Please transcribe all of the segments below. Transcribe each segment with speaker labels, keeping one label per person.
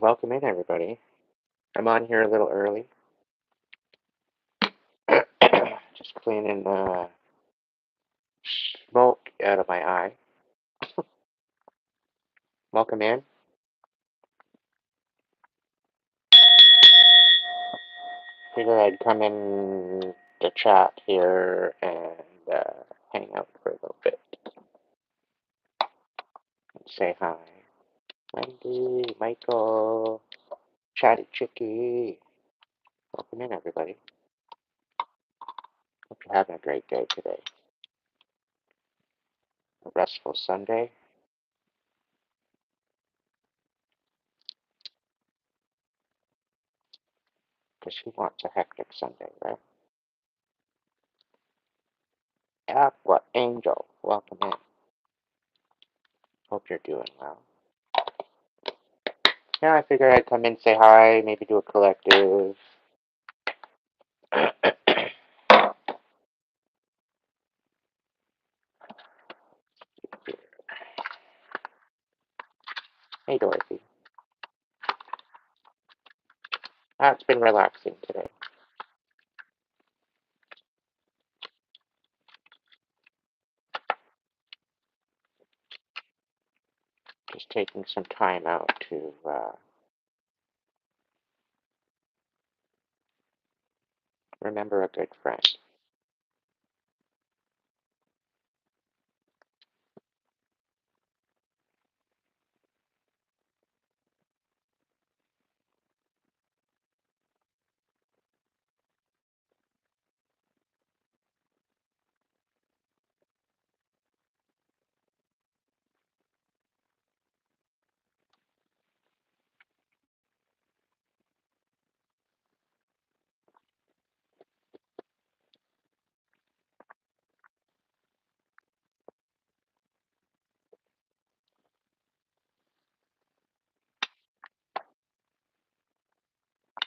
Speaker 1: Welcome in, everybody. I'm on here a little early. Just cleaning the smoke out of my eye. Welcome in. Figured I'd come in the chat here and hang out for a little bit. And say hi. Wendy, Michael, Chatty Chicky. Welcome in, everybody. Hope you're having a great day today. A restful Sunday. Because who wants a hectic Sunday, right? Aqua Angel, welcome in. Hope you're doing well. Yeah, I figured I'd come in, say hi, maybe do a collective. Hey, Dorothy. It's been relaxing today. Just taking some time out to remember a good friend.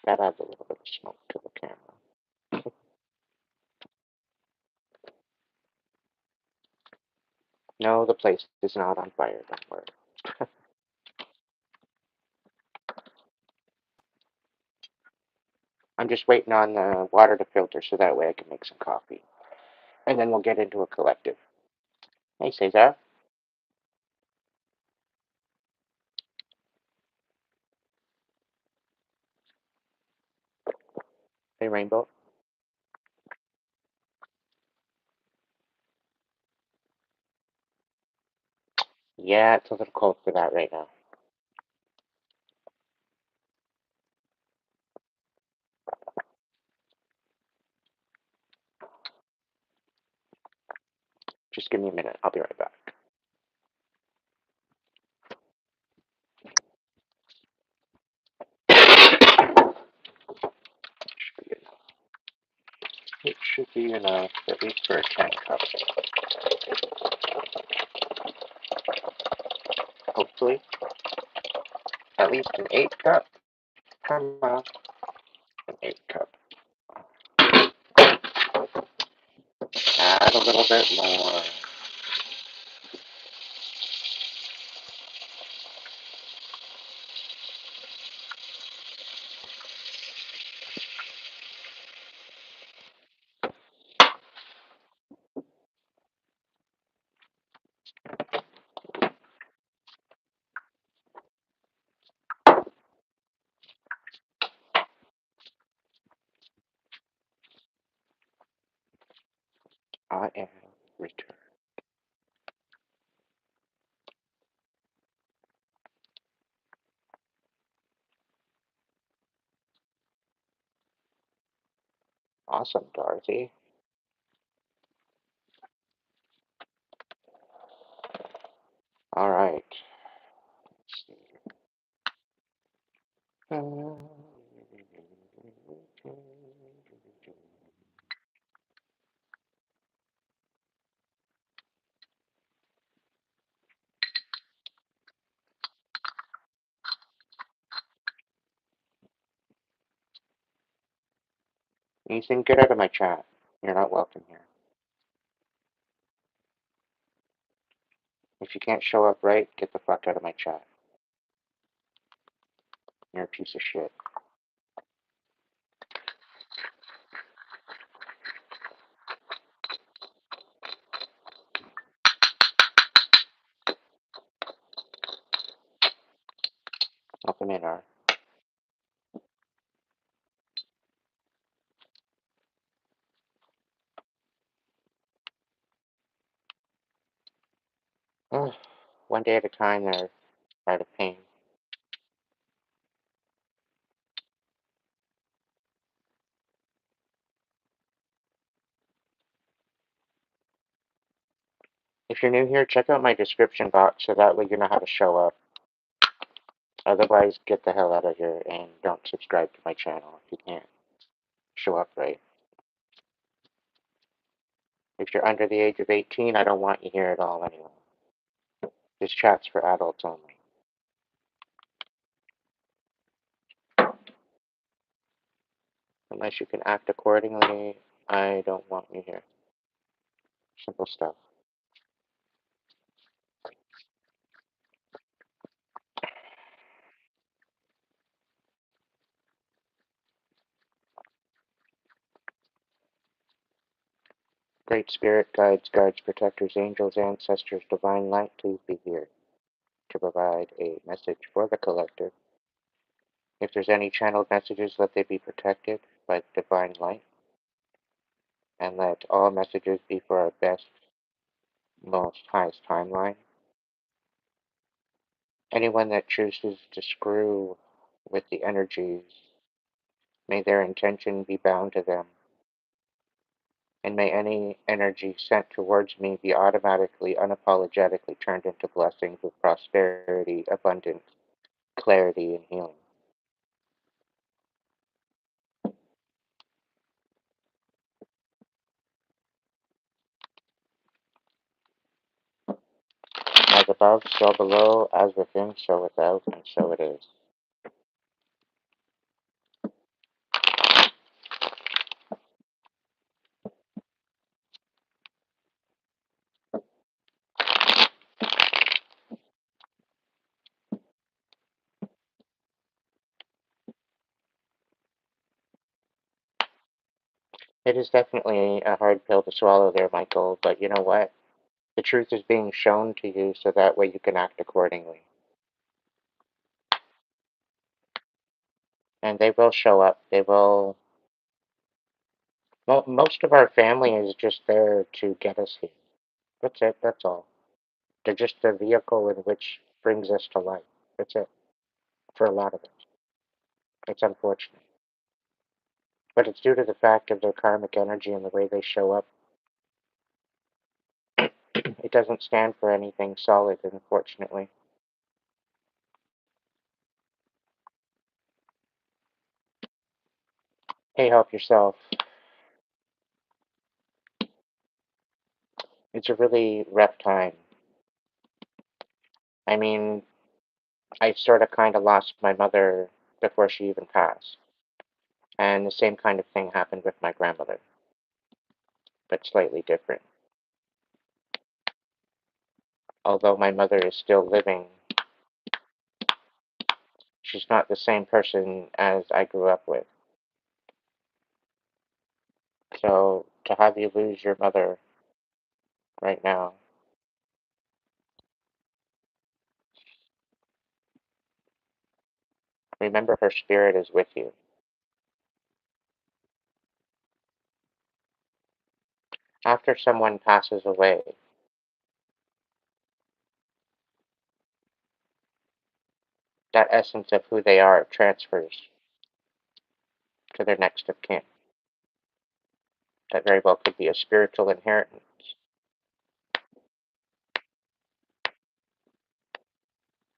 Speaker 1: That adds a little bit of smoke to the camera. No, the place is not on fire, don't worry. I'm just waiting on the water to filter so that way I can make some coffee. And then we'll get into a collective. Hey, Cesar. Hey, Rainbow. Yeah, it's a little cold for that right now. Just give me a minute. I'll be right back. It should be enough, at least for a 10 cup. Hopefully. At least an 8 cup. Come on. An 8 cup. Add a little bit more. I am returned. Awesome, Dorothy. All right. Let's see. Ethan, get out of my chat. You're not welcome here. If you can't show up right, get the fuck out of my chat. You're a piece of shit. Welcome in, R. Oh, one day at a time, they're out of pain. If you're new here, check out my description box so that way you know how to show up. Otherwise, get the hell out of here and don't subscribe to my channel if you can't show up right. If you're under the age of 18, I don't want you here at all anyway. This chat's for adults only. Unless you can act accordingly, I don't want you here. Simple stuff. Great Spirit, guides, guards, protectors, angels, ancestors, divine light, please be here to provide a message for the collective. If there's any channeled messages, let they be protected by the divine light, and let all messages be for our best, most highest timeline. Anyone that chooses to screw with the energies, may their intention be bound to them, and may any energy sent towards me be automatically, unapologetically turned into blessings of prosperity, abundance, clarity, and healing. As above, so below, as within, so without, and so it is. It is definitely a hard pill to swallow there, Michael, but you know what? The truth is being shown to you so that way you can act accordingly. And they will show up. They will. Well, most of our family is just there to get us here. That's it. That's all. They're just the vehicle in which brings us to life. That's it. For a lot of us. It's unfortunate. But it's due to the fact of their karmic energy and the way they show up. It doesn't stand for anything solid, unfortunately. Hey, help yourself. It's a really rough time. I mean, I sort of kind of lost my mother before she even passed. And the same kind of thing happened with my grandmother, but slightly different. Although my mother is still living, she's not the same person as I grew up with. So to have you lose your mother right now, remember her spirit is with you. After someone passes away, that essence of who they are transfers to their next of kin. That very well could be a spiritual inheritance.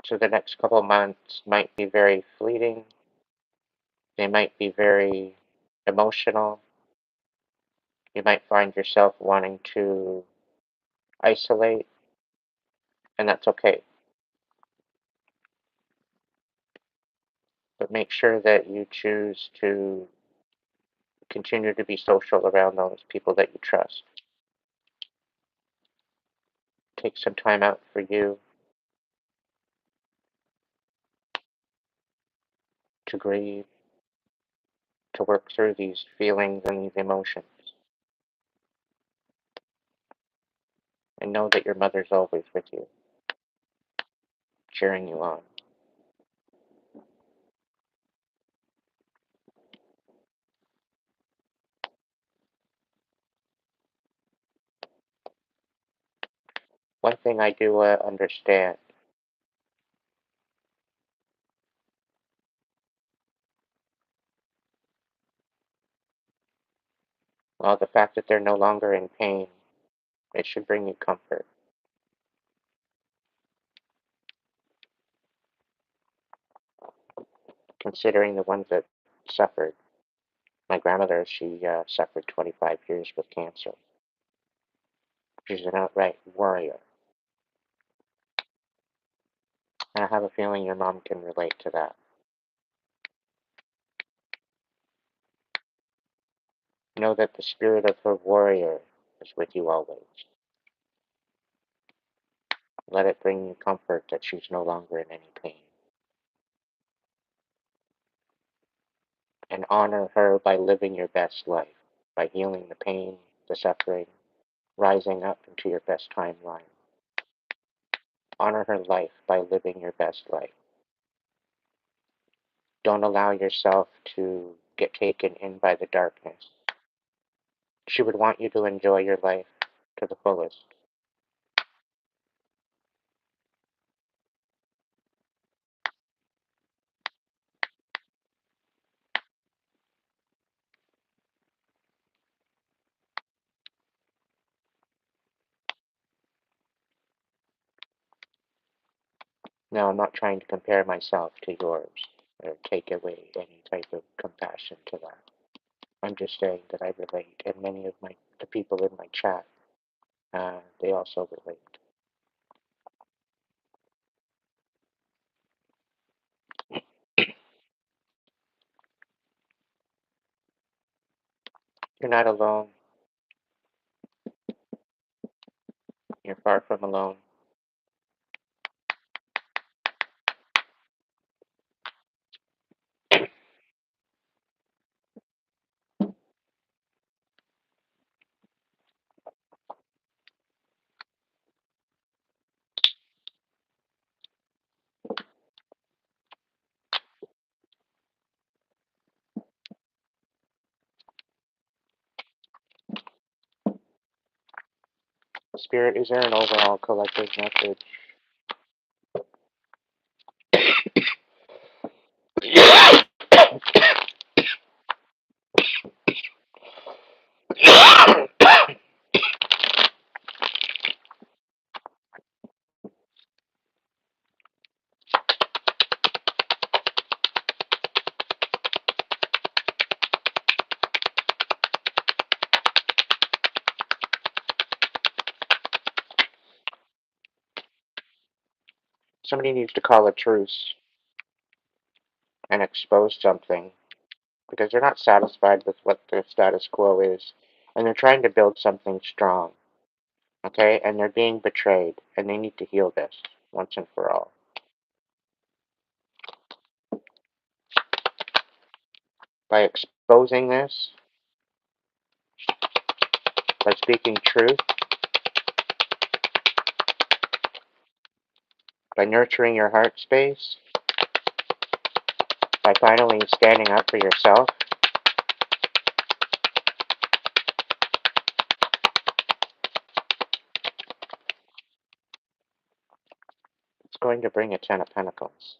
Speaker 1: So the next couple of months might be very fleeting. They might be very emotional. You might find yourself wanting to isolate, and that's okay. But make sure that you choose to continue to be social around those people that you trust. Take some time out for you. to grieve, to work through these feelings and these emotions. And know that your mother's always with you, cheering you on. One thing I do understand, well, the fact that they're no longer in pain, it should bring you comfort. Considering the ones that suffered. My grandmother, she suffered 25 years with cancer. She's an outright warrior. And I have a feeling your mom can relate to that. Know that the spirit of her warrior is with you always. Let it bring you comfort that she's no longer in any pain. And honor her by living your best life, by healing the pain, the suffering, rising up into your best timeline. Honor her life by living your best life. Don't allow yourself to get taken in by the darkness. She would want you to enjoy your life to the fullest. Now, I'm not trying to compare myself to yours or take away any type of compassion to that. I'm just saying that I relate, and many of the people in my chat, they also relate. You're not alone. You're far from alone. Spirit, is there an overall collective message? Somebody needs to call a truce and expose something because they're not satisfied with what the status quo is, and they're trying to build something strong, okay? And they're being betrayed, and they need to heal this once and for all. By exposing this, by speaking truth, by nurturing your heart space, by finally standing up for yourself, it's going to bring a Ten of Pentacles.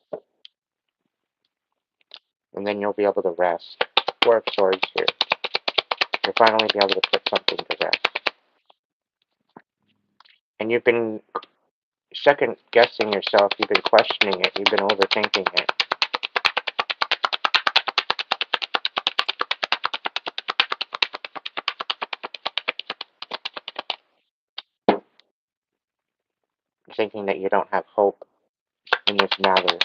Speaker 1: And then you'll be able to rest. Four of Swords here. You'll finally be able to put something to rest. And you've been second guessing yourself, you've been questioning it, you've been overthinking it. Thinking that you don't have hope in this matter.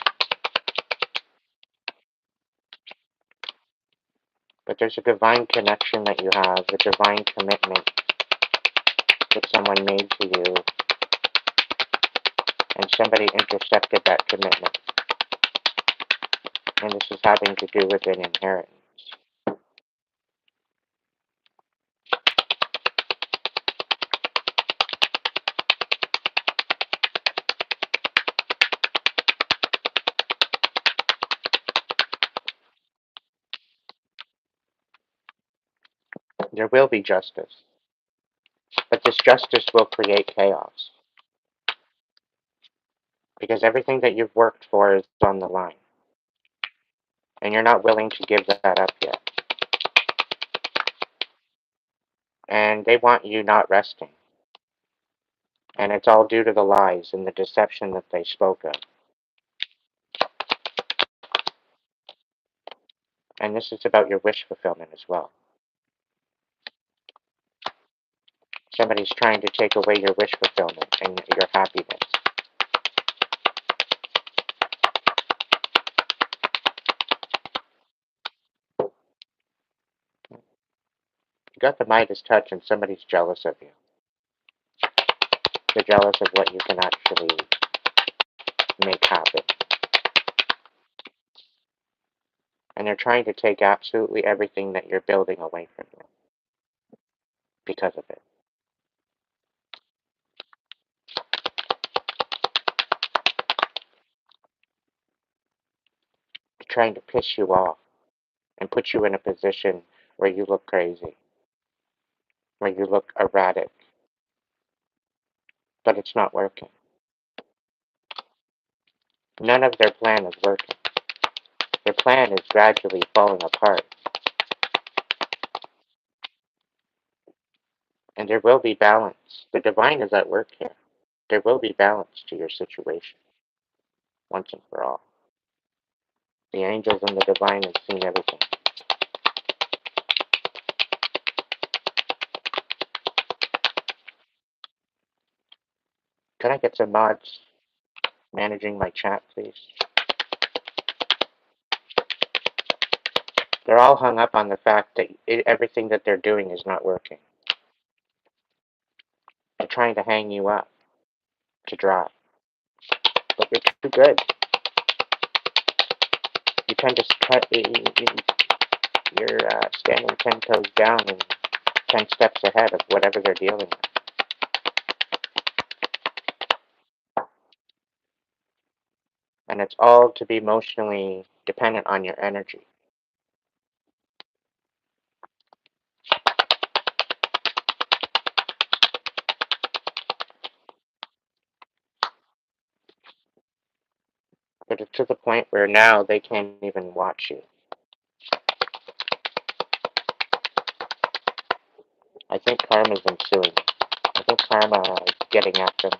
Speaker 1: But there's a divine connection that you have, a divine commitment that someone made to you, and somebody intercepted that commitment. And this is having to do with an inheritance. There will be justice, but this justice will create chaos because everything that you've worked for is on the line, and you're not willing to give that up yet. And they want you not resting, and it's all due to the lies and the deception that they spoke of. And this is about your wish fulfillment as well. Somebody's trying to take away your wish fulfillment and your happiness. You got the Midas touch and somebody's jealous of you. They're jealous of what you can actually make happen. And they're trying to take absolutely everything that you're building away from you because of it. They're trying to piss you off and put you in a position where you look crazy, where you look erratic. But it's not working. None of their plan is working. Their plan is gradually falling apart. And there will be balance. The divine is at work here. There will be balance to your situation once and for all. The angels and the divine have seen everything. Can I get some mods managing my chat, please? They're all hung up on the fact that everything that they're doing is not working. They're trying to hang you up to dry. But you're too good. You tend to you're standing 10 toes down and 10 steps ahead of whatever they're dealing with. And it's all to be emotionally dependent on your energy. But it's to the point where now they can't even watch you. I think karma's ensuing. I think karma is getting at them.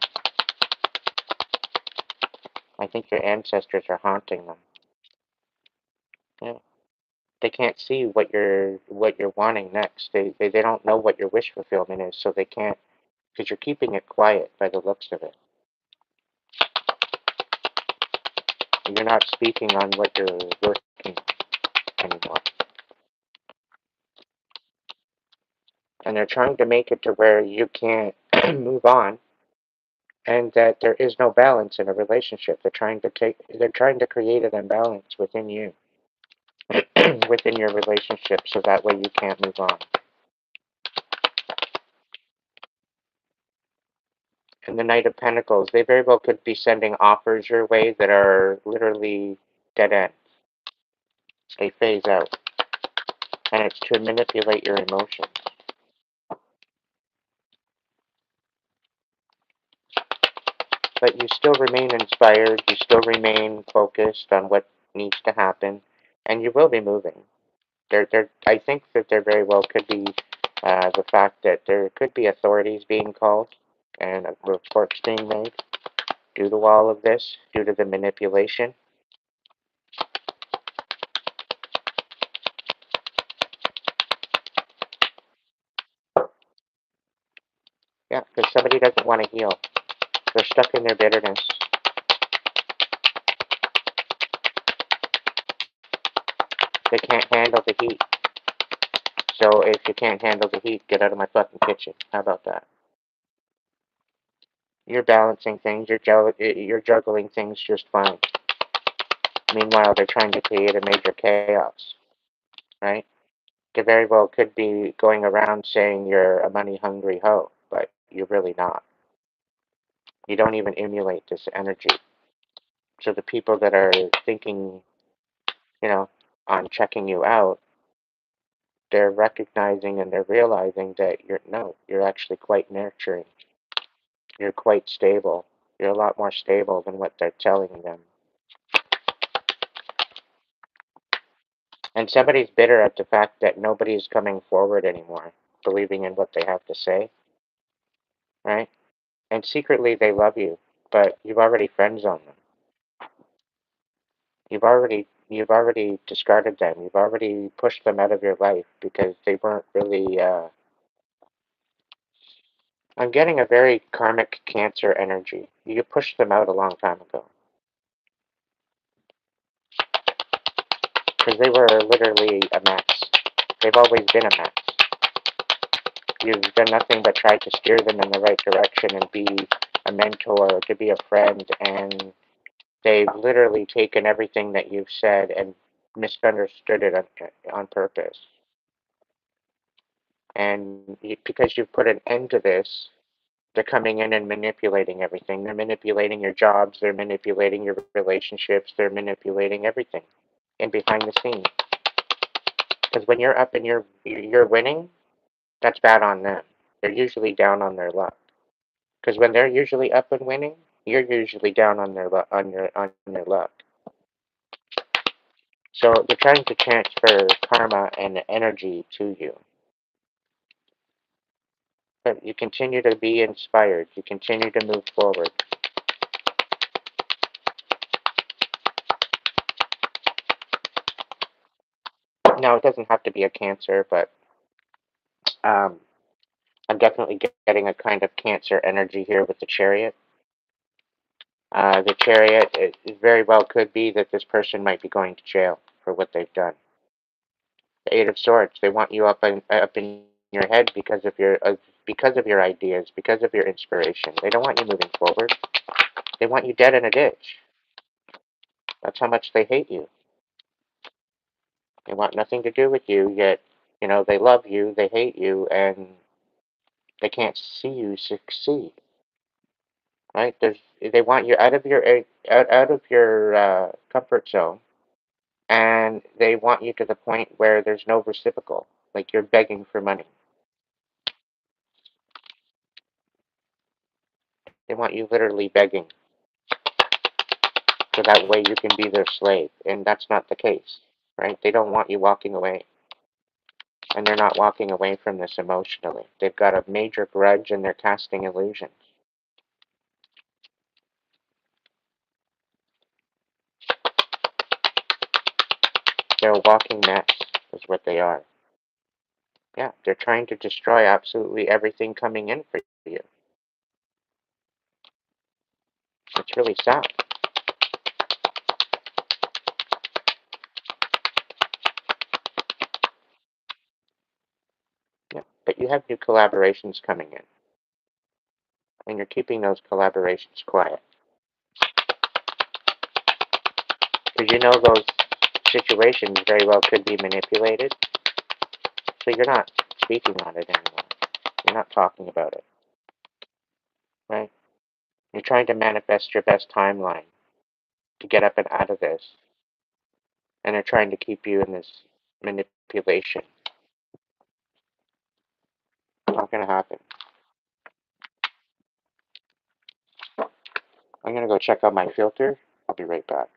Speaker 1: I think your ancestors are haunting them. Yeah. They can't see what you're wanting next. They don't know what your wish fulfillment is, so they can't, because you're keeping it quiet by the looks of it. You're not speaking on what you're working anymore. And they're trying to make it to where you can't move on, and that there is no balance in a relationship. They're trying to create an imbalance within you, within your relationship, so that way you can't move on. And the Knight of Pentacles, they very well could be sending offers your way that are literally dead ends. They phase out. And it's to manipulate your emotions. But you still remain inspired, you still remain focused on what needs to happen, and you will be moving. I think that there very well could be the fact that there could be authorities being called and reports being made due to all of this, due to the manipulation. Yeah, because somebody doesn't want to heal. They're stuck in their bitterness. They can't handle the heat. So if you can't handle the heat, get out of my fucking kitchen. How about that? You're balancing things. You're juggling things just fine. Meanwhile, they're trying to create a major chaos, right? They very well could be going around saying you're a money-hungry hoe, but you're really not. You don't even emulate this energy. So the people that are thinking, you know, on checking you out, they're recognizing and they're realizing that you're actually quite nurturing. You're quite stable. You're a lot more stable than what they're telling them. And somebody's bitter at the fact that nobody's coming forward anymore, believing in what they have to say, right? And secretly they love you, but you've already friend zoned them. You've already discarded them. You've already pushed them out of your life because they weren't really. I'm getting a very karmic Cancer energy. You pushed them out a long time ago because they were literally a mess. They've always been a mess. You've done nothing but try to steer them in the right direction and be a mentor, to be a friend, and they've literally taken everything that you've said and misunderstood it on purpose. And because you've put an end to this, they're coming in and manipulating everything. They're manipulating your jobs, they're manipulating your relationships, they're manipulating everything and behind the scenes. Because when you're up and you're winning, that's bad on them. They're usually down on their luck. Because when they're usually up and winning, you're usually down on their on your luck. So they're trying to transfer karma and energy to you. But you continue to be inspired. You continue to move forward. Now, it doesn't have to be a Cancer, but um, I'm definitely getting a kind of Cancer energy here with the Chariot. The Chariot, it very well could be that this person might be going to jail for what they've done. The Eight of Swords, they want you up in your head because of your ideas, because of your inspiration. They don't want you moving forward. They want you dead in a ditch. That's how much they hate you. They want nothing to do with you, yet, they love you, they hate you, and they can't see you succeed. Right? They want you out of your comfort zone, and they want you to the point where there's no reciprocal, like you're begging for money. They want you literally begging, so that way you can be their slave, and that's not the case, right? They don't want you walking away, and they're not walking away from this emotionally. They've got a major grudge, and they're casting illusions. They're a walking mess, is what they are. Yeah, they're trying to destroy absolutely everything coming in for you. It's really sad. Yeah, but you have new collaborations coming in, and you're keeping those collaborations quiet. Because those situations very well could be manipulated, so you're not speaking on it anymore. You're not talking about it, right? You're trying to manifest your best timeline to get up and out of this, and they're trying to keep you in this manipulation. Not gonna happen. I'm gonna go check out my filter. I'll be right back.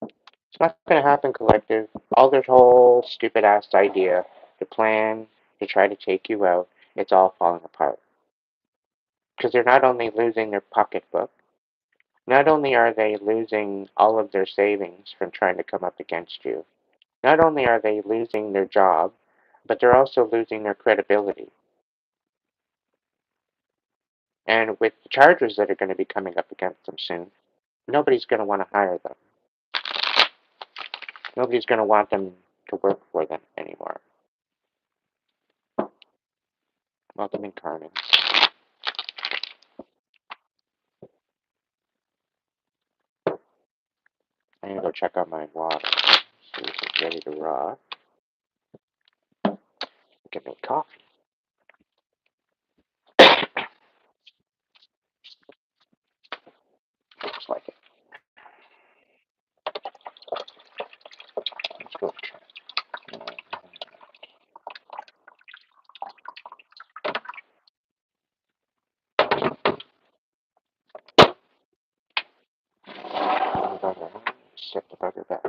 Speaker 1: It's not gonna happen, collective. All this whole stupid ass idea, the plan to try to take you out, it's all falling apart. Because they're not only losing their pocketbook, not only are they losing all of their savings from trying to come up against you, not only are they losing their job, but they're also losing their credibility. And with the charges that are going to be coming up against them soon, nobody's going to want to hire them. Nobody's going to want them to work for them anymore. Welcome incarnate. gonna go check on my water. See if it's ready to rock. Get me coffee. Looks like it. Let's go check. Set the bugger back.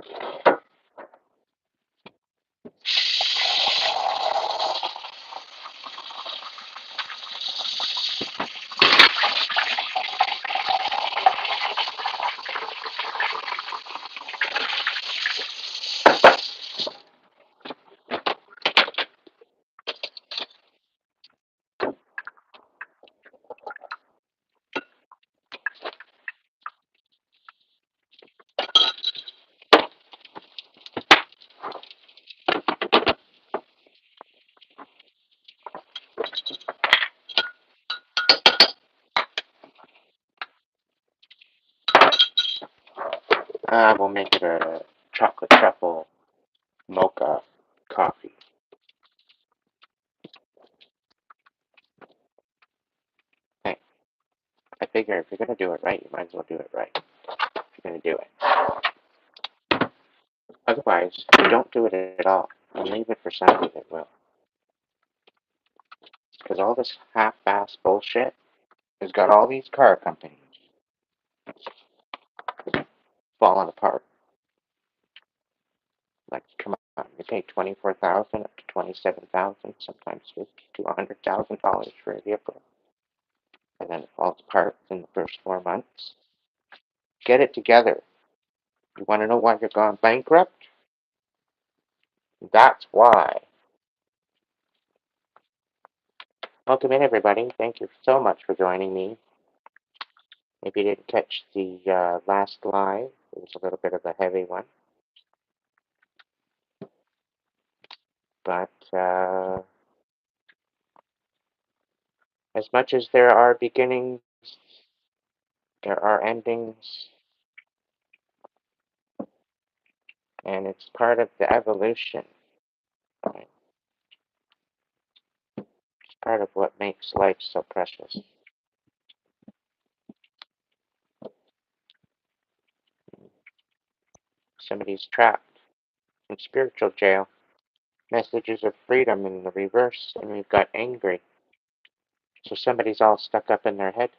Speaker 1: We'll make it a chocolate truffle mocha coffee. Hey, I figure if you're gonna do it right, you might as well do it right. If you're gonna do it. Otherwise, don't do it at all and leave it for somebody that will. Because all this half-assed bullshit has got all these car companies falling apart. Like, come on, you pay $24,000 up to $27,000, sometimes $50,000 to $100,000 for a vehicle, and then it falls apart in the first 4 months. Get it together. You want to know why you're gone bankrupt? That's why. Welcome in, everybody. Thank you so much for joining me. If you didn't catch the last live, it was a little bit of a heavy one. But as much as there are beginnings, there are endings, and it's part of the evolution. Right? It's part of what makes life so precious. Somebody's trapped in spiritual jail. Messages of freedom in the reverse, and we've got angry. So somebody's all stuck up in their head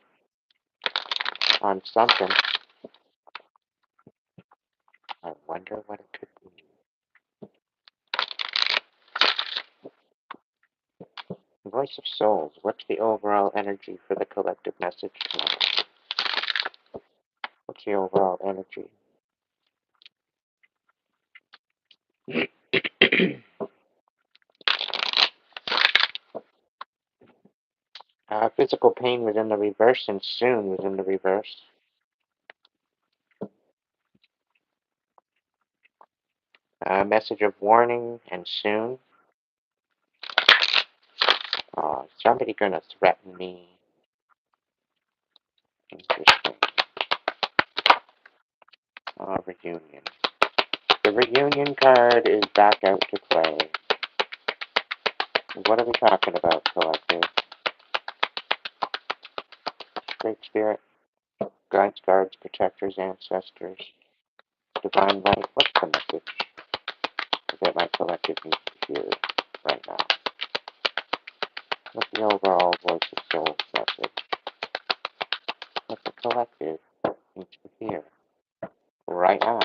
Speaker 1: on something. I wonder what it could be. Voice of Souls, what's the overall energy for the collective message tonight? What's the overall energy? Physical pain was in the reverse, and soon was in the reverse. Message of warning, and soon. Somebody gonna threaten me. Interesting. Reunion. The reunion card is back out to play. What are we talking about, collective? Great Spirit, guides, guards, protectors, ancestors, divine light. What's the message that my collective needs to hear right now? What's the overall voice of soul message? What the collective needs to hear right now?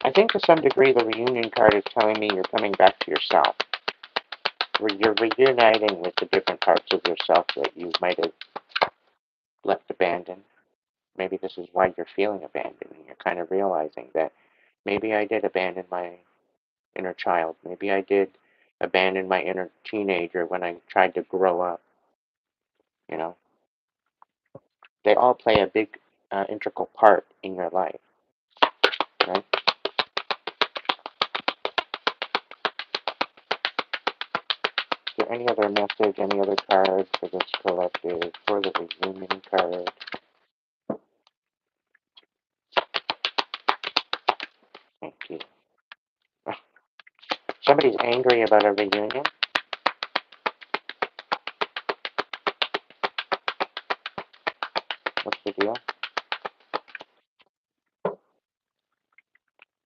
Speaker 1: I think to some degree the reunion card is telling me you're coming back to yourself. You're reuniting with the different parts of yourself that you might have left abandoned. Maybe this is why you're feeling abandoned, and you're kind of realizing that maybe I did abandon my inner child. Maybe I did abandon my inner teenager when I tried to grow up. You know, they all play a big, integral part in your life, right? Is there any other message, any other card for this collective, for the reunion card? Thank you. Somebody's angry about a reunion. What's the deal?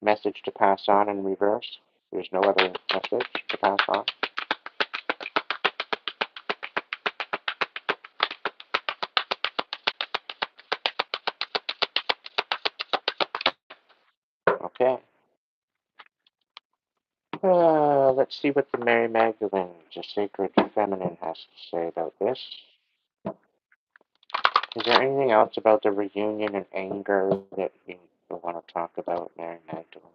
Speaker 1: Message to pass on in reverse. There's no other message to pass on. Okay. Let's see what the Mary Magdalene, the sacred feminine, has to say about this. Is there anything else about the reunion and anger that you want to talk about, Mary Magdalene?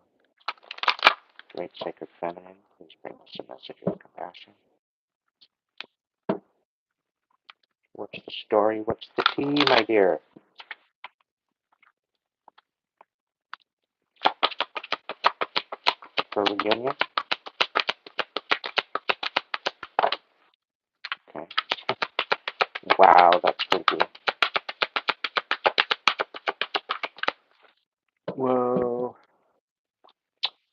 Speaker 1: Great sacred feminine, please bring us a message of compassion. What's the story? What's the tea, my dear? For reunion? Okay. Wow, that's creepy. Whoa.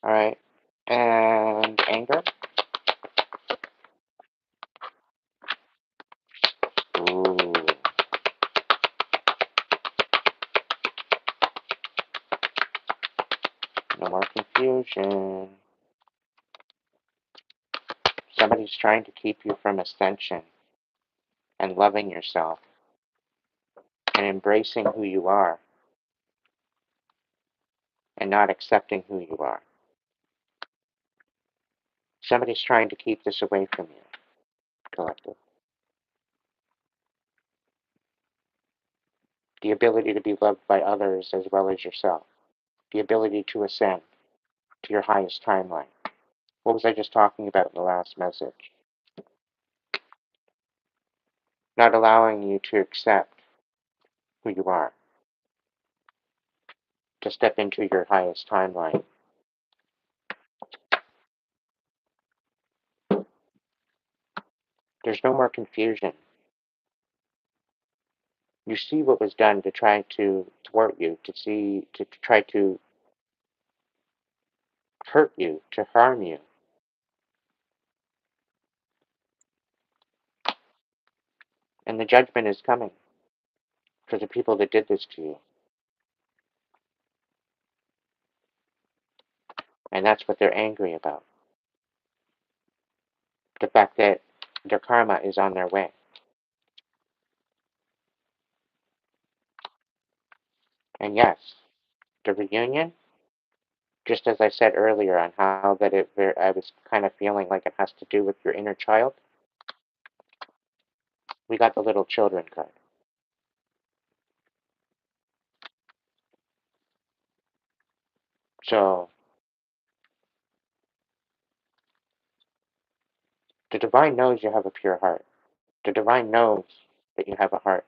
Speaker 1: Alright. And anger? Ooh. No more confusion. Somebody's trying to keep you from ascension and loving yourself and embracing who you are and not accepting who you are. Somebody's trying to keep this away from you, collective. The ability to be loved by others as well as yourself. The ability to ascend to your highest timeline. What was I just talking about in the last message? Not allowing you to accept who you are. To step into your highest timeline. There's no more confusion. You see what was done to try to thwart you, to try to hurt you, to harm you. And the judgment is coming for the people that did this to you. And that's what they're angry about. The fact that their karma is on their way. And yes, the reunion, just as I said earlier on how that I was kind of feeling like it has to do with your inner child, we got the little children card. So, the divine knows you have a pure heart. The divine knows that you have a heart.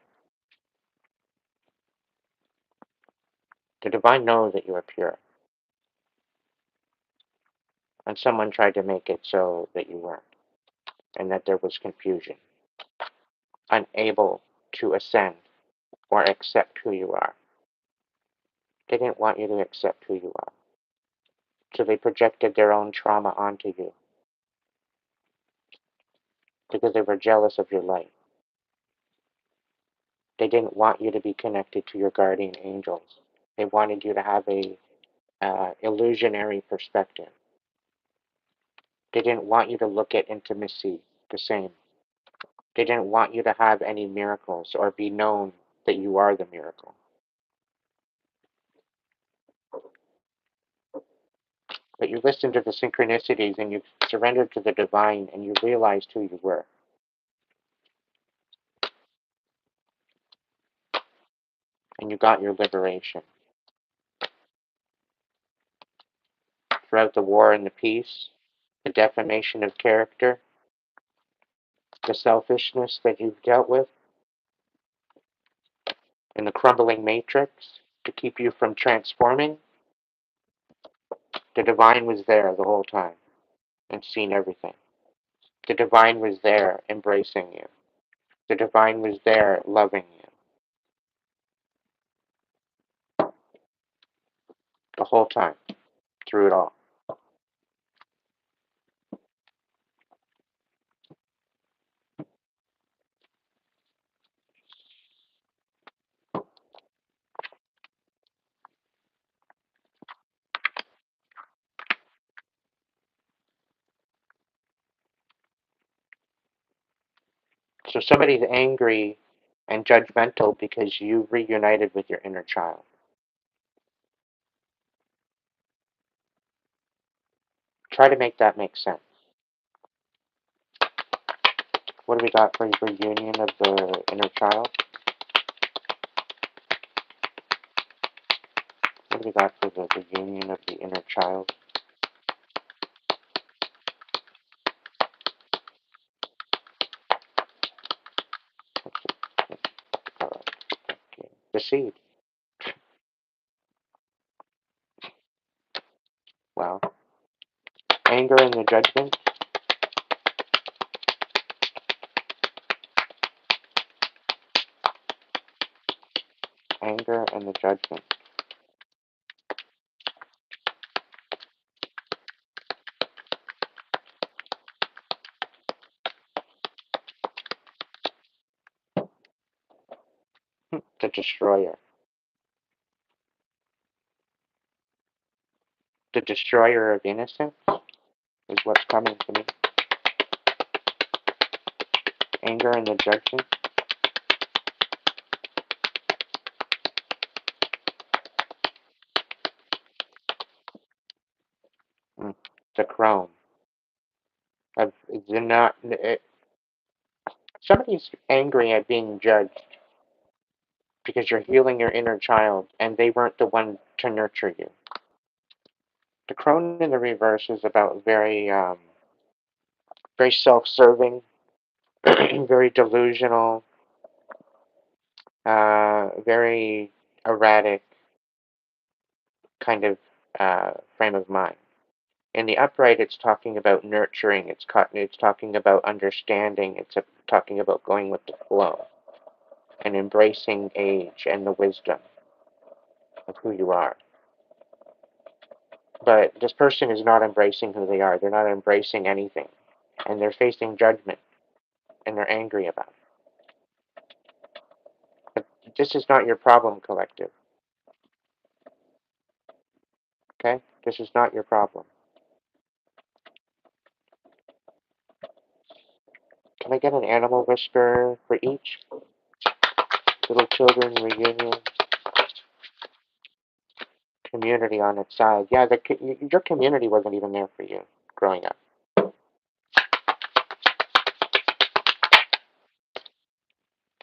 Speaker 1: The divine knows that you are pure. And someone tried to make it so that you weren't. And that there was confusion. Unable to ascend or accept who you are. They didn't want you to accept who you are. So they projected their own trauma onto you. Because they were jealous of your light. They didn't want you to be connected to your guardian angels. They wanted you to have a illusionary perspective. They didn't want you to look at intimacy the same. They didn't want you to have any miracles or be known that you are the miracle. But you listened to the synchronicities and you surrendered to the divine and you realized who you were. And you got your liberation. Throughout the war and the peace, the defamation of character, the selfishness that you've dealt with, and the crumbling matrix to keep you from transforming, the divine was there the whole time and seen everything. The divine was there embracing you. The divine was there loving you the whole time through it all. So somebody's angry and judgmental because you reunited with your inner child. Try to make that make sense. What do we got for reunion of the inner child? What do we got for the reunion of the inner child? Okay. The seed. Wow. Anger and the judgment. Anger and the judgment. The destroyer. The destroyer of innocence is what's coming to me. Anger and the judgment. Mm. The crone. Of the not. Somebody's angry at being judged because you're healing your inner child and they weren't the one to nurture you. The crone in the reverse is about very self-serving, very delusional, very erratic kind of frame of mind. In the upright, it's talking about nurturing. It's talking about understanding. It's talking about going with the flow and embracing age and the wisdom of who you are. But this person is not embracing who they are. They're not embracing anything. And they're facing judgment. And they're angry about it. But this is not your problem, collective. Okay? This is not your problem. Can I get an animal whisperer for each? Little children reunion, community on its side. Yeah, your community wasn't even there for you growing up.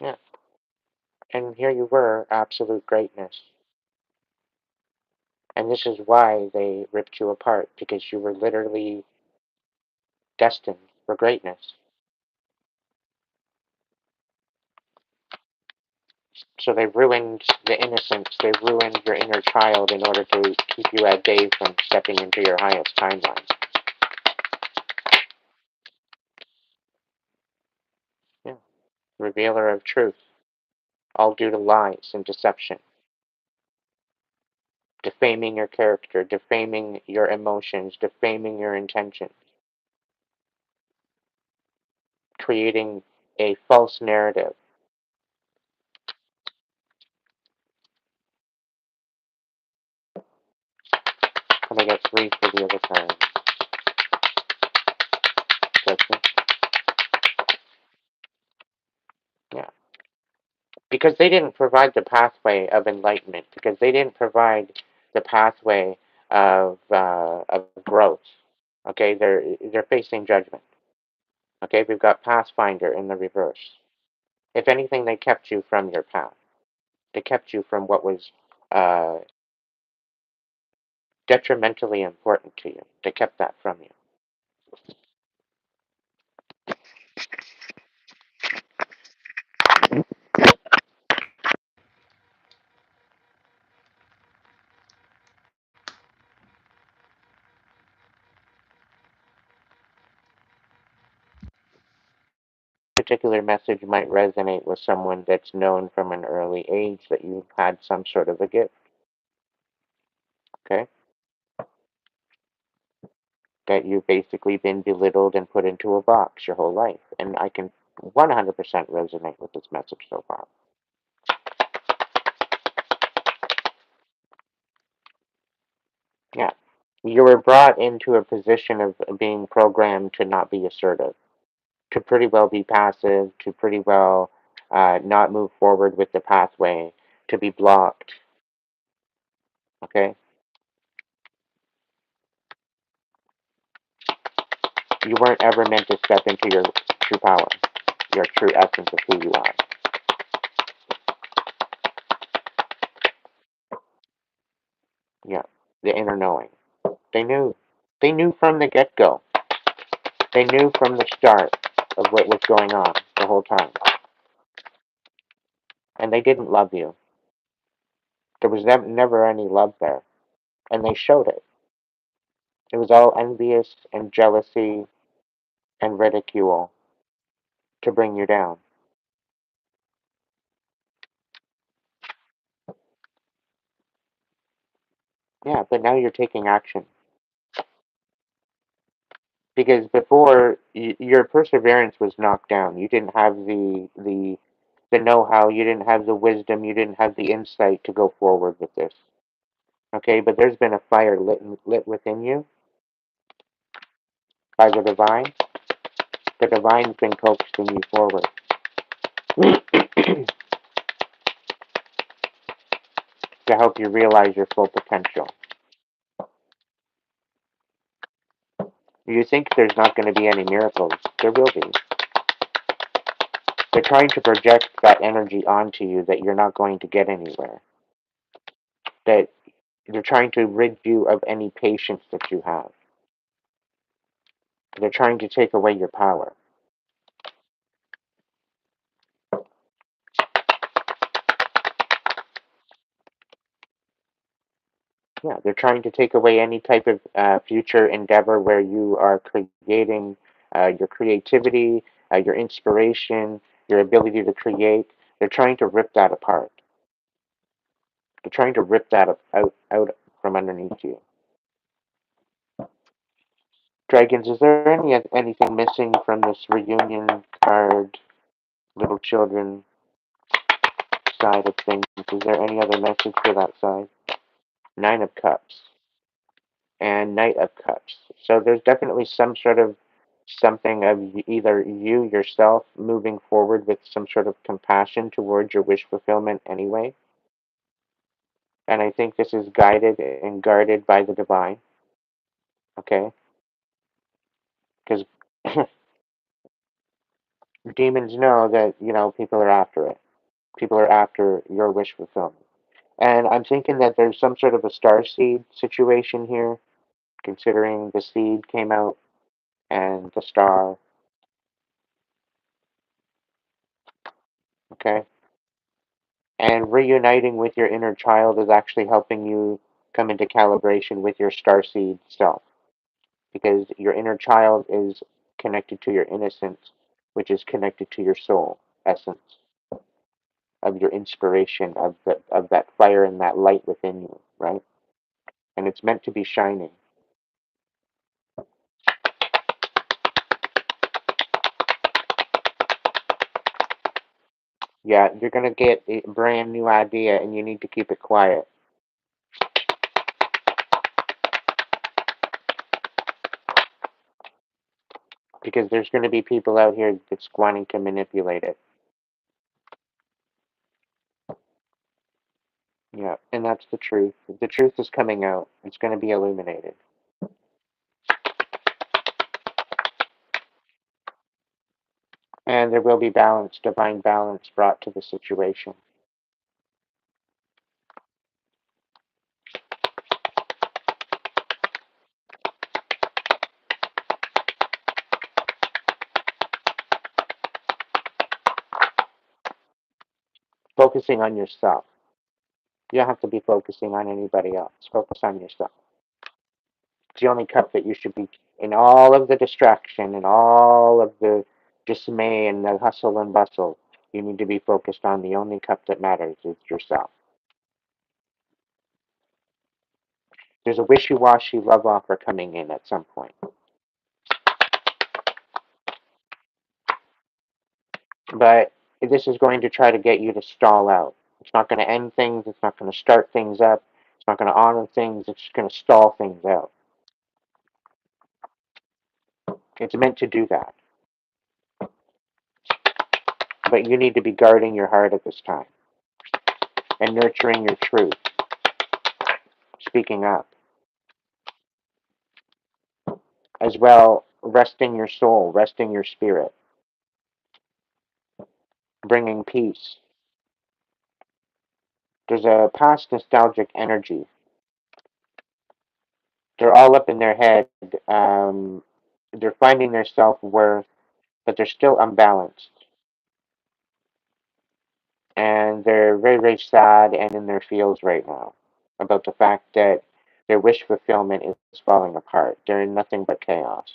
Speaker 1: Yeah. And here you were, absolute greatness. And this is why they ripped you apart, because you were literally destined for greatness. So they ruined the innocence, they ruined your inner child in order to keep you at bay from stepping into your highest timeline. Yeah. Revealer of truth, all due to lies and deception. Defaming your character, defaming your emotions, defaming your intentions. Creating a false narrative. Can I get 3 for the other time? Judgment. Yeah. Because they didn't provide the pathway of enlightenment, because they didn't provide the pathway of growth. Okay, they're facing judgment. Okay, we've got Pathfinder in the reverse. If anything, they kept you from your path. They kept you from what was uh, detrimentally important to you. They kept that from you. Particular message might resonate with someone that's known from an early age that you've had some sort of a gift. Okay? that you've basically been belittled and put into a box your whole life. And I can 100% resonate with this message so far. Yeah. You were brought into a position of being programmed to not be assertive, to pretty well be passive, to pretty well not move forward with the pathway, to be blocked. Okay? You weren't ever meant to step into your true power, your true essence of who you are. Yeah. The inner knowing. They knew. They knew from the get go. They knew from the start of what was going on the whole time. And they didn't love you. There was never any love there. And they showed it. It was all envious and jealousy and ridicule to bring you down. Yeah, but now you're taking action. Because before, your perseverance was knocked down. You didn't have the know-how, you didn't have the wisdom, you didn't have the insight to go forward with this. Okay, but there's been a fire lit within you by the divine. The divine's been coaxing you forward to help you realize your full potential. You think there's not going to be any miracles. There will be. They're trying to project that energy onto you that you're not going to get anywhere. That they're trying to rid you of any patience that you have. They're trying to take away your power. Yeah, they're trying to take away any type of future endeavor where you are creating your creativity, your inspiration, your ability to create. They're trying to rip that apart. They're trying to rip that out from underneath you. Dragons, is there anything missing from this reunion card, little children side of things? Is there any other message for that side? Nine of Cups and Knight of Cups. So there's definitely some sort of something of either you yourself moving forward with some sort of compassion towards your wish fulfillment anyway. And I think this is guided and guarded by the divine. Okay? Because demons know that, people are after it. People are after your wish fulfillment. And I'm thinking that there's some sort of a star seed situation here, considering the seed came out and the star. Okay? And reuniting with your inner child is actually helping you come into calibration with your starseed self. Because your inner child is connected to your innocence, which is connected to your soul essence, of your inspiration, of that fire and that light within you, right? And it's meant to be shining. Yeah, you're gonna get a brand new idea and you need to keep it quiet. Because there's gonna be people out here that's wanting to manipulate it. Yeah, and that's the truth. The truth is coming out. It's gonna be illuminated. And there will be balance, divine balance brought to the situation. Focusing on yourself. You don't have to be focusing on anybody else. Focus on yourself. It's the only cup that you should be in all of the distraction and all of the dismay and the hustle and bustle. You need to be focused on the only cup that matters is yourself. There's a wishy-washy love offer coming in at some point. But this is going to try to get you to stall out. It's not going to end things. It's not going to start things up. It's not going to honor things. It's just going to stall things out. It's meant to do that. But you need to be guarding your heart at this time and nurturing your truth, speaking up, as well, resting your soul, resting your spirit, bringing peace. There's a past nostalgic energy. They're all up in their head. They're finding their self worth, but they're still unbalanced. And they're very, very sad and in their feels right now about the fact that their wish fulfillment is falling apart. They're in nothing but chaos.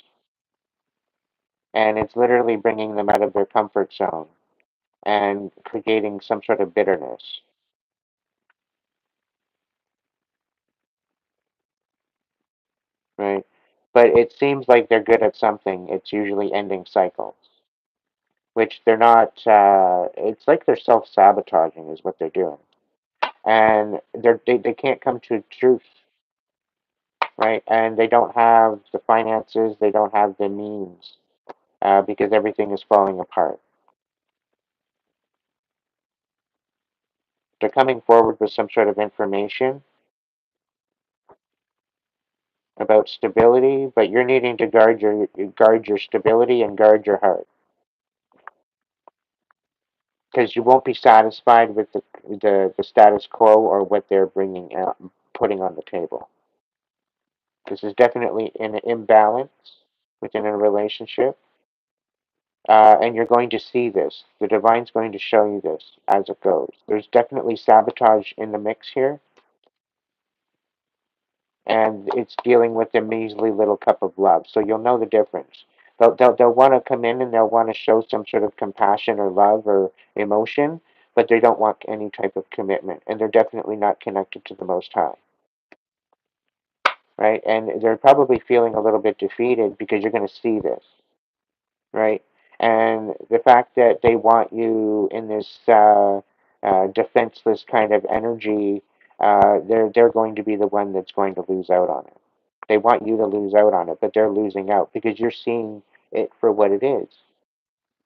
Speaker 1: And it's literally bringing them out of their comfort zone and creating some sort of bitterness, right? But it seems like they're good at something. It's usually ending cycles, which they're not. It's like they're self sabotaging, is what they're doing, and they can't come to truth, right? And they don't have the finances, they don't have the means, because everything is falling apart. They're coming forward with some sort of information about stability, but you're needing to guard your stability and guard your heart, because you won't be satisfied with the status quo or what they're bringing out, putting on the table. This is definitely an imbalance within a relationship, and you're going to see this. The divine's going to show you this as it goes. There's definitely sabotage in the mix here, and it's dealing with a measly little cup of love. So you'll know the difference. They'll want to come in and they'll want to show some sort of compassion or love or emotion, but they don't want any type of commitment, and they're definitely not connected to the Most High, right? And they're probably feeling a little bit defeated because you're going to see this, right? And the fact that they want you in this defenseless kind of energy, they're going to be the one that's going to lose out on it. They want you to lose out on it, but they're losing out because you're seeing it for what it is.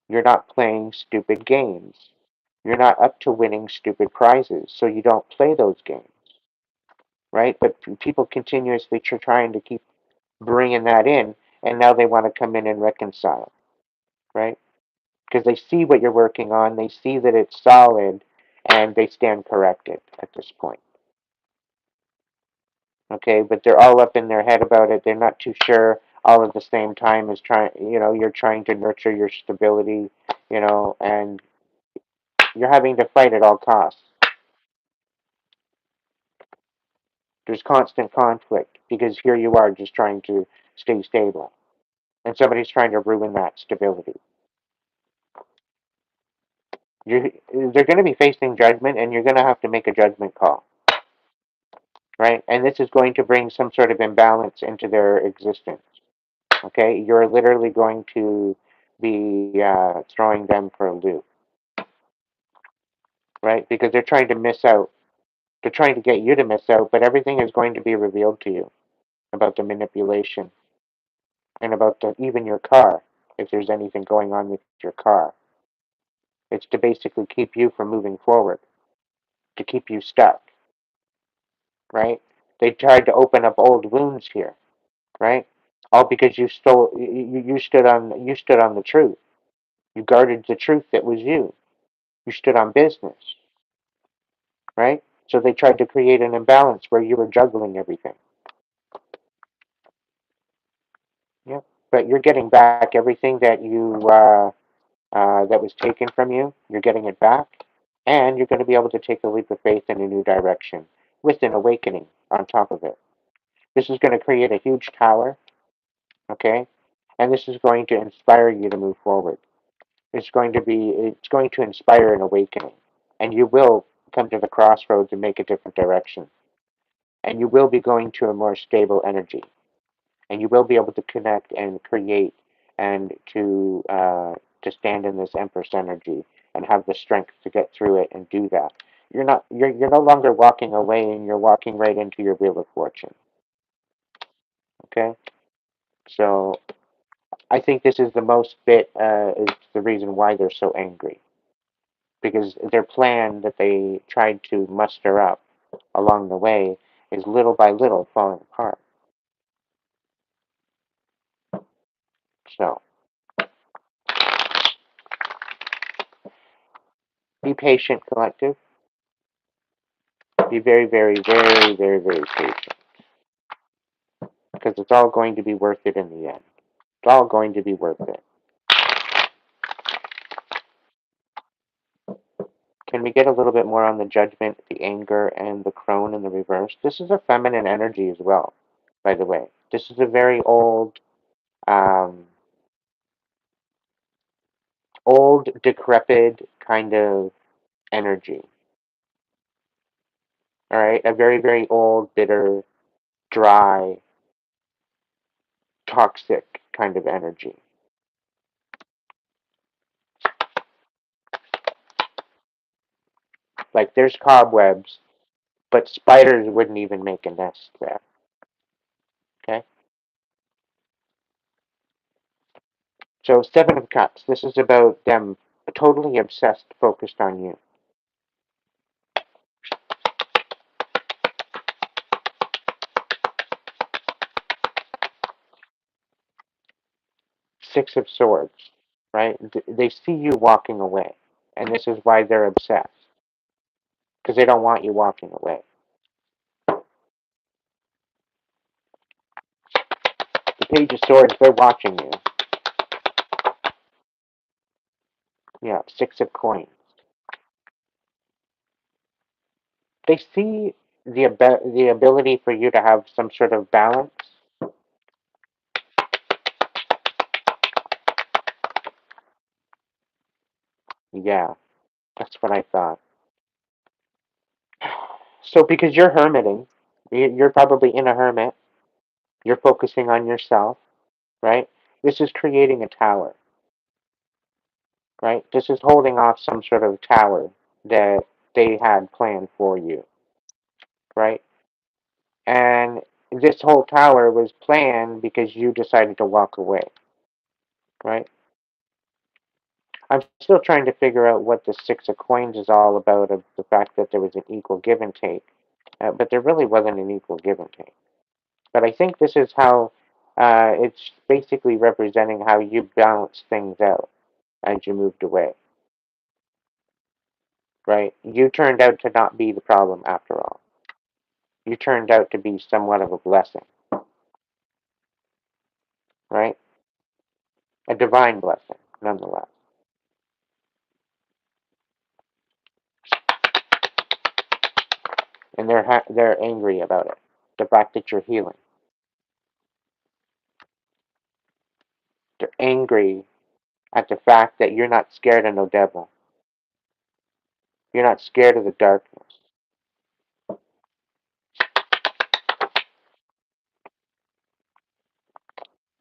Speaker 1: You're not playing stupid games. You're not up to winning stupid prizes, so you don't play those games, right? But people continuously trying to keep bringing that in, and now they want to come in and reconcile, right? Because they see what you're working on, they see that it's solid, and they stand corrected at this point. Okay, but they're all up in their head about it. They're not too sure. All at the same time as trying, you're trying to nurture your stability, and you're having to fight at all costs. There's constant conflict because here you are just trying to stay stable, and somebody's trying to ruin that stability. They're going to be facing judgment, and you're going to have to make a judgment call, right? And this is going to bring some sort of imbalance into their existence. Okay, you're literally going to be throwing them for a loop, right? Because they're trying to miss out. They're trying to get you to miss out, but everything is going to be revealed to you about the manipulation and about even your car, if there's anything going on with your car. It's to basically keep you from moving forward, to keep you stuck, right? They tried to open up old wounds here, right? All because you stood on the truth. You guarded the truth that was you. You stood on business, right? So they tried to create an imbalance where you were juggling everything. Yeah, but you're getting back everything that was taken from you. You're getting it back, and you're going to be able to take a leap of faith in a new direction with an awakening on top of it. This is going to create a huge tower, okay? And this is going to inspire you to move forward. It's going to inspire an awakening, and you will come to the crossroads and make a different direction, and you will be going to a more stable energy, and you will be able to connect and create and to to stand in this Empress energy and have the strength to get through it and do that. You're no longer walking away, and you're walking right into your wheel of fortune. Okay? So I think this is the most bit is the reason why they're so angry. Because their plan that they tried to muster up along the way is little by little falling apart. So be patient, collective. Be very, very, very, very, very patient. Because it's all going to be worth it in the end. It's all going to be worth it. Can we get a little bit more on the judgment, the anger, and the crone in the reverse? This is a feminine energy as well, by the way. This is a very um, old, decrepit kind of energy. All right? A very, very old, bitter, dry, toxic kind of energy. Like there's cobwebs, but spiders wouldn't even make a nest there. Okay? So, Seven of Cups. This is about them totally obsessed, focused on you. Six of Swords, right? They see you walking away, and this is why they're obsessed, because they don't want you walking away. The Page of Swords, they're watching you. Yeah, Six of Coins. They see the ability for you to have some sort of balance. Yeah, that's what I thought. So, because you're hermiting, you're probably in a hermit, you're focusing on yourself, right? This is creating a tower, right? This is holding off some sort of tower that they had planned for you, right? And this whole tower was planned because you decided to walk away, right? I'm still trying to figure out what the Six of Coins is all about, of the fact that there was an equal give and take. But there really wasn't an equal give and take. But I think this is how it's basically representing how you balance things out as you moved away, right? You turned out to not be the problem after all. You turned out to be somewhat of a blessing, right? A divine blessing, nonetheless. And they're angry about it. The fact that you're healing. They're angry at the fact that you're not scared of no devil. You're not scared of the darkness.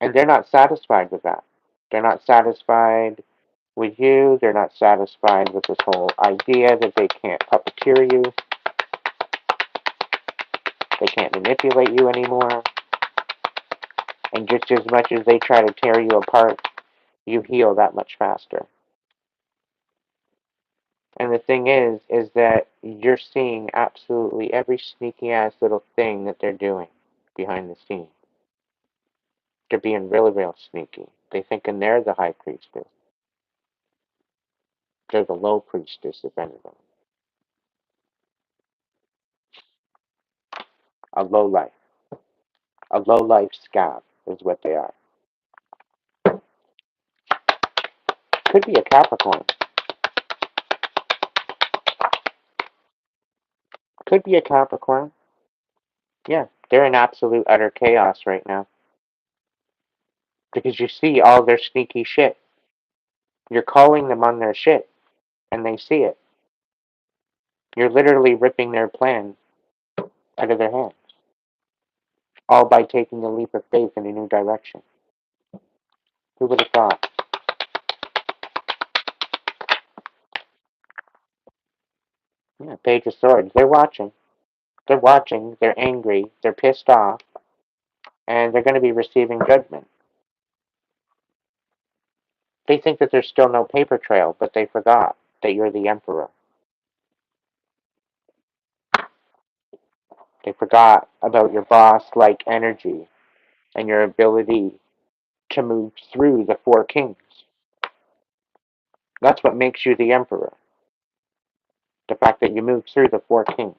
Speaker 1: And they're not satisfied with that. They're not satisfied with you. They're not satisfied with this whole idea that they can't puppeteer you. They can't manipulate you anymore. And just as much as they try to tear you apart, you heal that much faster. And the thing is that you're seeing absolutely every sneaky ass little thing that they're doing behind the scenes. They're being really, real sneaky. They thinking they're the high priestess. They're the low priestess, if anything. A low life. A low life scab is what they are. Could be a Capricorn. Could be a Capricorn. Yeah, they're in absolute utter chaos right now. Because you see all their sneaky shit. You're calling them on their shit, and they see it. You're literally ripping their plans out of their hands. All by taking a leap of faith in a new direction. Who would have thought? Yeah, Page of Swords. They're watching. They're watching. They're angry. They're pissed off, and they're going to be receiving judgment. They think that there's still no paper trail, but they forgot that you're the emperor. They forgot about your boss-like energy and your ability to move through the four kings. That's what makes you the emperor. The fact that you move through the four kings.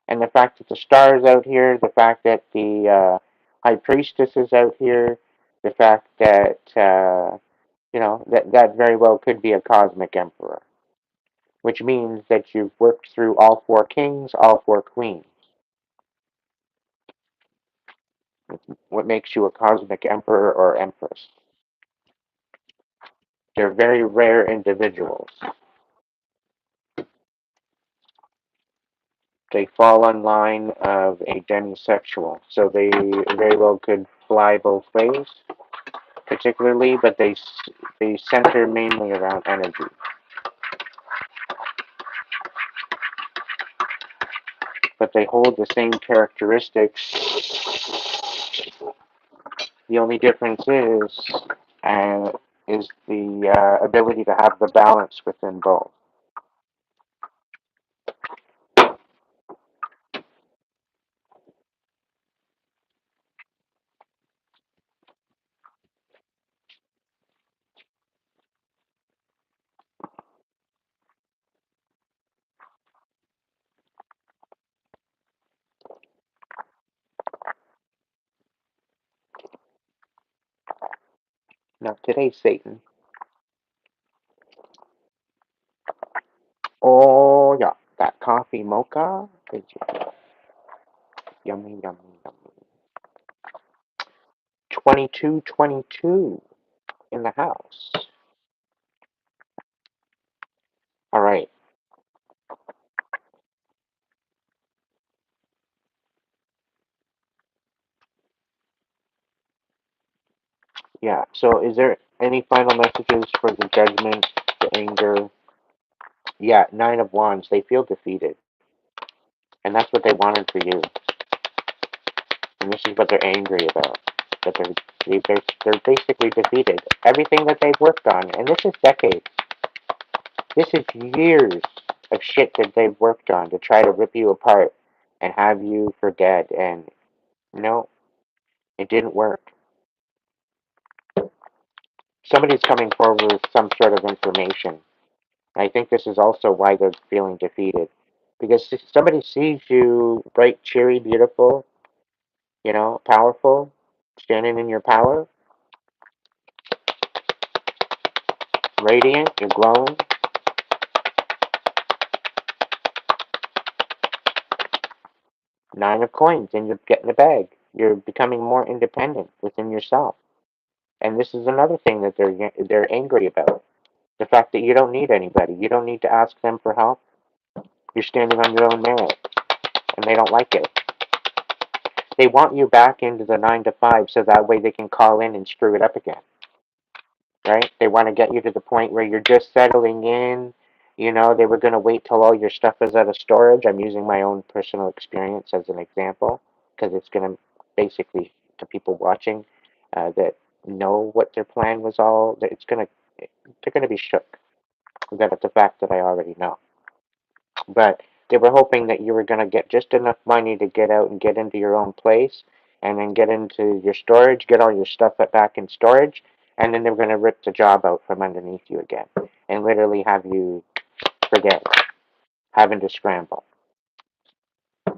Speaker 1: And the fact that the stars out here, the fact that the high priestess is out here, the fact that that very well could be a cosmic emperor, which means that you've worked through all four kings, all four queens. What makes you a cosmic emperor or empress? They're very rare individuals. They fall on line of a demisexual, so they very well could fly both ways, particularly, but they center mainly around energy. But they hold the same characteristics. The only difference uh, is the ability to have the balance within both. Now today, Satan. Oh yeah, that coffee mocha is yummy, yummy, yummy. 2222 in the house. All right. Yeah. So, is there any final messages for the judgment, the anger? Yeah, Nine of Wands. They feel defeated, and that's what they wanted for you. And this is what they're angry about. That they're basically defeated. Everything that they've worked on, and this is decades. This is years of shit that they've worked on to try to rip you apart and have you for dead. And no, it didn't work. Somebody's coming forward with some sort of information. I think this is also why they're feeling defeated. Because if somebody sees you bright, cheery, beautiful, powerful, standing in your power, radiant, you're glowing. Nine of coins, and you're getting the bag. You're becoming more independent within yourself. And this is another thing that they're angry about. The fact that you don't need anybody. You don't need to ask them for help. You're standing on your own merit. And they don't like it. They want you back into the 9 to 5 so that way they can call in and screw it up again. Right? They want to get you to the point where you're just settling in. They were going to wait till all your stuff is out of storage. I'm using my own personal experience as an example because it's going to basically, to people watching that know what their plan was all, that they're going to be shook that at the fact that I already know. But they were hoping that you were going to get just enough money to get out and get into your own place and then get into your storage, get all your stuff back in storage, and then they were going to rip the job out from underneath you again and literally have you for dead, having to scramble,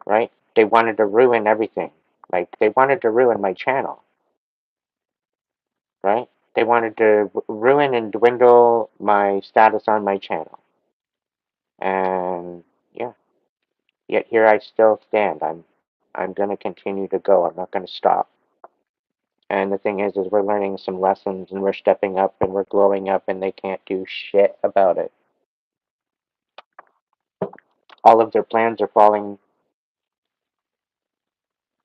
Speaker 1: right? They wanted to ruin everything. Like, they wanted to ruin my channel, right? They wanted to ruin and dwindle my status on my channel. And yeah, yet here I still stand. I'm going to continue to go. I'm not going to stop. And the thing is we're learning some lessons and we're stepping up and we're glowing up and they can't do shit about it. All of their plans are falling.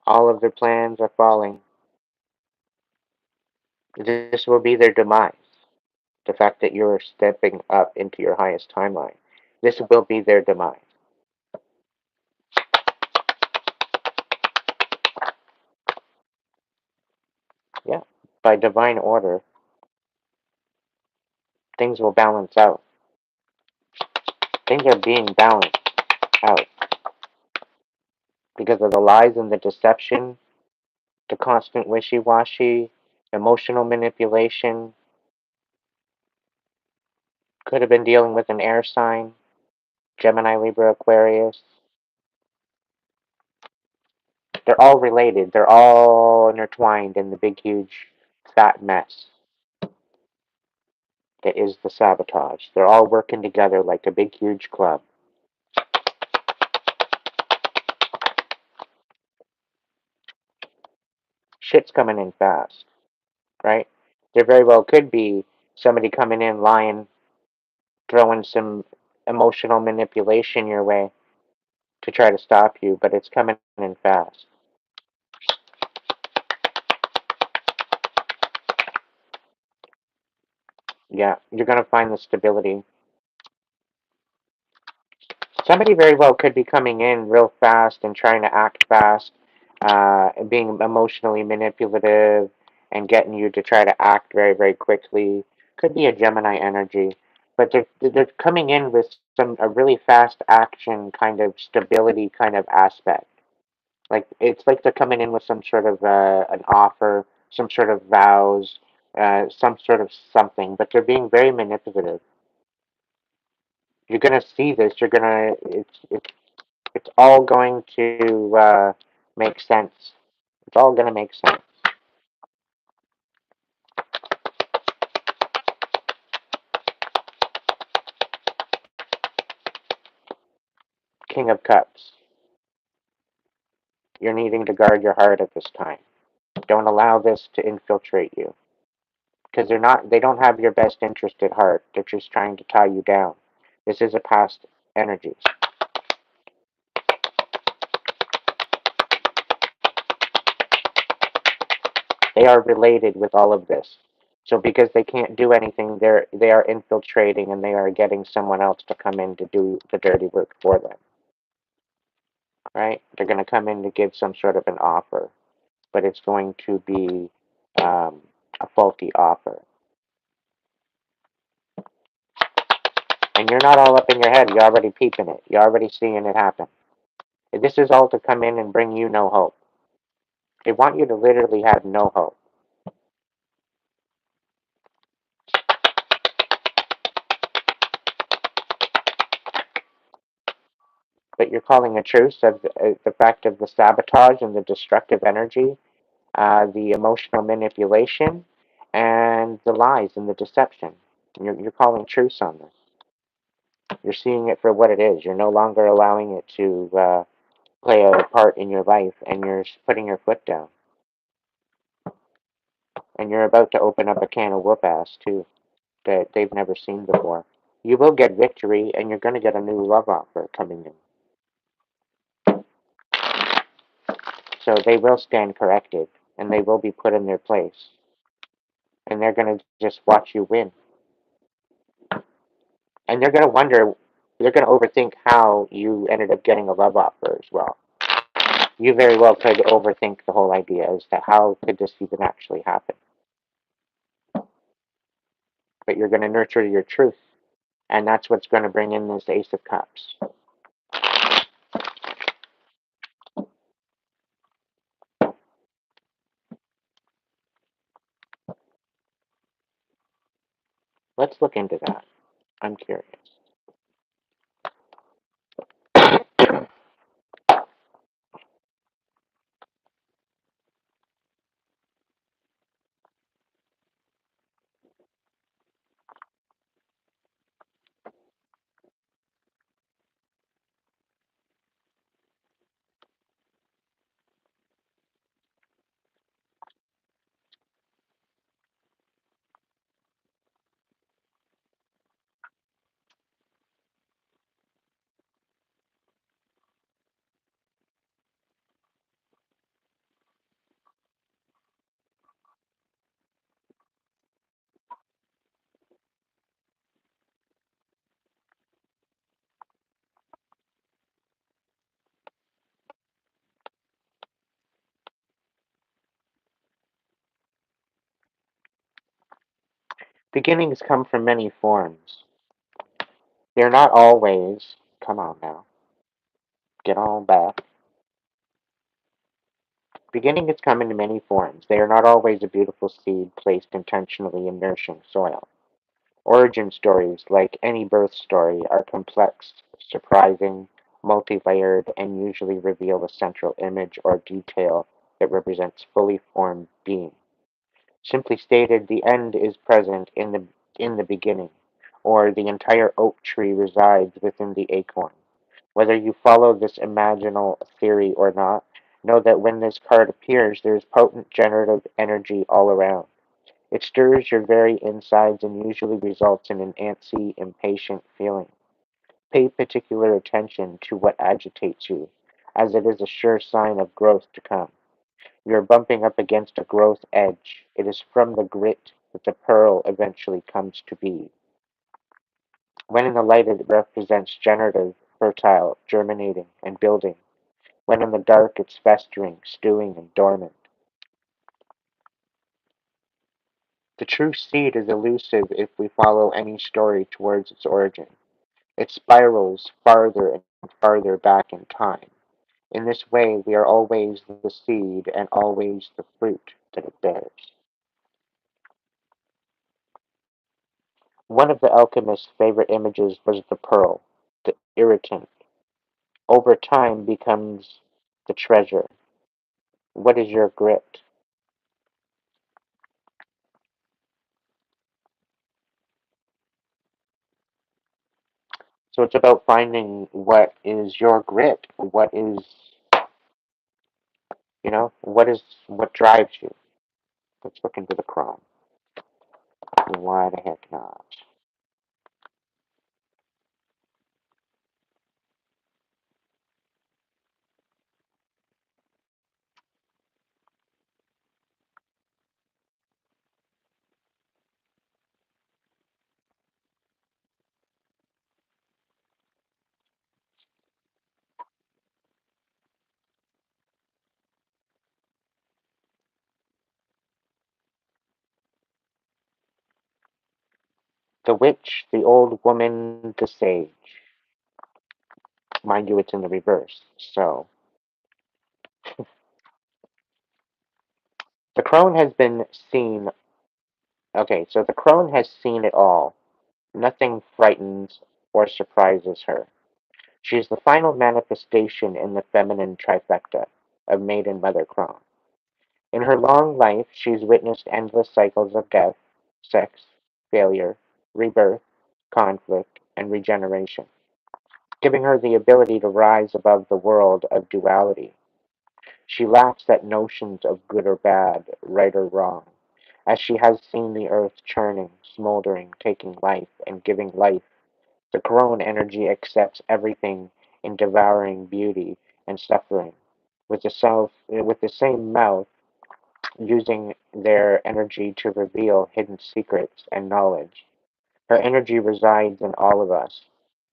Speaker 1: All of their plans are falling. This will be their demise. The fact that you're stepping up into your highest timeline. This will be their demise. by divine order, things will balance out. Things are being balanced out because of the lies and the deception, the constant wishy-washy, emotional manipulation. Could have been dealing with an air sign, Gemini, Libra, Aquarius. They're all related. They're all intertwined in the big, huge, fat mess that is the sabotage. They're all working together like a big, huge club. Shit's coming in fast, right? There very well could be somebody coming in lying, throwing some emotional manipulation your way to try to stop you, but it's coming in fast. Yeah, you're going to find the stability. Somebody very well could be coming in real fast and trying to act fast, and being emotionally manipulative and getting you to try to act very, very quickly. Could be a Gemini energy, but they're coming in with a really fast action kind of stability kind of aspect. Like it's like they're coming in with some sort of an offer, some sort of vows, some sort of something, but they're being very manipulative. You're gonna see this. You're gonna it's all going to make sense. It's all going to make sense. King of Cups. You're needing to guard your heart at this time. Don't allow this to infiltrate you. Because they don't have your best interest at heart. They're just trying to tie you down. This is a past energy. They are related with all of this. So because they can't do anything, they are infiltrating and they are getting someone else to come in to do the dirty work for them. Right? They're going to come in to give some sort of an offer, but it's going to be a faulty offer. And you're not all up in your head. You're already peeping it. You're already seeing it happen. This is all to come in and bring you no hope. They want you to literally have no hope. But you're calling a truce of the fact of the sabotage and the destructive energy, the emotional manipulation, and the lies and the deception. You're calling truce on this. You're seeing it for what it is. You're no longer allowing it to play a part in your life, and you're putting your foot down. And you're about to open up a can of whoop ass, too, that they've never seen before. You will get victory, and you're going to get a new love offer coming in. So they will stand corrected, and they will be put in their place. And they're going to just watch you win. And they're going to wonder, they're going to overthink how you ended up getting a love offer as well. You very well could overthink the whole idea as to how could this even actually happen. But you're going to nurture your truth. And that's what's going to bring in this Ace of Cups. Let's look into that. I'm curious. Beginnings come from many forms. They're not always, come on now, get on back. Beginnings come in many forms. They are not always a beautiful seed placed intentionally in nourishing soil. Origin stories, like any birth story, are complex, surprising, multi-layered, and usually reveal a central image or detail that represents fully formed being. Simply stated, the end is present in the beginning, or the entire oak tree resides within the acorn. Whether you follow this imaginal theory or not, know that when this card appears, there is potent generative energy all around. It stirs your very insides and usually results in an antsy, impatient feeling. Pay particular attention to what agitates you, as it is a sure sign of growth to come. You are bumping up against a growth edge. It is from the grit that the pearl eventually comes to be. When in the light, it represents generative, fertile, germinating, and building. When in the dark, it's festering, stewing, and dormant. The true seed is elusive if we follow any story towards its origin. It spirals farther and farther back in time. In this way, we are always the seed and always the fruit that it bears. One of the alchemist's favorite images was the pearl, the irritant. Over time becomes the treasure. What is your grit? So it's about finding what is your grit. What is, what drives you? Let's look into the Chrome. Why the heck not? The witch, the old woman, the sage. Mind you, it's in the reverse. So the crone has been seen. Okay, so the crone has seen it all. Nothing frightens or surprises her. She is the final manifestation in the feminine trifecta of maiden mother crone. In her long life, she's witnessed endless cycles of death, sex, failure, rebirth, conflict, and regeneration, giving her the ability to rise above the world of duality. She laughs at notions of good or bad, right or wrong, as she has seen the earth churning, smoldering, taking life, and giving life. The crone energy accepts everything in devouring beauty and suffering, with the same mouth using their energy to reveal hidden secrets and knowledge. Her energy resides in all of us,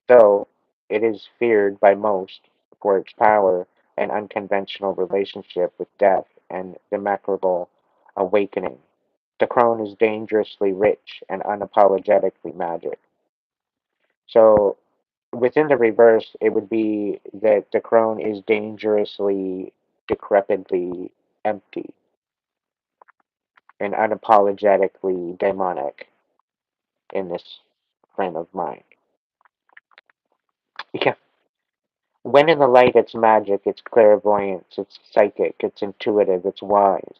Speaker 1: though it is feared by most for its power and unconventional relationship with death and the memorable awakening. The crone is dangerously rich and unapologetically magic. So within the reverse, it would be that the crone is dangerously, decrepitly empty and unapologetically demonic in this frame of mind. Yeah. When in the light, it's magic, it's clairvoyance, it's psychic, it's intuitive, it's wise.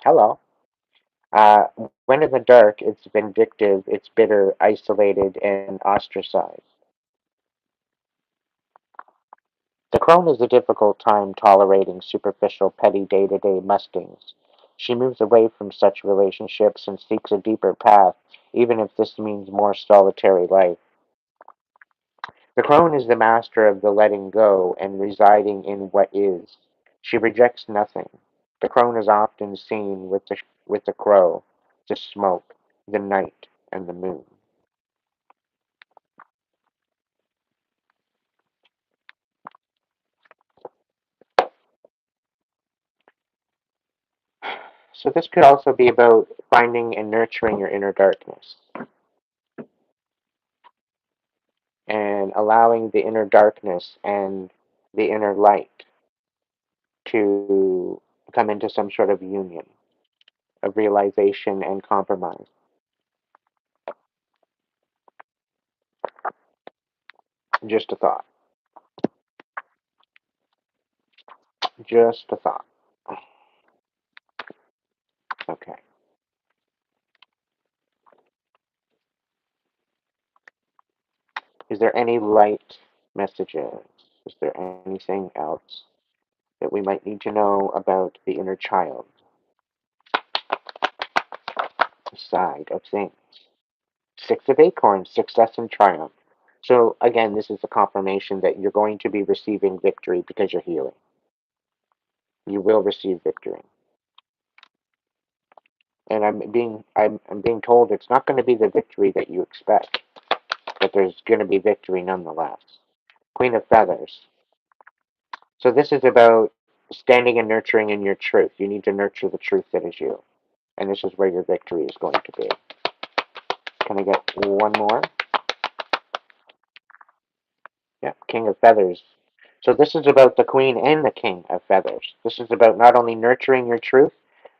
Speaker 1: Hello. Uh, when in the dark, it's vindictive, it's bitter, isolated, and ostracized. The crone is a difficult time tolerating superficial, petty day-to-day mustings. She moves away from such relationships and seeks a deeper path, even if this means more solitary life. The crone is the master of the letting go and residing in what is. She rejects nothing. The crone is often seen with the crow, the smoke, the night, and the moon. So this could also be about finding and nurturing your inner darkness and allowing the inner darkness and the inner light to come into some sort of union of realization and compromise. Just a thought. Just a thought. Okay. Is there any light messages? Is there anything else that we might need to know about the inner child side of things? Six of acorns, success and triumph. So again, this is a confirmation that you're going to be receiving victory because you're healing. You will receive victory. And I'm being told it's not going to be the victory that you expect, but there's going to be victory nonetheless. Queen of Feathers. So this is about standing and nurturing in your truth. You need to nurture the truth that is you. And this is where your victory is going to be. Can I get one more? Yeah, King of Feathers. So this is about the Queen and the King of Feathers. This is about not only nurturing your truth,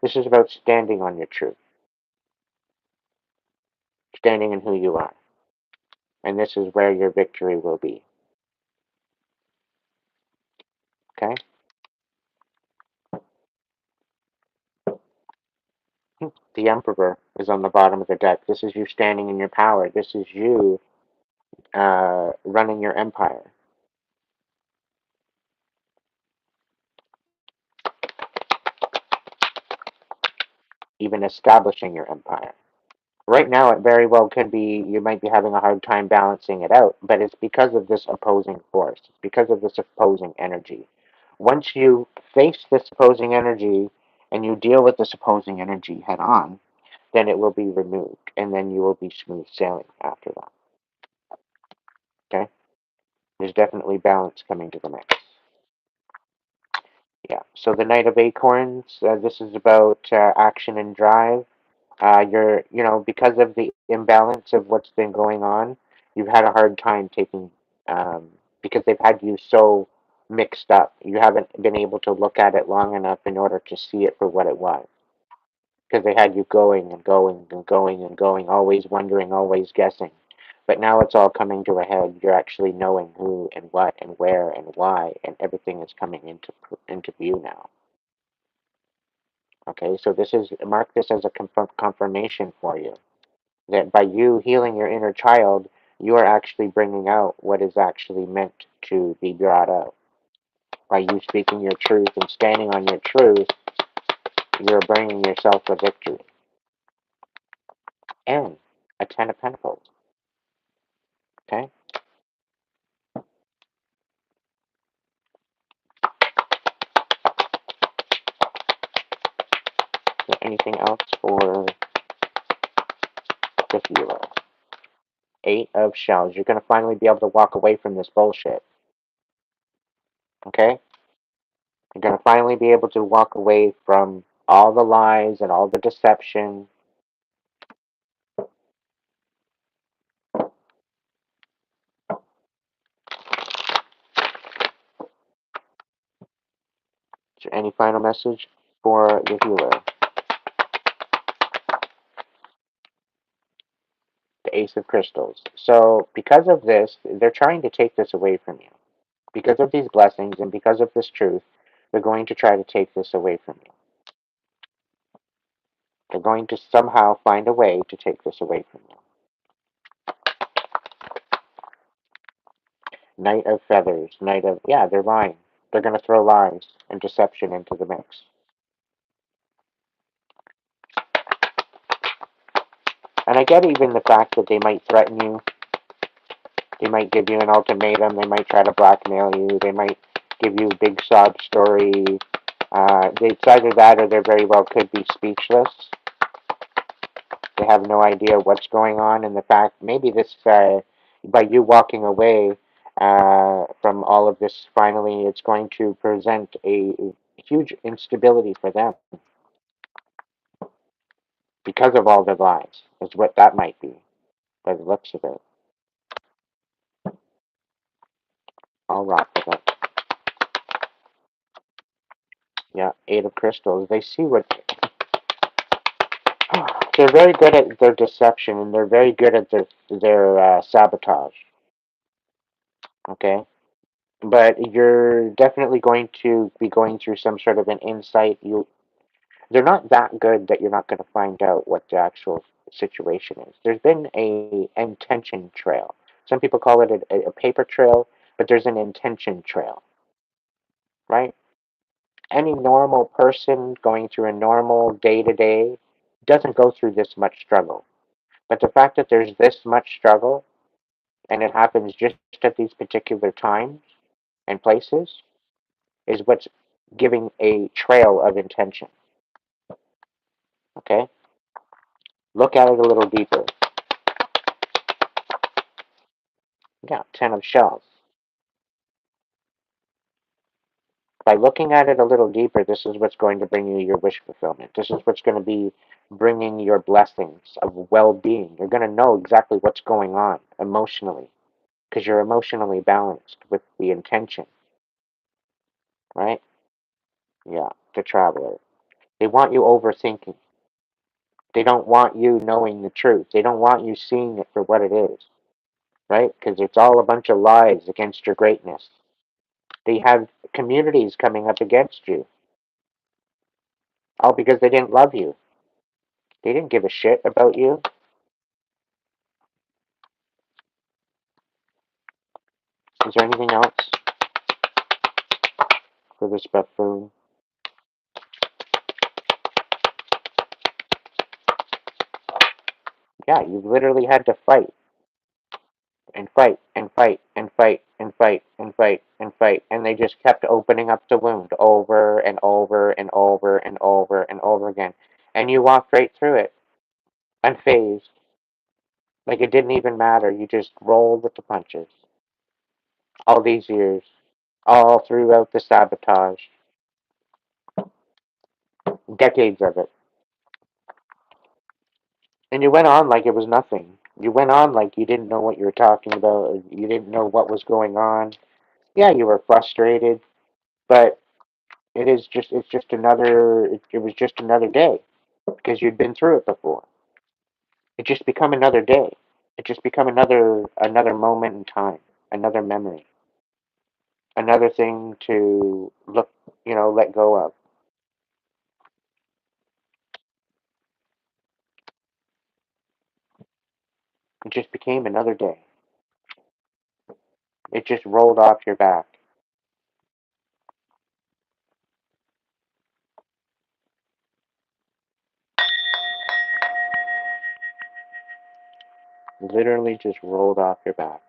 Speaker 1: this is about standing on your truth, standing in who you are. And this is where your victory will be. Okay? The Emperor is on the bottom of the deck. This is you standing in your power. This is you running your empire. Even establishing your empire. Right now, it very well could be you might be having a hard time balancing it out, but it's because of this opposing force. It's because of this opposing energy. Once you face this opposing energy and you deal with this opposing energy head on, then it will be removed, and then you will be smooth sailing after that. Okay? There's definitely balance coming to the mix. Yeah. So the Knight of Acorns, this is about action and drive. Because of the imbalance of what's been going on, you've had a hard time taking, because they've had you so mixed up. You haven't been able to look at it long enough in order to see it for what it was. Because they had you going and going and going and going, always wondering, always guessing. But now it's all coming to a head. You're actually knowing who and what and where and why, and everything is coming into view now. Okay, so this is mark this as a confirmation for you that by you healing your inner child, you are actually bringing out what is actually meant to be brought out. By you speaking your truth and standing on your truth, you're bringing yourself a victory. And a Ten of Pentacles. Okay? So anything else for the healer? Eight of Shells. You're going to finally be able to walk away from this bullshit. Okay? You're going to finally be able to walk away from all the lies and all the deception. Is there any final message for the healer? The Ace of Crystals. So, because of this, they're trying to take this away from you. Because of these blessings and because of this truth, they're going to try to take this away from you. They're going to somehow find a way to take this away from you. Knight of Feathers. Yeah, they're lying. They're going to throw lies and deception into the mix. And I get even the fact that they might threaten you. They might give you an ultimatum. They might try to blackmail you. They might give you a big sob story. It's either that or they very well could be speechless. They have no idea what's going on, and the fact maybe this, by you walking away from all of this, finally, it's going to present a huge instability for them. because of all the lies, is what that might be, by the looks of it. I'll rock with it. Yeah, Eight of Crystals. They see what they're very good at their deception, and they're very good at their sabotage. Okay, but you're definitely going to be going through some sort of an insight. They're not that good that you're not going to find out what the actual situation is. There's been a intention trail. Some people call it a paper trail, but there's an intention trail, right? Any normal person going through a normal day to day doesn't go through this much struggle. But the fact that there's this much struggle and it happens just at these particular times and places is what's giving a trail of intention. Okay? Look at it a little deeper. Yeah, 10 of shells. By looking at it a little deeper, this is what's going to bring you your wish fulfillment. This is what's going to be bringing your blessings of well being. You're going to know exactly what's going on emotionally because you're emotionally balanced with the intention, right? Yeah, the traveler. They want you overthinking. They don't want you knowing the truth. They don't want you seeing it for what it is, right? Because it's all a bunch of lies against your greatness. They have communities coming up against you, all because they didn't love you. They didn't give a shit about you. Is there anything else for this buffoon? Yeah, you literally had to fight and fight and fight and fight and fight and fight and fight, and they just kept opening up the wound over and over and over and over and over again. And you walked right through it, unfazed, like it didn't even matter. You just rolled with the punches all these years, all throughout the sabotage, decades of it. And you went on like it was nothing. You went on like you didn't know what you were talking about, or you didn't know what was going on. Yeah, you were frustrated, but it's just another it was just another day because you'd been through it before. It just become another day. It just become another moment in time, another memory, another thing to let go of. It just became another day. It just rolled off your back. Literally just rolled off your back.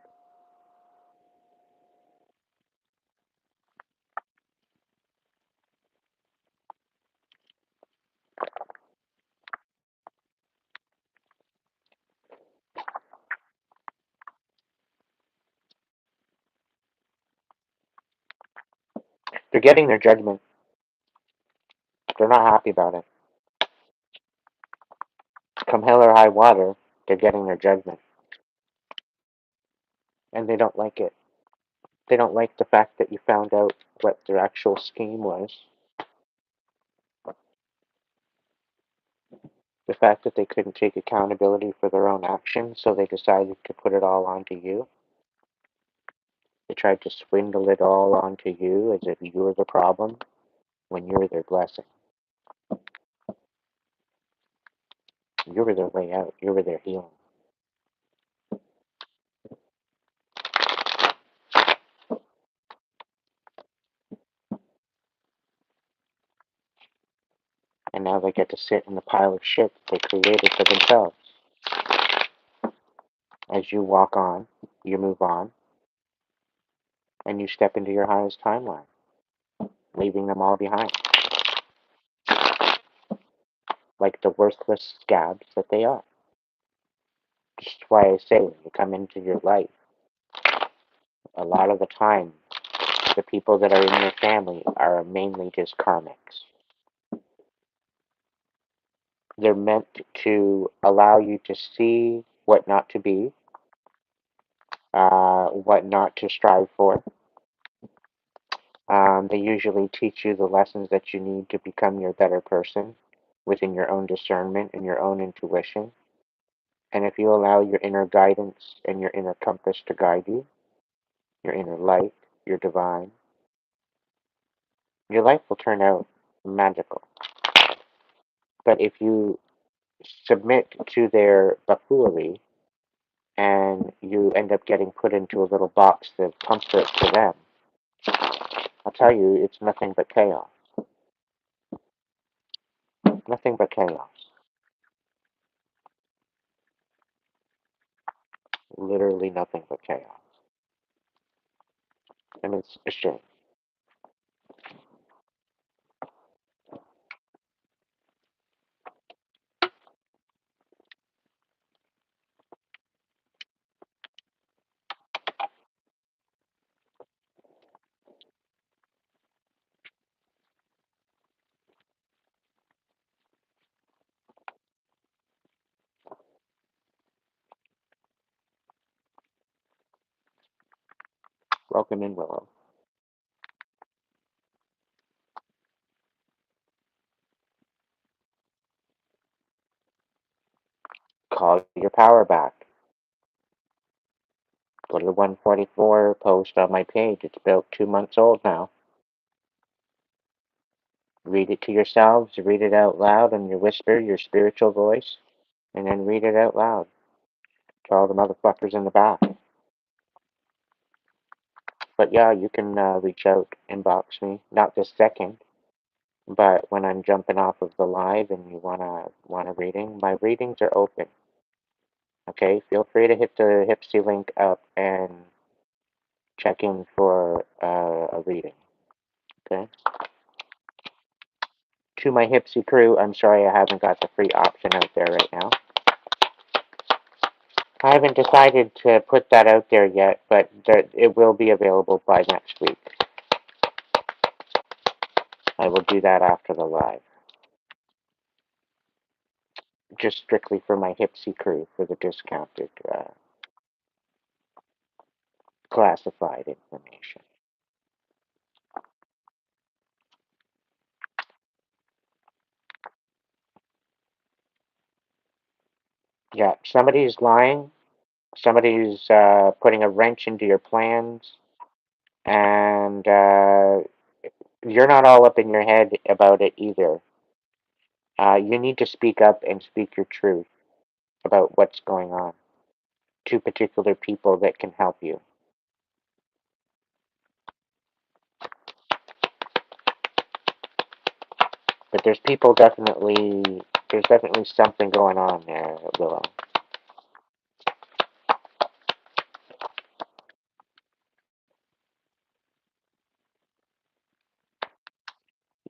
Speaker 1: They're getting their judgment. They're not happy about it. Come hell or high water, they're getting their judgment. And they don't like it. They don't like the fact that you found out what their actual scheme was. The fact that they couldn't take accountability for their own actions, so they decided to put it all onto you. They tried to swindle it all onto you as if you were the problem when you're their blessing. You were their way out. You were their healing. And now they get to sit in the pile of shit that they created for themselves. As you walk on, you move on, and you step into your highest timeline, leaving them all behind, like the worthless scabs that they are. This is why I say when you come into your life, a lot of the time, the people that are in your family are mainly just karmics. They're meant to allow you to see what not to be, what not to strive for. They usually teach you the lessons that you need to become your better person within your own discernment and your own intuition. And if you allow your inner guidance and your inner compass to guide you, your inner light, your divine, your life will turn out magical. But if you submit to their buffoonery and you end up getting put into a little box of comfort for them, I'll tell you, it's nothing but chaos. Nothing but chaos. Literally nothing but chaos. And it's a shame. Welcome in, Willow. Call your power back. Go to the 144 post on my page. It's about 2 months old now. Read it to yourselves. Read it out loud in your whisper, your spiritual voice, and then read it out loud to all the motherfuckers in the back. But yeah, you can reach out, inbox me. Not this second, but when I'm jumping off of the live and you want a reading, my readings are open. Okay, feel free to hit the Hipsy link up and check in for a reading. Okay. To my Hipsy crew, I'm sorry I haven't got the free option out there right now. I haven't decided to put that out there yet, but it will be available by next week. I will do that after the live. Just strictly for my Hipsy crew for the discounted classified information. Yeah, somebody's lying. Somebody's putting a wrench into your plans, and you're not all up in your head about it either. You need to speak up and speak your truth about what's going on to particular people that can help you. But there's definitely something going on there, Willow.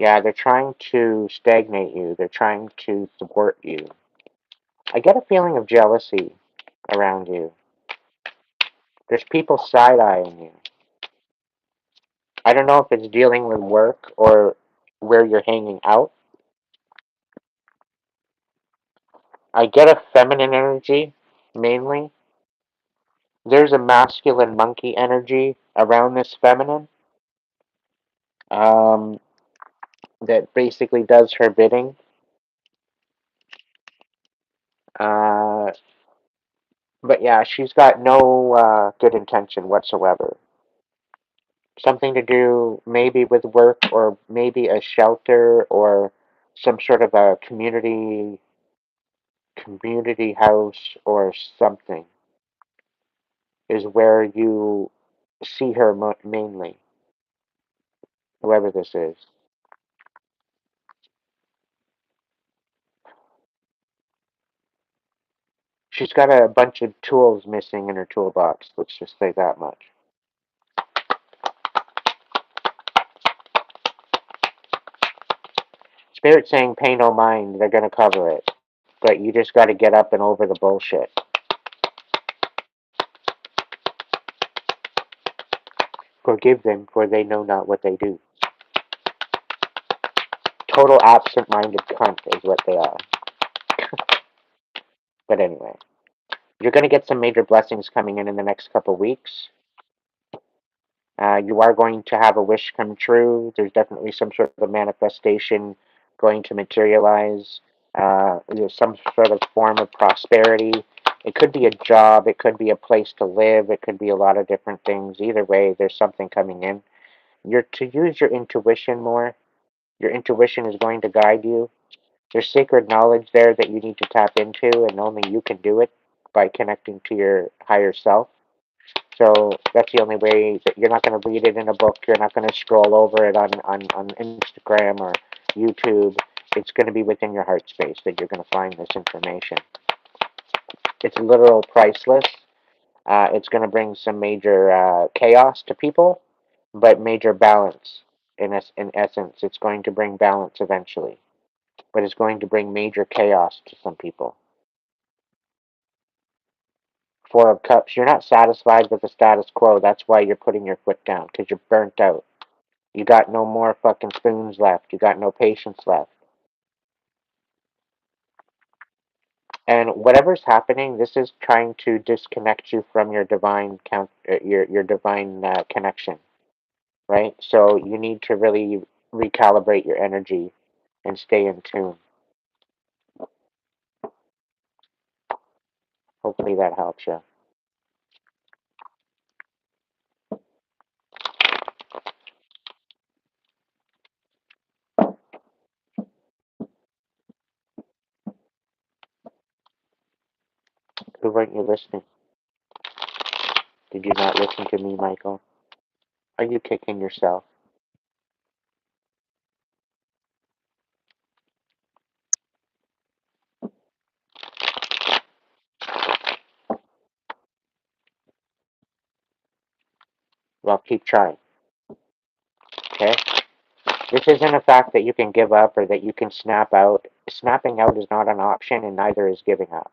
Speaker 1: Yeah, they're trying to stagnate you. They're trying to thwart you. I get a feeling of jealousy around you. There's people side-eyeing you. I don't know if it's dealing with work or where you're hanging out. I get a feminine energy, mainly. There's a masculine monkey energy around this feminine um, that basically does her bidding. Uh, but yeah, she's got no good intention whatsoever. Something to do maybe with work or maybe a shelter or some sort of a community house or something is where you see her mainly, whoever this is. She's got a bunch of tools missing in her toolbox, let's just say that much. Spirit saying pay no mind, they're gonna cover it. But you just gotta get up and over the bullshit. Forgive them, for they know not what they do. Total absent minded cunt is what they are. But anyway, you're going to get some major blessings coming in the next couple weeks. You are going to have a wish come true. There's definitely some sort of a manifestation going to materialize. There's some sort of form of prosperity. It could be a job. It could be a place to live. It could be a lot of different things. Either way, there's something coming in. You're to use your intuition more. Your intuition is going to guide you. There's sacred knowledge there that you need to tap into, and only you can do it by connecting to your higher self. So that's the only way that you're not going to read it in a book. You're not going to scroll over it on Instagram or YouTube. It's going to be within your heart space that you're going to find this information. It's literal priceless. It's going to bring some major chaos to people, but major balance. In essence, it's going to bring balance eventually, but it's going to bring major chaos to some people. Four of Cups, you're not satisfied with the status quo. That's why you're putting your foot down, because you're burnt out. You got no more fucking spoons left. You got no patience left. And whatever's happening, this is trying to disconnect you from your divine your divine connection, right? So you need to really recalibrate your energy and stay in tune. Hopefully that helps you. Who weren't you listening? Did you not listen to me, Michael? Are you kicking yourself? Well, keep trying. Okay? This isn't a fact that you can give up or that you can snap out. Snapping out is not an option, and neither is giving up.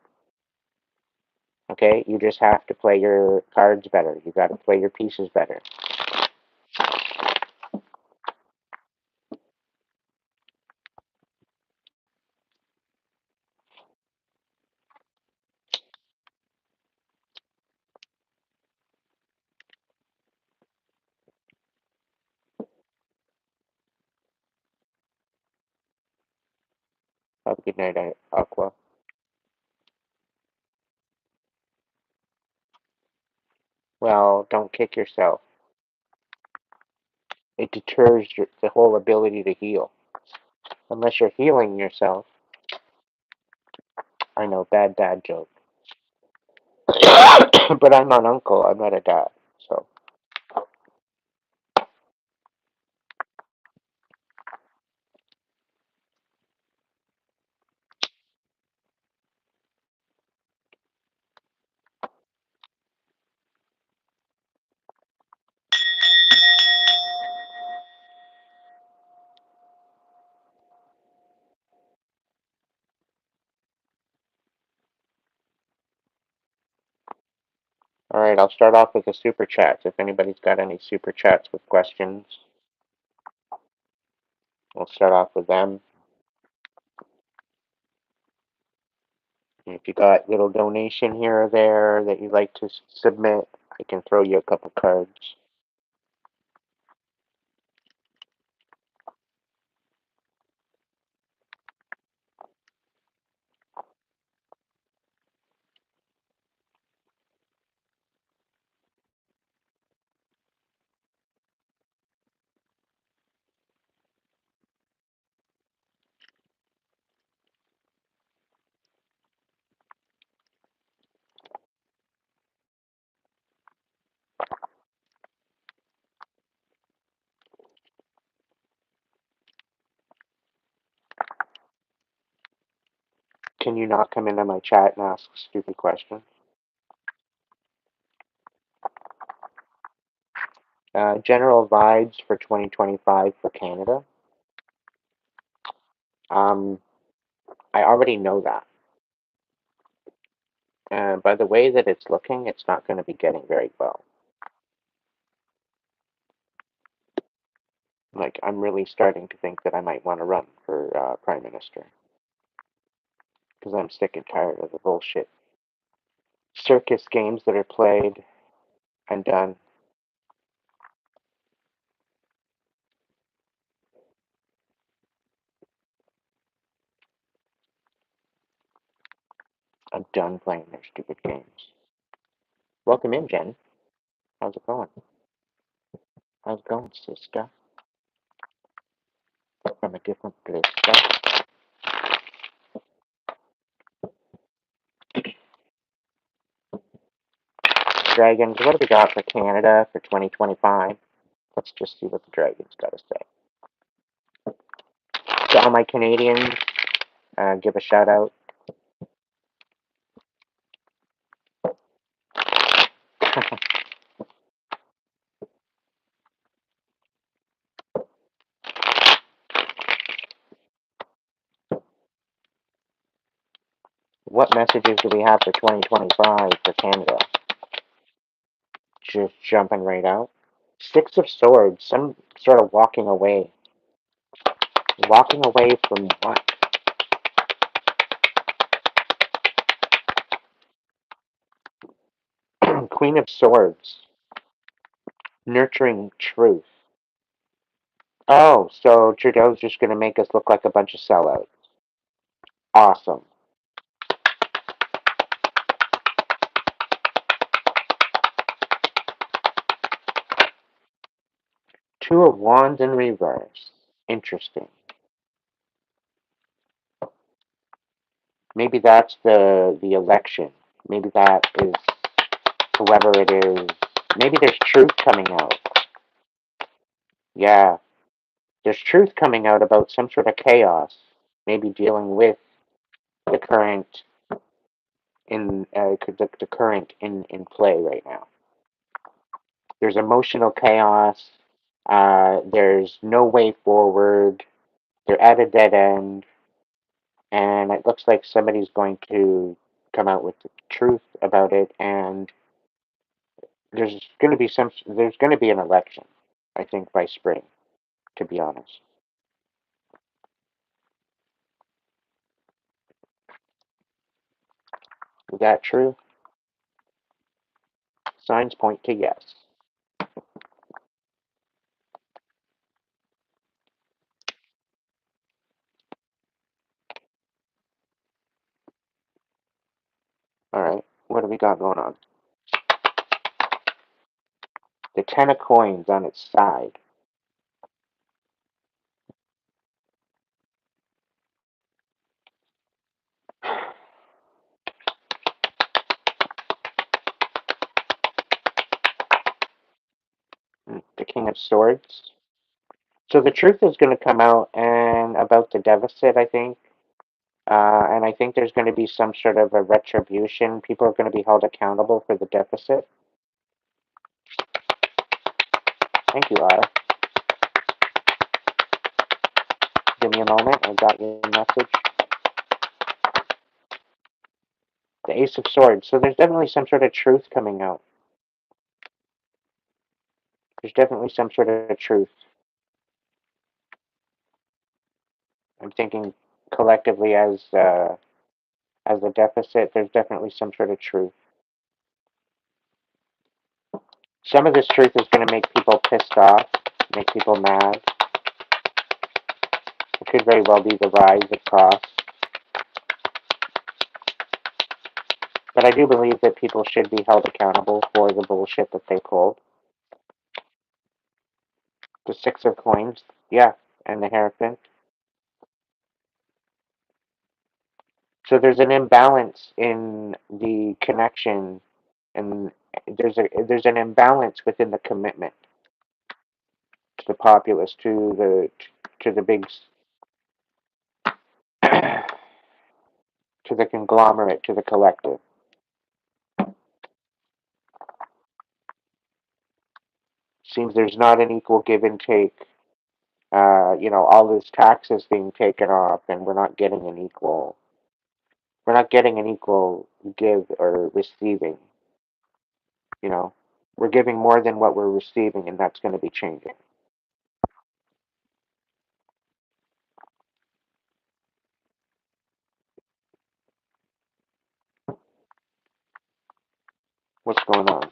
Speaker 1: Okay? You just have to play your cards better. You got to play your pieces better. Have a good night, Aqua. Well, don't kick yourself. It deters the whole ability to heal. Unless you're healing yourself. I know, bad dad joke. But I'm not uncle. I'm not a dad. So, all right, I'll start off with the super chats. If anybody's got any super chats with questions, we'll start off with them. And if you got little donation here or there that you'd like to submit, I can throw you a couple cards. Can you not come into my chat and ask stupid questions? General vibes for 2025 for Canada. Um, I already know that. By the way that it's looking, it's not going to be getting very well. Like, I'm really starting to think that I might want to run for Prime Minister. because I'm sick and tired of the bullshit circus games that are played. I'm done. I'm done playing their stupid games. Welcome in, Jen. How's it going? How's it going, sister? From a different place. Dragons, what do we got for Canada for 2025? Let's just see what the Dragons got to say. To all my Canadians, give a shout out. What messages do we have for 2025 for Canada? Just jumping right out. Six of Swords, some sort of walking away. Walking away from what? Queen of Swords, nurturing truth. Oh, so Trudeau's just going to make us look like a bunch of sellouts. Awesome. Two of Wands in reverse. Interesting. Maybe that's the election. Maybe that is whoever it is. Maybe there's truth coming out. Yeah, there's truth coming out about some sort of chaos. Maybe dealing with the current the current in play right now. There's emotional chaos. There's no way forward. They're at a dead end, and it looks like somebody's going to come out with the truth about it. And there's going to be an election. I think by spring, to be honest. Is that true? Signs point to yes. All right. What do we got going on? The Ten of Coins on its side. The King of Swords. So the truth is going to come out and about the deficit, I think. And I think there's going to be some sort of a retribution. People are going to be held accountable for the deficit. Thank you, Lara. Give me a moment. I got your message. The Ace of Swords. So there's definitely some sort of truth coming out. There's definitely some sort of truth. I'm thinking collectively as a deficit. There's definitely some sort of truth. Some of this truth is going to make people pissed off, make people mad. It could very well be the rise of cost. But I do believe that people should be held accountable for the bullshit that they pulled. The Six of Coins, yeah, and the Hierophant. So there's an imbalance in the connection, and there's an imbalance within the commitment to the populace, to the big, to the conglomerate, to the collective. Seems there's not an equal give and take. All this taxes being taken off, and we're not getting an equal give or receiving. You know, we're giving more than what we're receiving, and that's going to be changing. What's going on?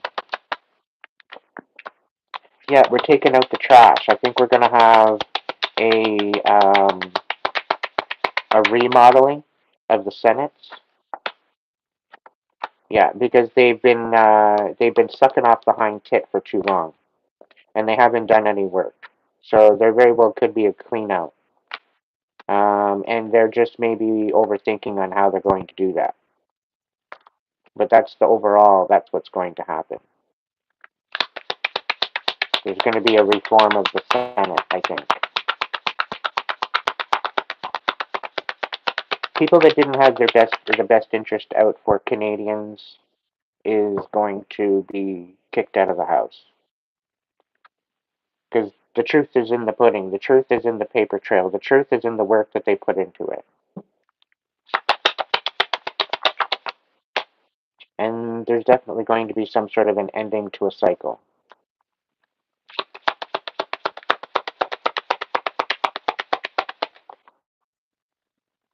Speaker 1: Yeah, we're taking out the trash. I think we're gonna have a remodeling of the Senates. Yeah, because they've been sucking off the hind tit for too long, and they haven't done any work. So there very well could be a clean out. And they're just maybe overthinking on how they're going to do that. But that's the overall. That's what's going to happen. There's going to be a reform of the Senate, I think. People that didn't have the best interest out for Canadians is going to be kicked out of the House. Because the truth is in the pudding. The truth is in the paper trail. The truth is in the work that they put into it. And there's definitely going to be some sort of an ending to a cycle.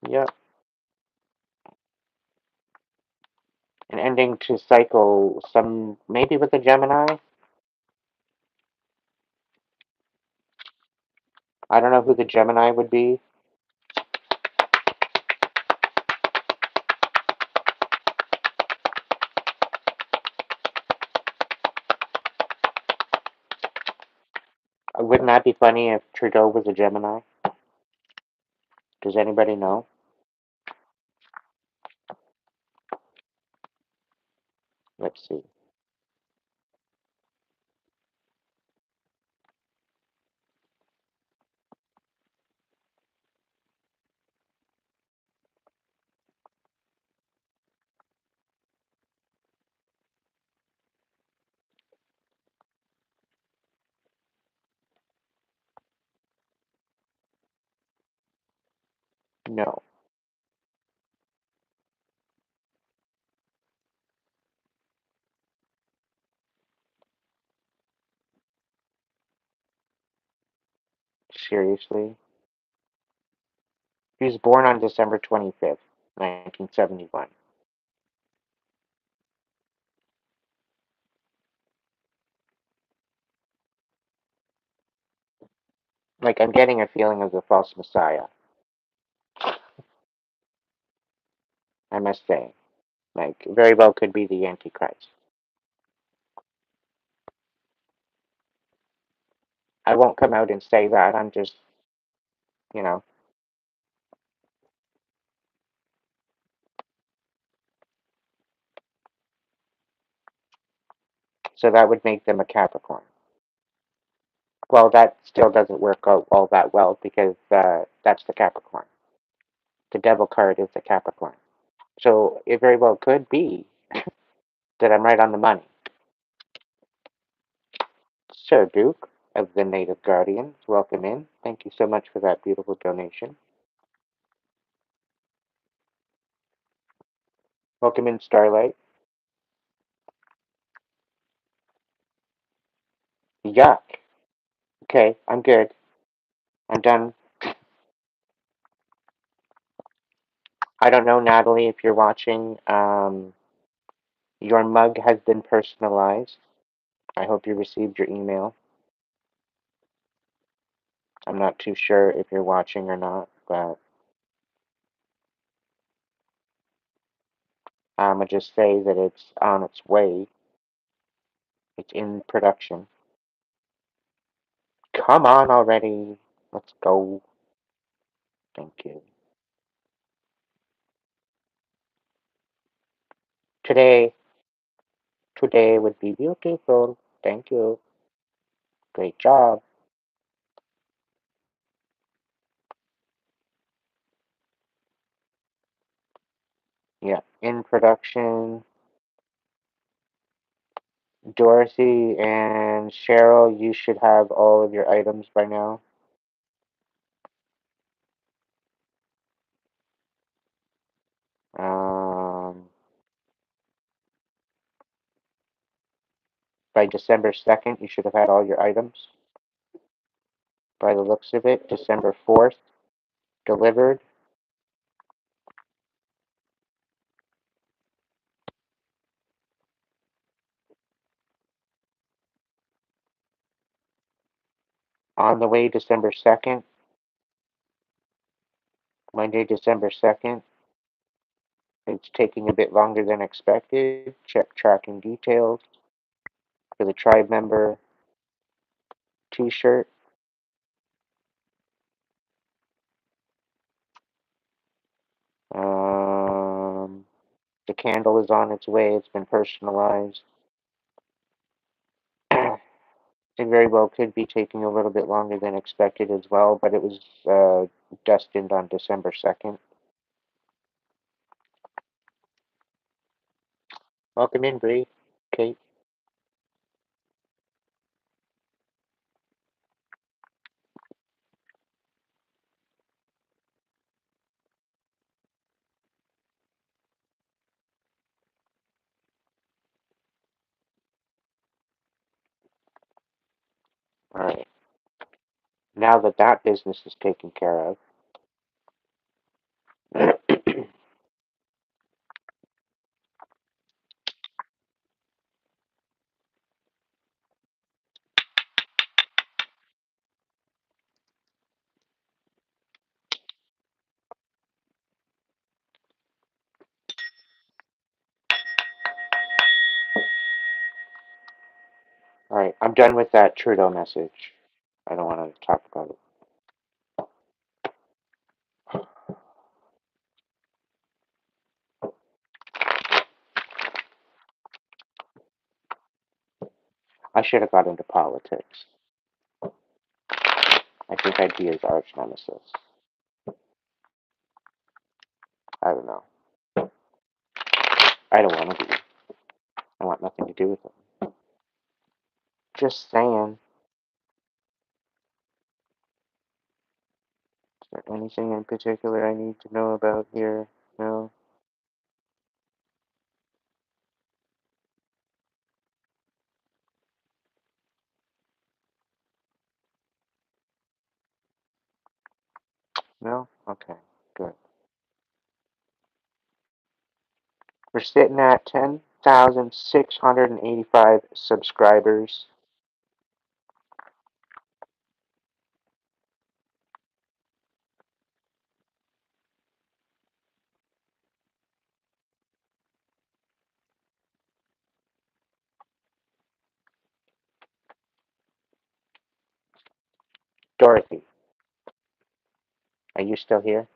Speaker 1: Yep. An ending to cycle, some maybe with a Gemini. I don't know who the Gemini would be. Wouldn't that be funny if Trudeau was a Gemini? Does anybody know? Let's see. No. Seriously? He was born on December 25th, 1971. Like, I'm getting a feeling of the false messiah, I must say. Like, very well could be the Antichrist. I won't come out and say that. I'm just, you know. So that would make them a Capricorn. Well, that still doesn't work out all that well because that's the Capricorn. The devil card is the Capricorn. So it very well could be that I'm right on the money. Sir Duke of the Native Guardians, welcome in. Thank you so much for that beautiful donation. Welcome in, Starlight. Yuck. Okay, I'm good. I'm done. I don't know, Natalie, if you're watching. Your mug has been personalized. I hope you received your email. I'm not too sure if you're watching or not, but I'm going to just say that it's on its way. It's in production. Come on already. Let's go. Thank you. Today, today would be beautiful. Thank you. Great job. Yeah, in production. Dorothy and Cheryl, you should have all of your items by now. Um, by December 2nd, you should have had all your items. By the looks of it, December 4th, delivered. On the way, December 2nd, Monday, December 2nd. It's taking a bit longer than expected. Check tracking details for the tribe member t-shirt. The candle is on its way. It's been personalized. It very well could be taking a little bit longer than expected as well, but it was destined on December 2nd. Welcome in, Bree. Kate. All right. Now that that business is taken care of, all right, I'm done with that Trudeau message. I don't want to talk about it. I should have got into politics. I think I'd be his arch nemesis. I don't know. I don't want to be. I want nothing to do with him. Just saying. Is there anything in particular I need to know about here? No? No? Okay, good. We're sitting at 10,685 subscribers. Dorothy, are you still here?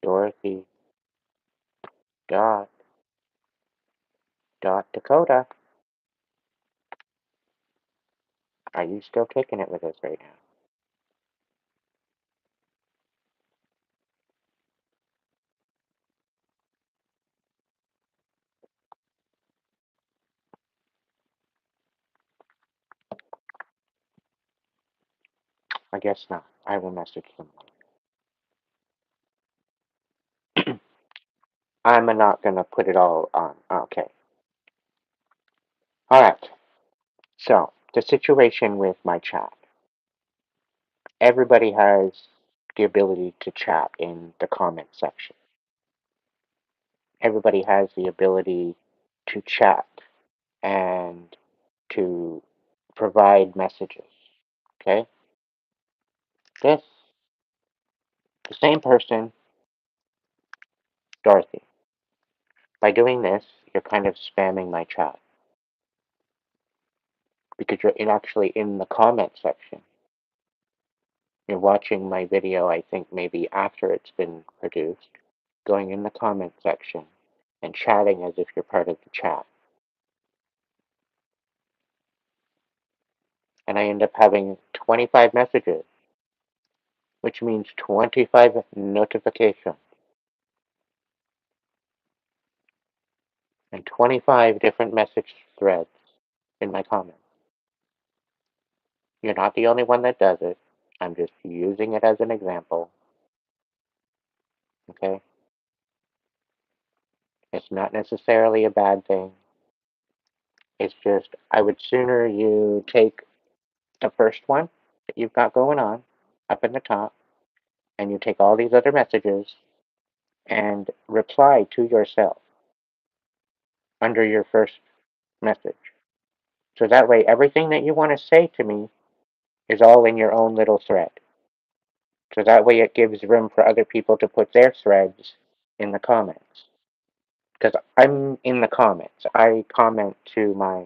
Speaker 1: Dorothy, dot, Dakota. Are you still kicking it with us right now? I guess not. I will message them. I'm not gonna put it all on. Okay. Alright. So, the situation with my chat. Everybody has the ability to chat in the comment section. Everybody has the ability to chat and to provide messages. Okay? This, the same person, Dorothy. By doing this, you're kind of spamming my chat. Because you're actually in the comment section. You're watching my video, I think maybe after it's been produced, going in the comment section and chatting as if you're part of the chat. And I end up having 25 messages, which means 25 notifications and 25 different message threads in my comments. You're not the only one that does it. I'm just using it as an example. Okay? It's not necessarily a bad thing. It's just, I would sooner you take the first one that you've got going on up in the top, and you take all these other messages and reply to yourself under your first message. So that way, everything that you want to say to me is all in your own little thread. So that way, it gives room for other people to put their threads in the comments. Because I'm in the comments. I comment to my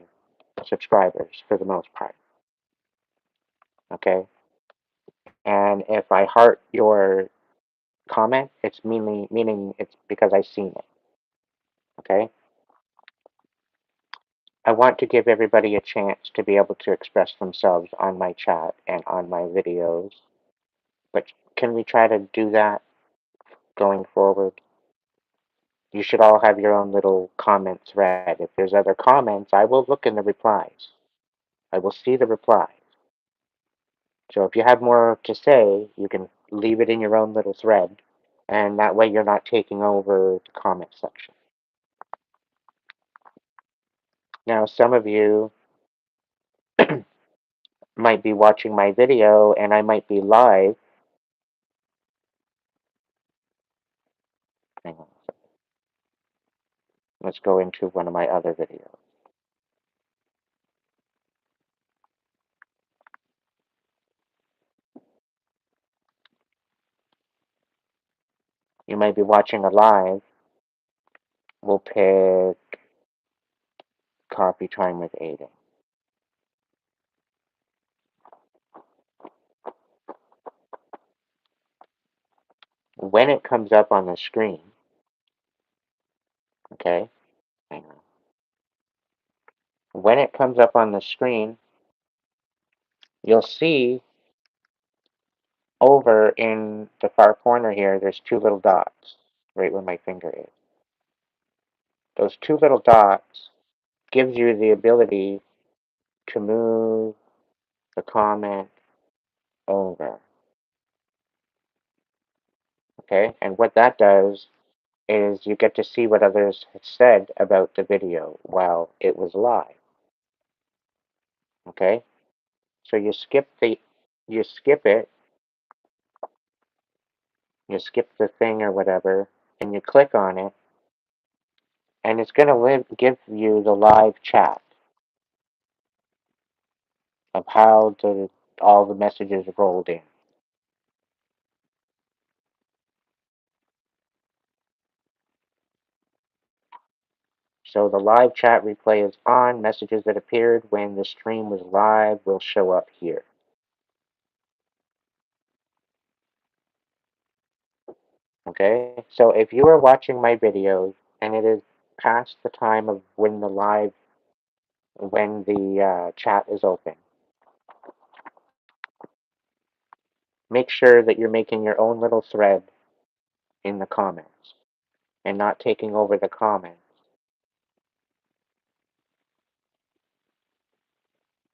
Speaker 1: subscribers for the most part. Okay? And if I heart your comment, it's meaning it's because I've seen it. Okay? I want to give everybody a chance to be able to express themselves on my chat and on my videos. But can we try to do that going forward? You should all have your own little comment thread. If there's other comments, I will look in the replies. I will see the replies. So if you have more to say, you can leave it in your own little thread, and that way you're not taking over the comment section. Now, some of you might be watching my video, and I might be live. Hang on. Let's go into one of my other videos. You might be watching a live. We'll pick Coffee Time with Aiden. When it comes up on the screen, okay, hang on. When it comes up on the screen, you'll see over in the far corner here, there's two little dots right where my finger is. Those two little dots gives you the ability to move the comment over. Okay, and what that does is you get to see what others had said about the video while it was live. Okay, so you skip it, you skip the thing or whatever, and you click on it, and it's going to give you the live chat of how all the messages rolled in. So the live chat replay is on. Messages that appeared when the stream was live will show up here. Okay, so if you are watching my videos and it is past the time of when the chat is open, make sure that you're making your own little thread in the comments and not taking over the comments.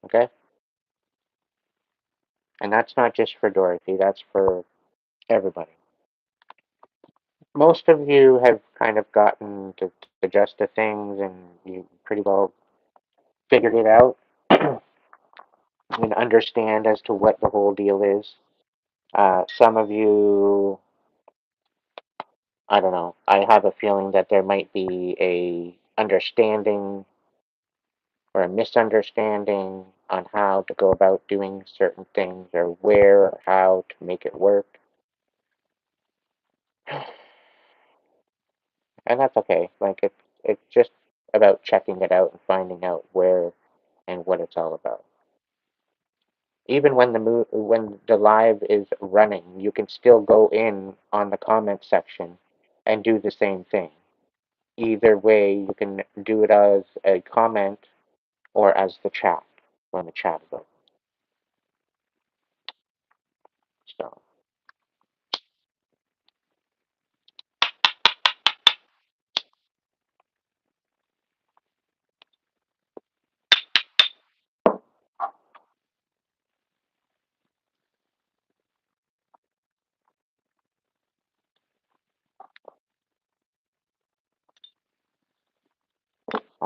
Speaker 1: Okay? And that's not just for Dorothy, that's for everybody. Most of you have kind of gotten to the gist of things and you pretty well figured it out and understand as to what the whole deal is. Some of you, I don't know, I have a feeling that there might be a understanding or a misunderstanding on how to go about doing certain things or where or how to make it work. And that's okay. Like it's just about checking it out and finding out where and what it's all about. Even when the live is running, you can still go in on the comment section and do the same thing. Either way, you can do it as a comment or as the chat when the chat is open. So,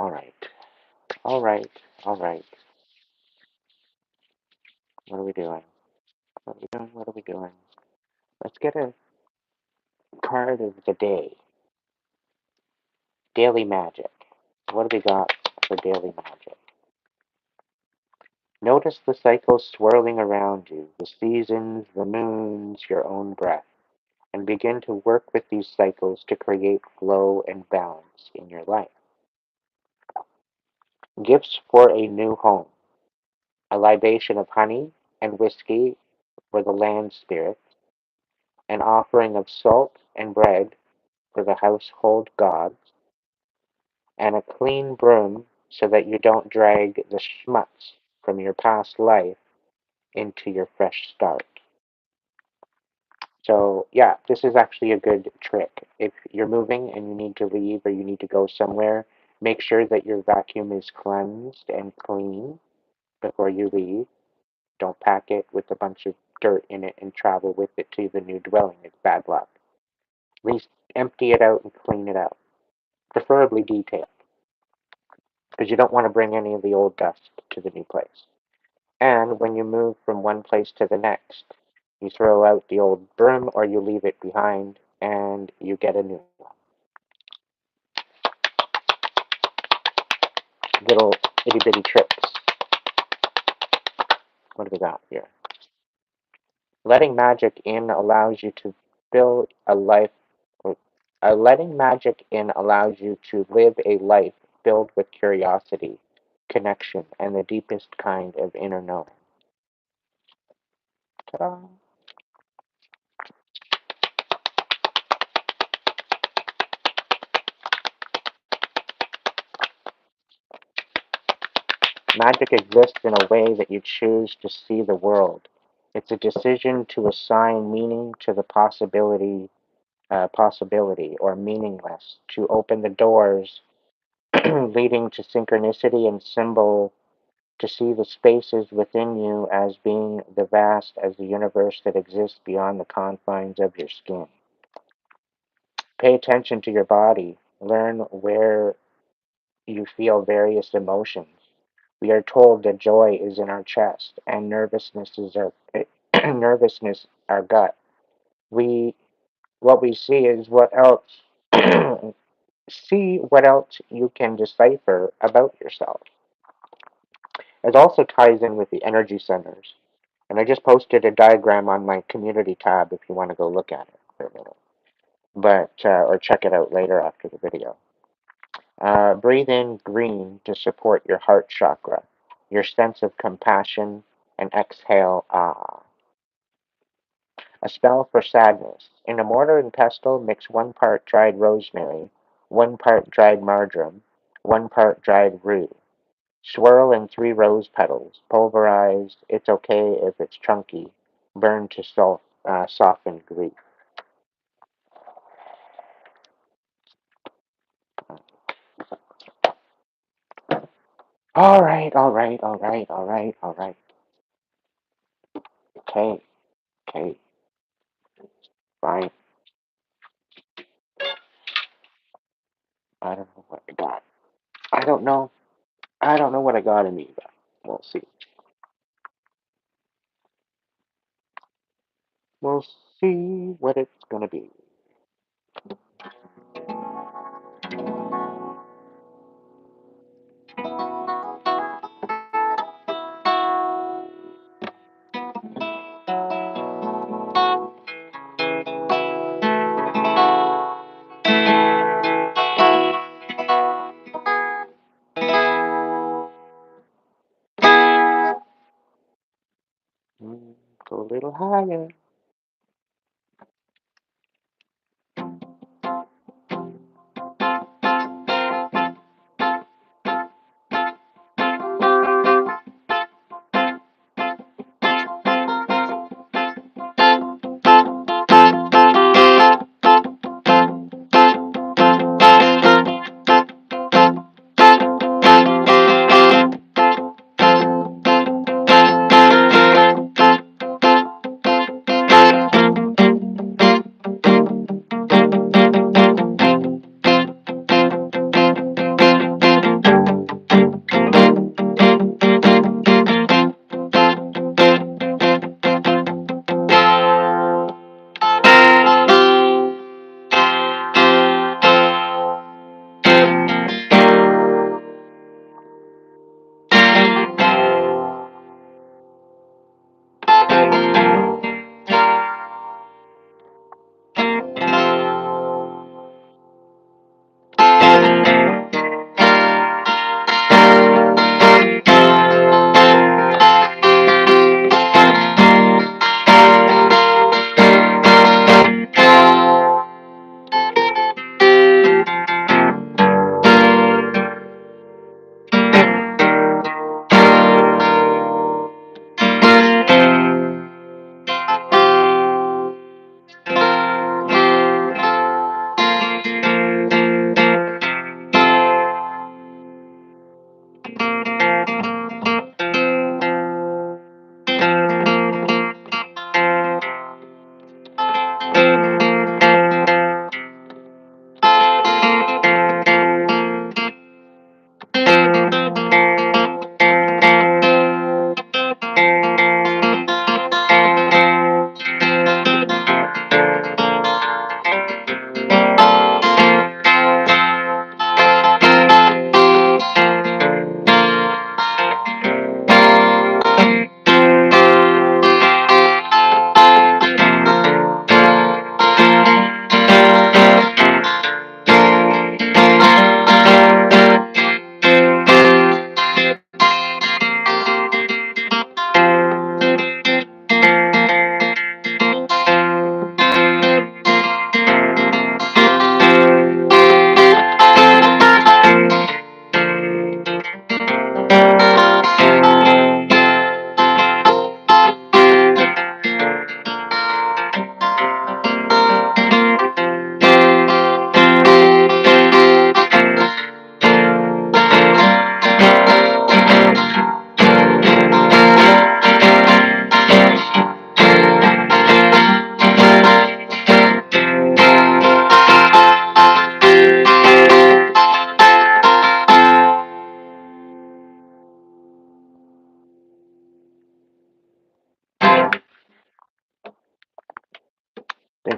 Speaker 1: Alright. Alright. Alright. What are we doing? What are we doing? What are we doing? Let's get a card of the day. Daily magic. What do we got for daily magic? Notice the cycles swirling around you, the seasons, the moons, your own breath, and begin to work with these cycles to create flow and balance in your life. Gifts for a new home. A libation of honey and whiskey for the land spirits, an offering of salt and bread for the household gods, and a clean broom so that you don't drag the schmutz from your past life into your fresh start. So, yeah, this is actually a good trick. If you're moving and you need to leave or you need to go somewhere, make sure that your vacuum is cleansed and clean before you leave. Don't pack it with a bunch of dirt in it and travel with it to the new dwelling. It's bad luck. At least empty it out and clean it out, preferably detailed, because you don't want to bring any of the old dust to the new place. And when you move from one place to the next, you throw out the old broom or you leave it behind and you get a new one. Little itty bitty tricks. What do we got here? Letting magic in allows you to build a life. Letting magic in allows you to live a life filled with curiosity, connection, and the deepest kind of inner knowing. Ta-da! Magic exists in a way that you choose to see the world. It's a decision to assign meaning to the possibility or meaningless, to open the doors leading to synchronicity and symbol, to see the spaces within you as being the vast as the universe that exists beyond the confines of your skin. Pay attention to your body. Learn where you feel various emotions. We are told that joy is in our chest and nervousness is our nervousness our gut. We what we see is what else see what else you can decipher about yourself. It also ties in with the energy centers. And I just posted a diagram on my community tab if you want to go look at it for a minute. But or check it out later after the video. Breathe in green to support your heart chakra, your sense of compassion, and exhale ah. A spell for sadness. In a mortar and pestle, mix 1 part dried rosemary, 1 part dried marjoram, 1 part dried rue. Swirl in 3 rose petals. Pulverized. It's okay if it's chunky. Burn to soften grief. All right, all right, all right, all right, all right. Okay, okay, fine. I don't know what I got. I don't know. I don't know what I got in me, but we'll see. We'll see what it's gonna be. Go a little higher.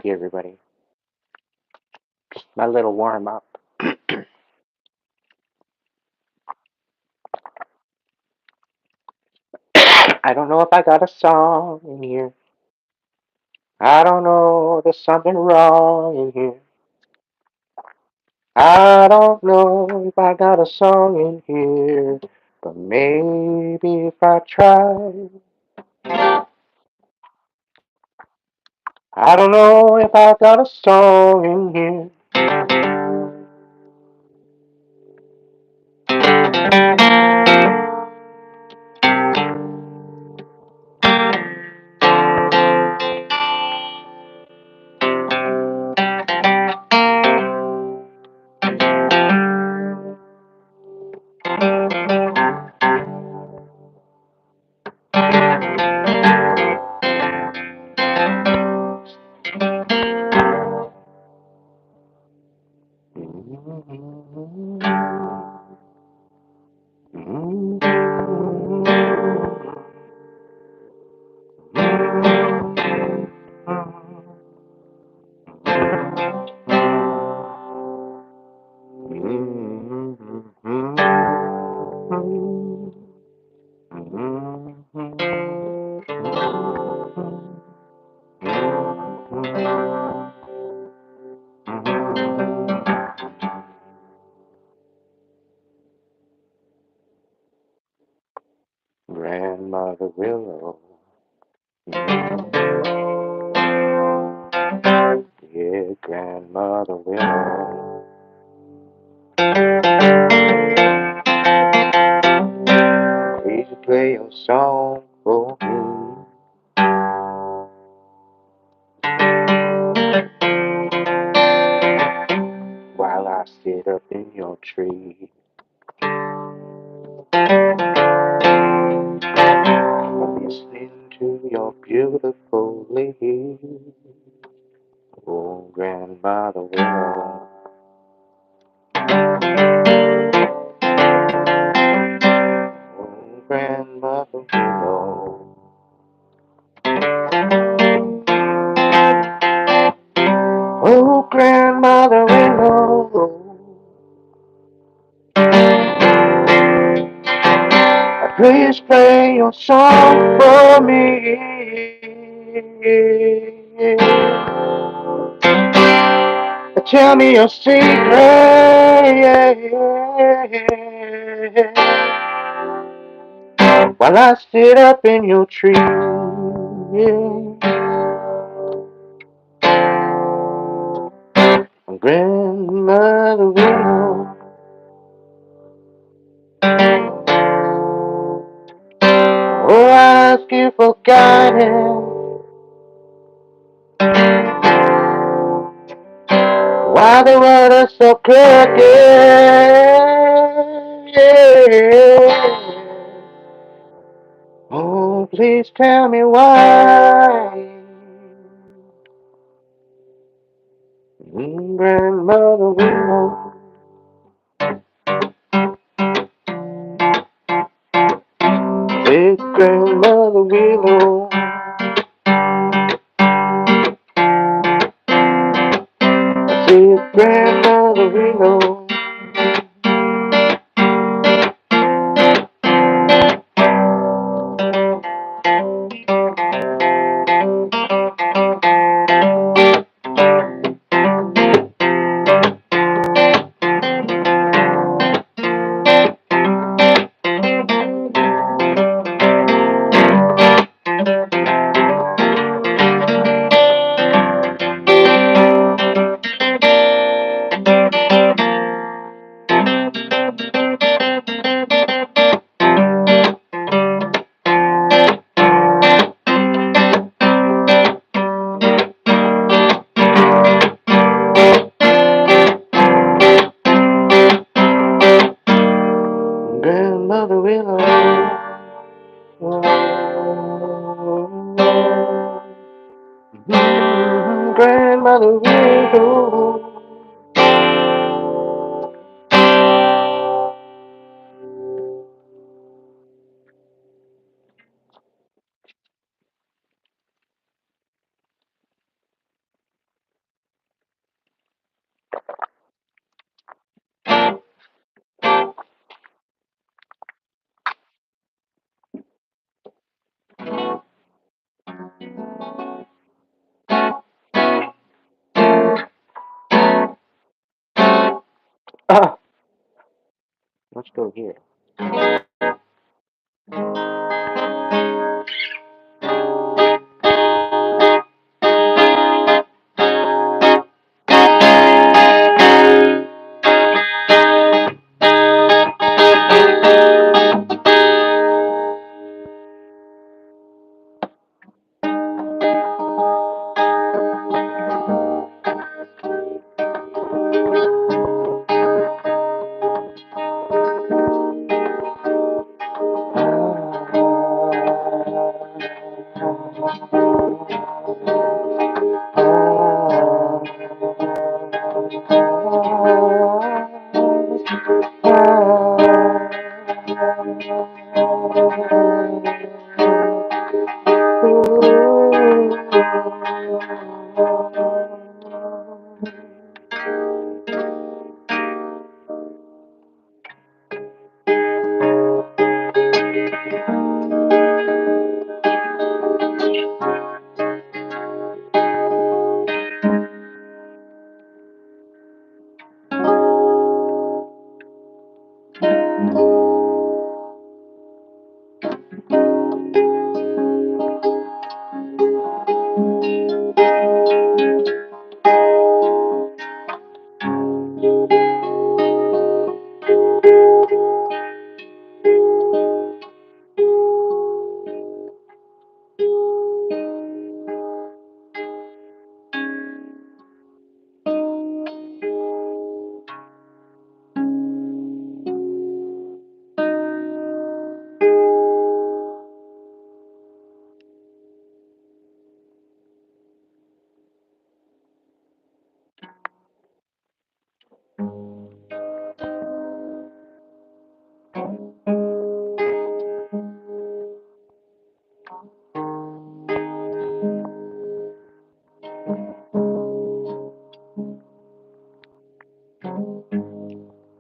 Speaker 1: Thank you, everybody. Just my little warm up. I don't know if I got a song in here. I don't know, there's something wrong in here. I don't know if I got a song in here, but maybe if I try. I don't know if I got a song in here. Grandmother Willow, dear Grandmother Willow, please play your song for me while I sit up in your tree. I'm listening to your beautiful leaves. Oh, Grandmother Willow, oh, Grandmother Willow, oh, Grandmother Willow, please play your song for me. Tell me your secret while I sit up in your tree. Grandmother Willow, oh, I ask you for guidance. Why the world is so crooked? Oh, please tell me why. Grandmother Willow, big Grandmother Willow, big Grandmother Willow. Grandmother Willow, Grandmother Willow. Let's go here.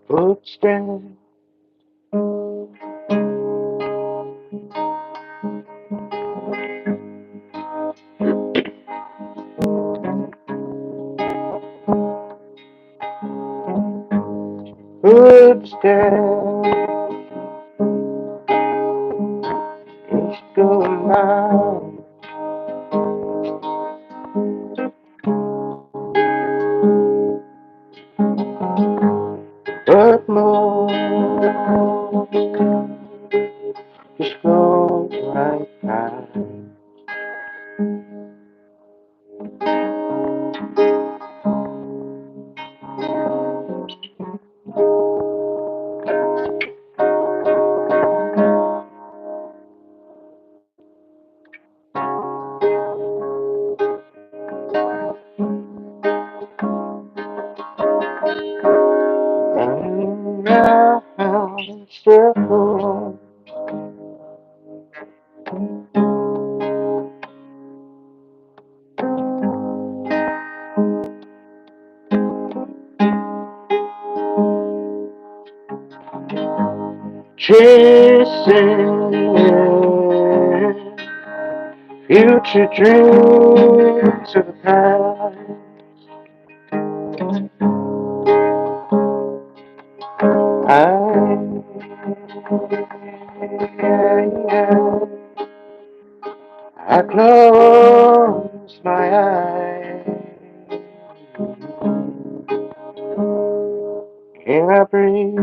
Speaker 1: Footsteps, footsteps, it's going by. But more, just go right by. Running around in circles, chasing future dreams of the past. I close my eyes and I breathe.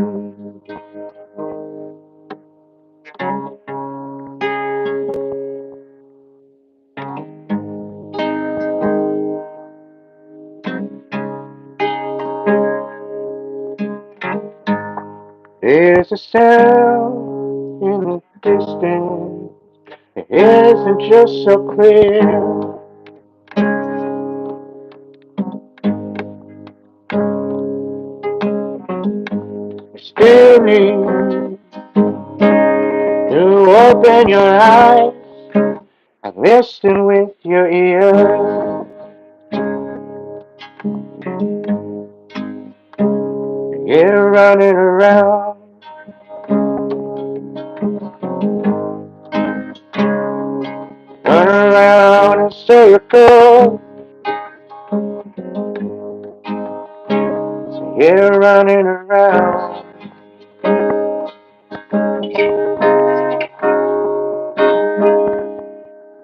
Speaker 1: There's a sound in the distance. It isn't just so clear. You still need to open your eyes and listen with your ears. You're running around, run around in circles. You're running around,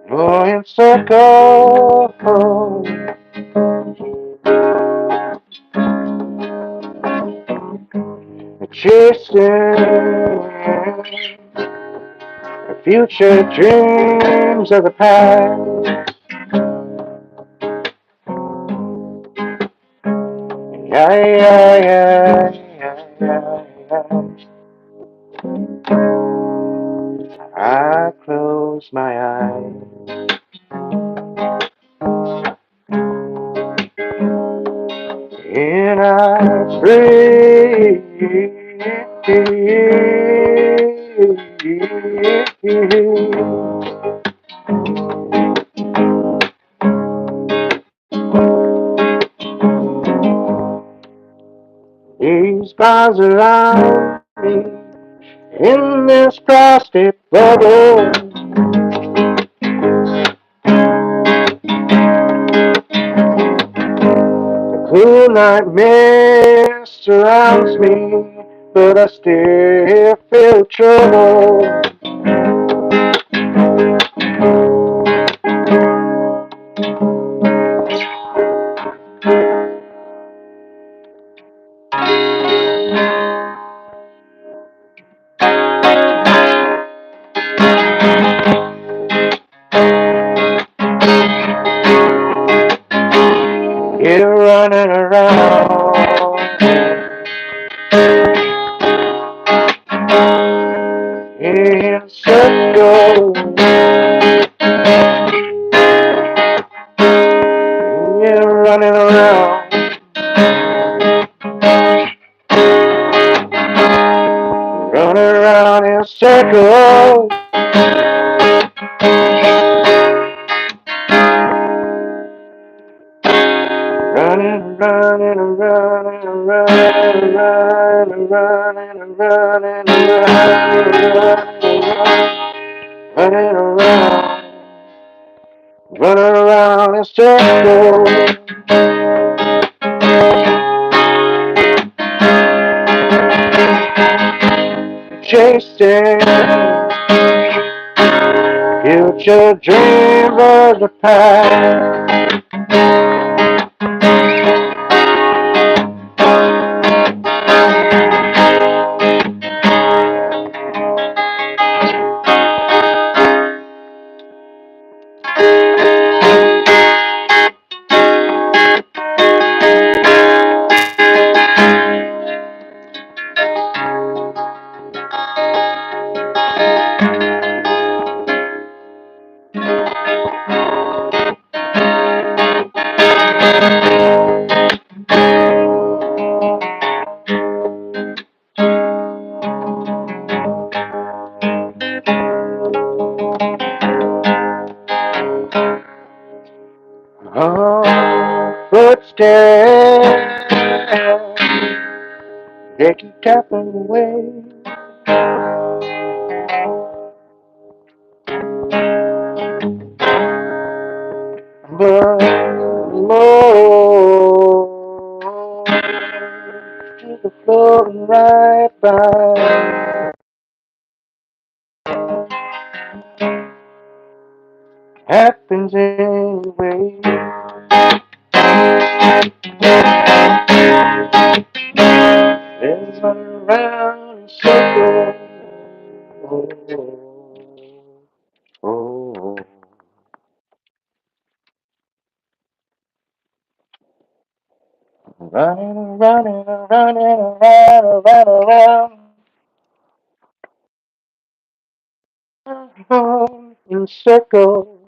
Speaker 1: going in circles, chasing the future dreams of the past. Yeah, yeah, yeah, yeah, yeah, yeah. I close my eyes and I breathe. These bars around me in this plastic bubble. The cool night mist surrounds me, but I still feel trouble. You're running around in circles. You're running around, running around in circles. Running, running, running, running, running, running, running, running, running around, running around in circles, chasing future dreams of the past. Oh, footsteps, they keep tapping away. But more to the floor and right by happens anyway. There's running around in circles. Oh, running, running, running, around, around in circles.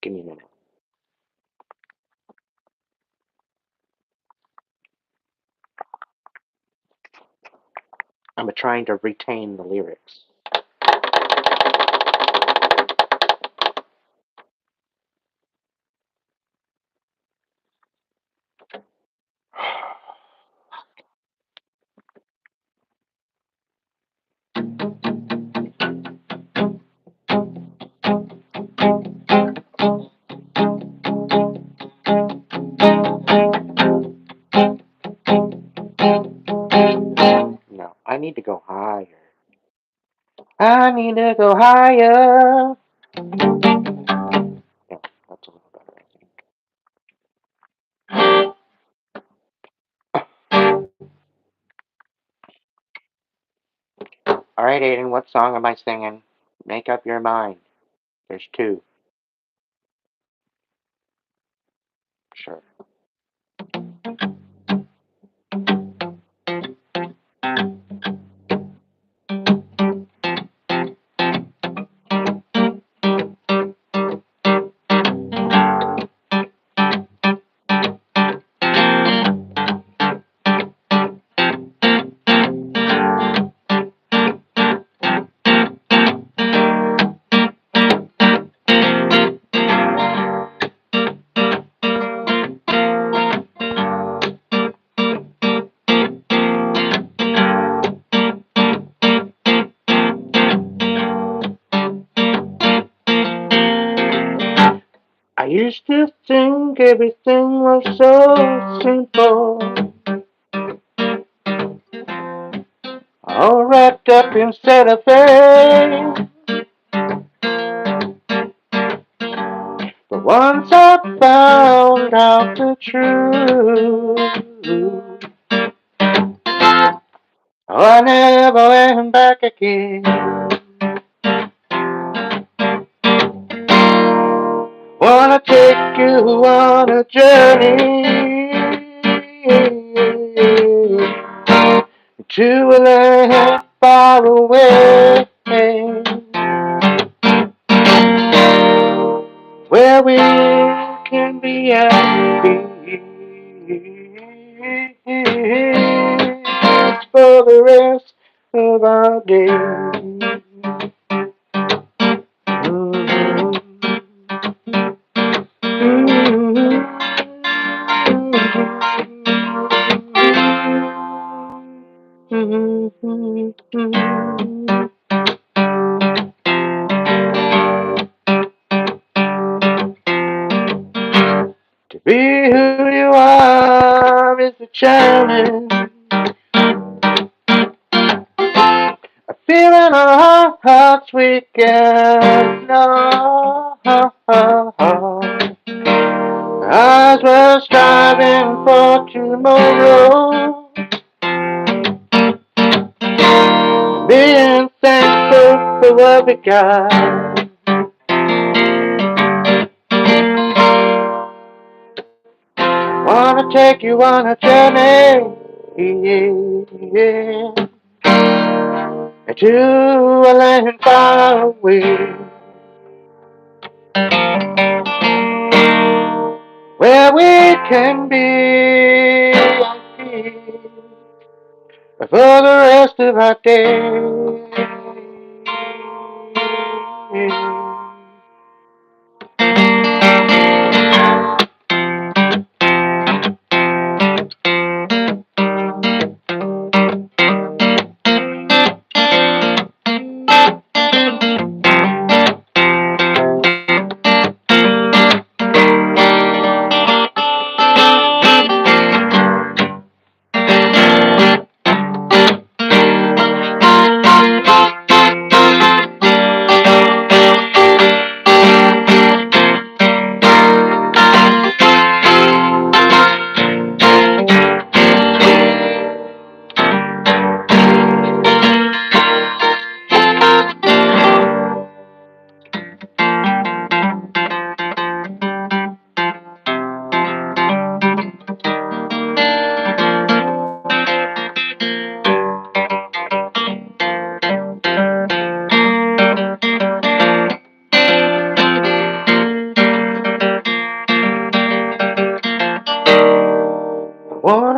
Speaker 1: Give me a minute. I'm trying to retain the lyrics. No, I need to go higher. I need to go higher. Yeah, that's a little better, I think. All right, Aiden, what song am I singing? Make up your mind. There's two. Sure. I used to think everything was so simple, all wrapped up in cellophane. But once I found out the truth, I never went back again. Wanna take you on a journey to a land far away, where we can be happy for the rest of our days. To be who you are is a challenge. A feeling our hearts we can know. As we're striving for tomorrow, being thankful for what we got. Wanna take you on a journey, yeah, to a land far away, where we can be for the rest of our days.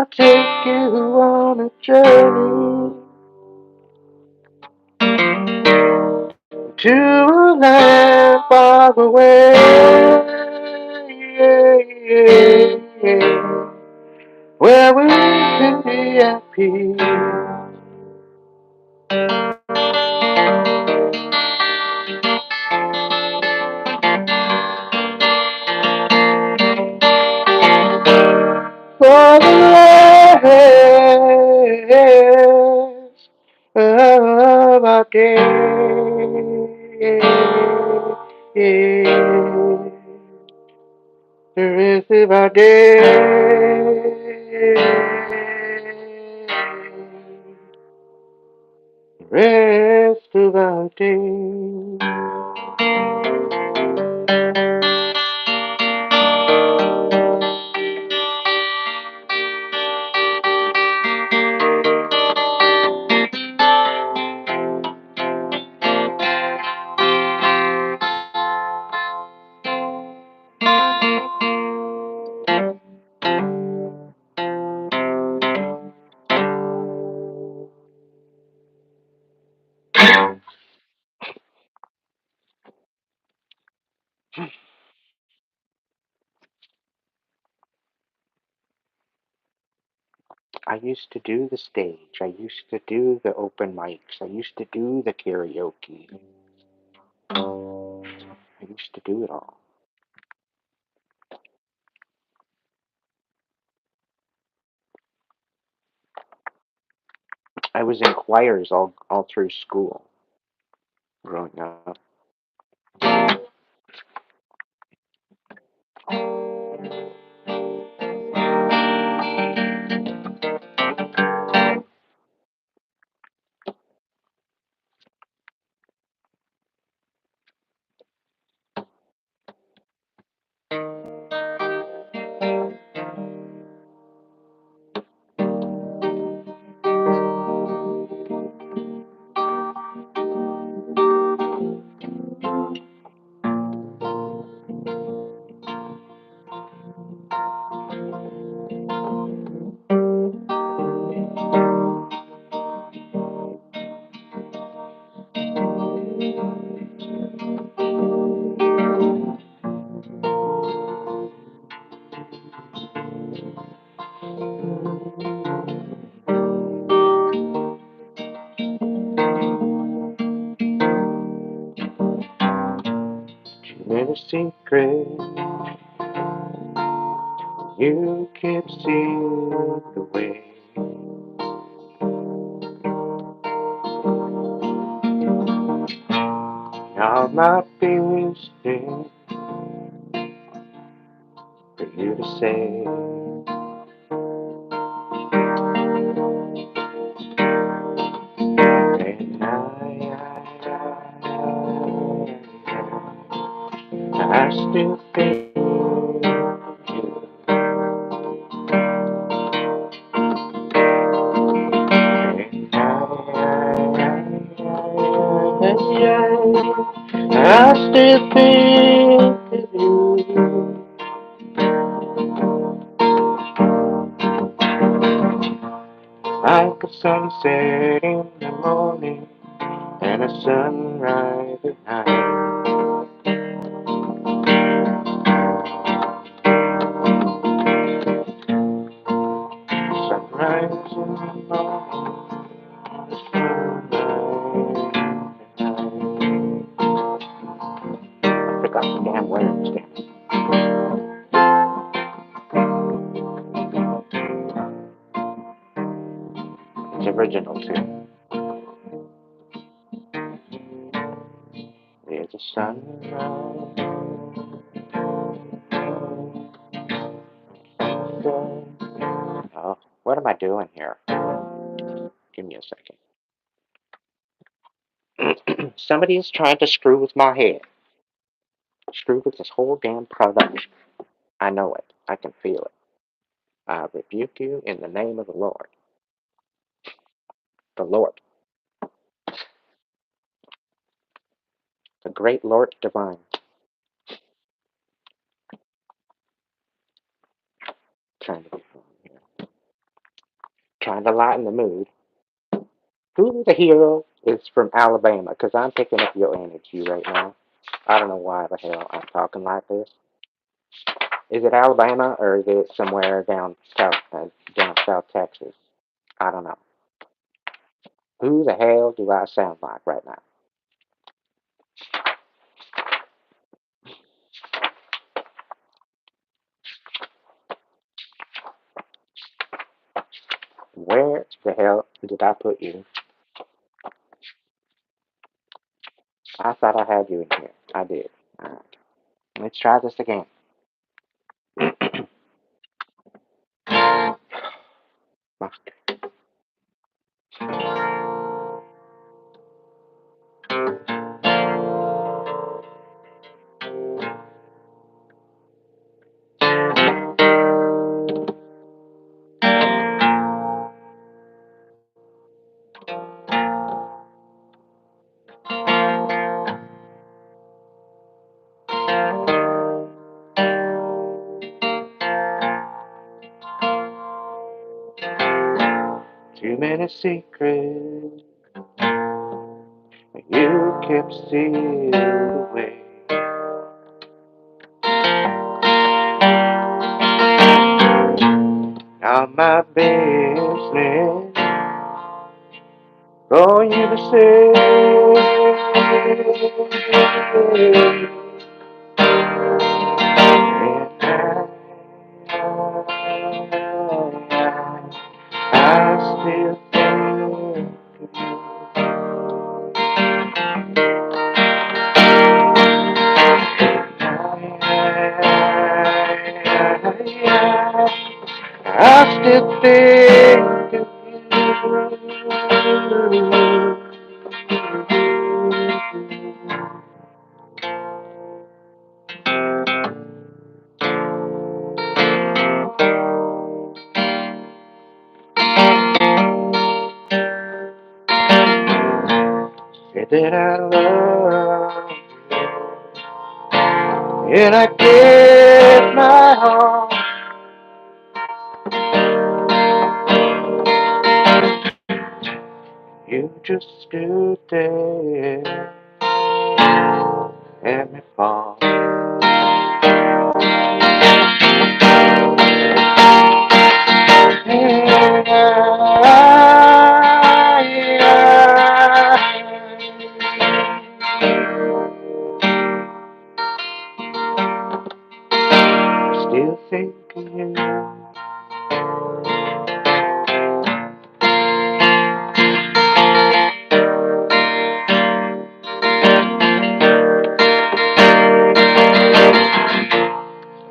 Speaker 1: I'll take you on a journey to a land far away, where we can be at peace. For the rest of our days, the rest of our days, the rest of our days. I used to do the stage. I used to do the open mics. I used to do the karaoke. I used to do it all. I was in choirs all through school growing up. Too many secrets you can't see the way. All my feelings stand for you to say. And I still think you. And I still think of you. Like a sunset in the morning and a sunrise at night. Sunrise in the morning, sunrise at night. I forgot the damn words, damn it. It's original too. There's a sunrise. Oh, what am I doing here? Give me a second. Somebody is trying to screw with my head. Screw with this whole damn production. I know it. I can feel it. I rebuke you in the name of the Lord. The Lord. The great Lord divine. Trying to be fun here. trying to lighten the mood. Who the hero is from Alabama? Because I'm picking up your energy right now. I don't know why the hell I'm talking like this. Is it Alabama or is it somewhere down South Texas? I don't know. Who the hell do I sound like right now? Where the hell did I put you? I thought I had you in here. I did. Alright. Let's try this again. Fuck. 2 minute secret you kept sealed away. Not my business for you to say. I still think I still think of you. Said that I love you, and I gave my heart. You just stood there and me fall. Still thinking you.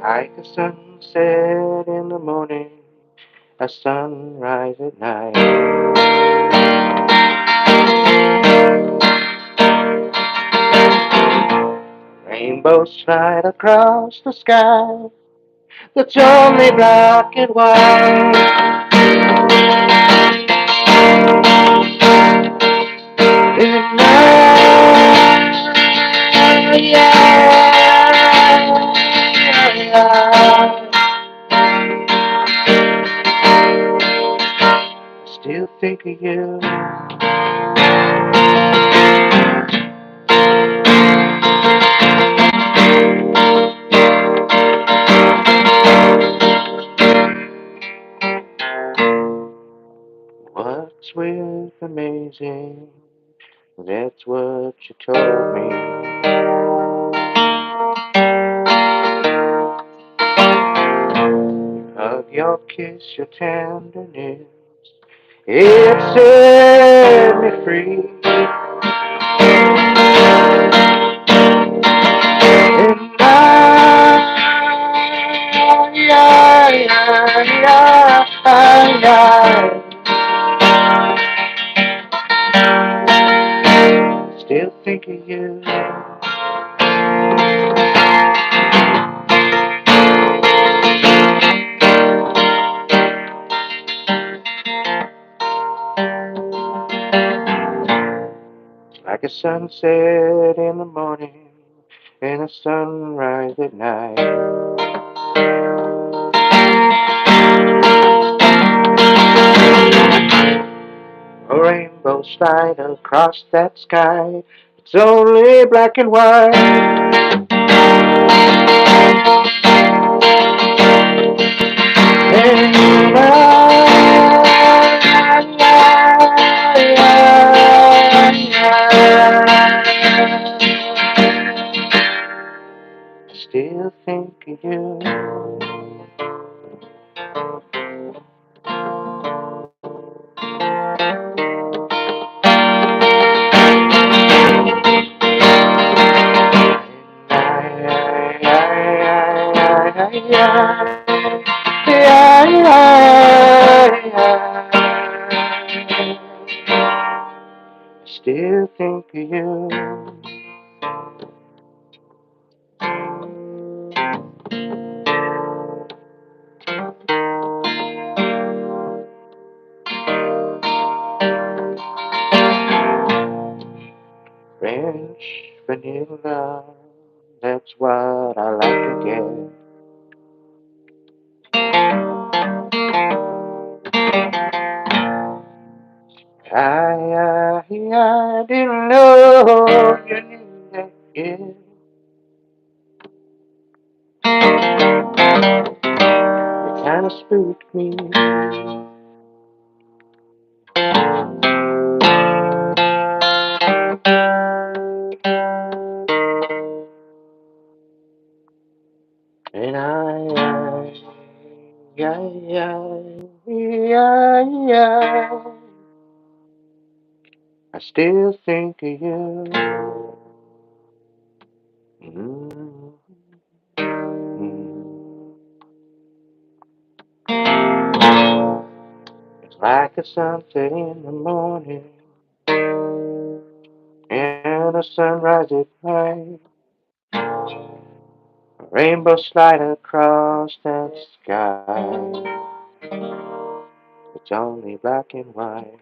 Speaker 1: Like a sunset in the morning, a sunrise at night. Rainbows slide across the sky that's only black and white. And I still think of you. What's with amazing? That's what you told me. Your hug, your kiss, your tenderness, it set me free. And I still think of you. Like a sunset in the morning and a sunrise at night. rainbows slide across that sky. It's only black and white. And I still think of you. Still think of you. French vanilla, that's what I like to get. I didn't know you knew that yet. You kinda spooked me. And I still think of you. Mm-hmm. It's like a sunset in the morning and a sunrise at night. A rainbow slide across that sky. It's only black and white.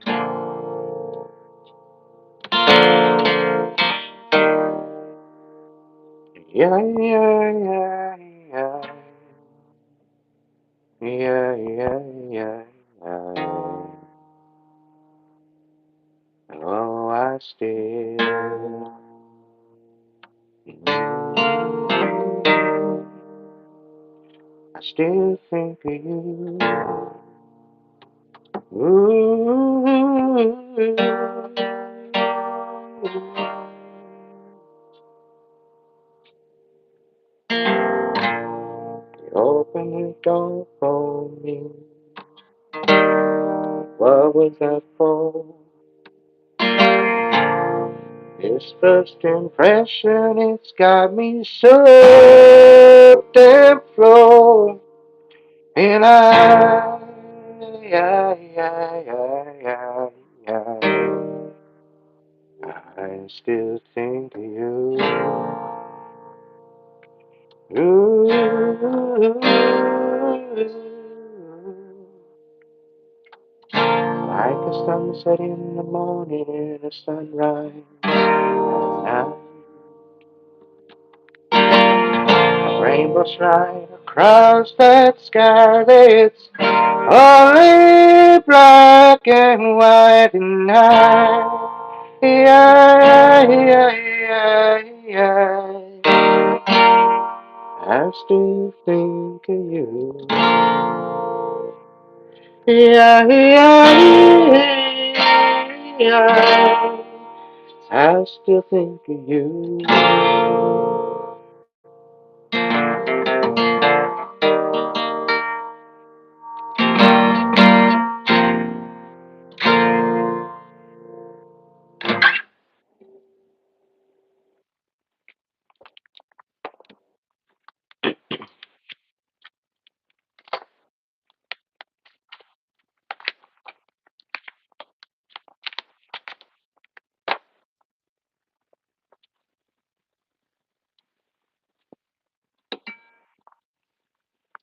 Speaker 1: Yeah, yeah, yeah, yeah. Yeah, yeah, yeah, yeah. Oh, I still. I still think of you. Ooh. You open the door for me. What was that for? This first impression, it's got me so damn flow. And I still think of you. Ooh, like a sunset in the morning and a sunrise at night. A rainbow's right across that sky. It's only black and white and I, yeah, yeah, yeah, yeah. I still think of you. Yeah, yeah, yeah. I still think of you.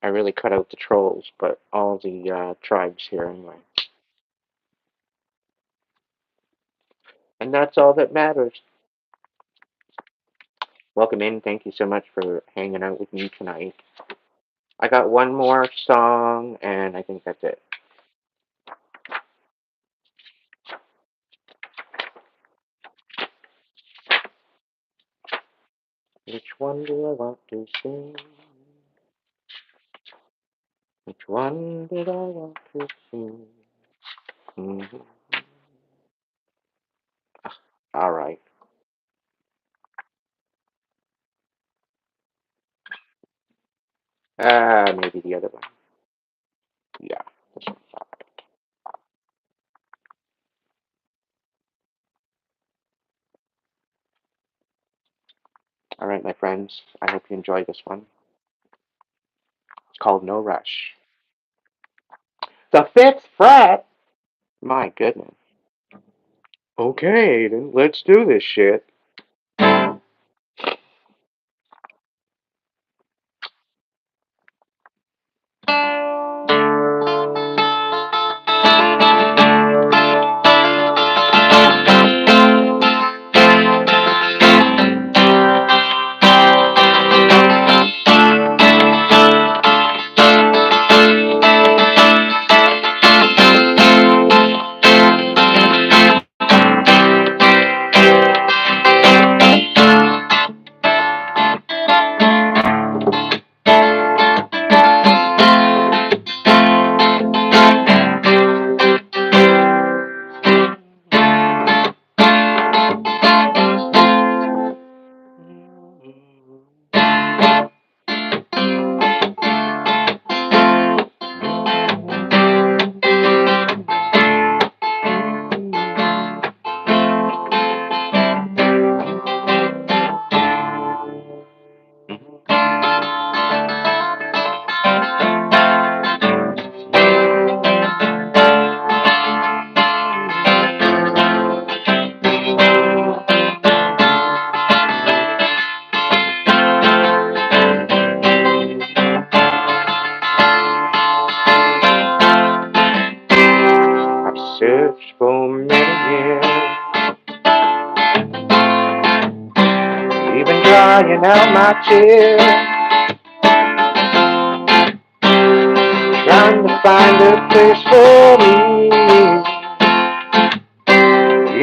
Speaker 1: I really cut out the trolls, but all the tribes here anyway. And that's all that matters. Welcome in. Thank you so much for hanging out with me tonight. I got one more song, and I think that's it. Which one do I want to sing? Which one did I want to sing? Mm-hmm. All right. Maybe the other one. Yeah, this one's all right. All right, my friends. I hope you enjoy this one. It's called No Rush. The fifth fret? My goodness. Okay, then let's do this shit. I've searched for many years, even drying out my tears, trying to find a place for me,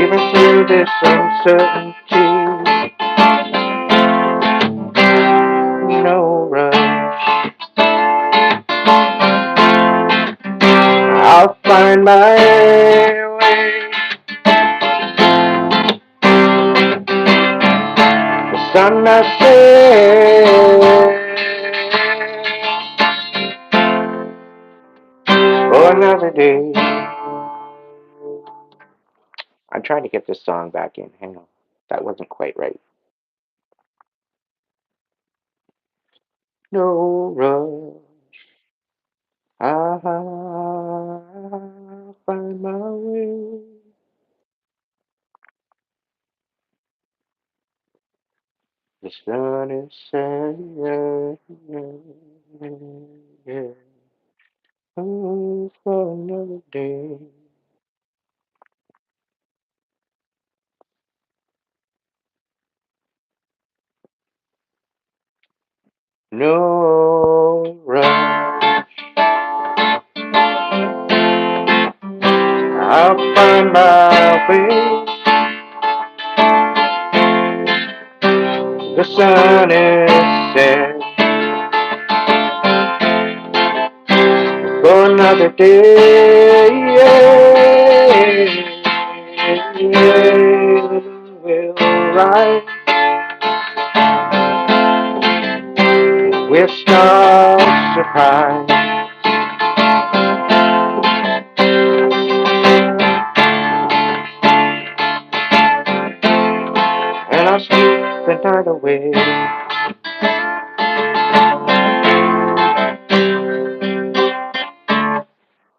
Speaker 1: even through this uncertainty. No rush, I'll find my way. The sun has set for another day. I'm trying to get this song back in. Hang on. That wasn't quite right. No rush. I'll find my way. The sun is setting. Oh, for another day. No rush. I'll find my way. The sun is set for another day. We'll rise with stars surprise, and I'll sleep the night away.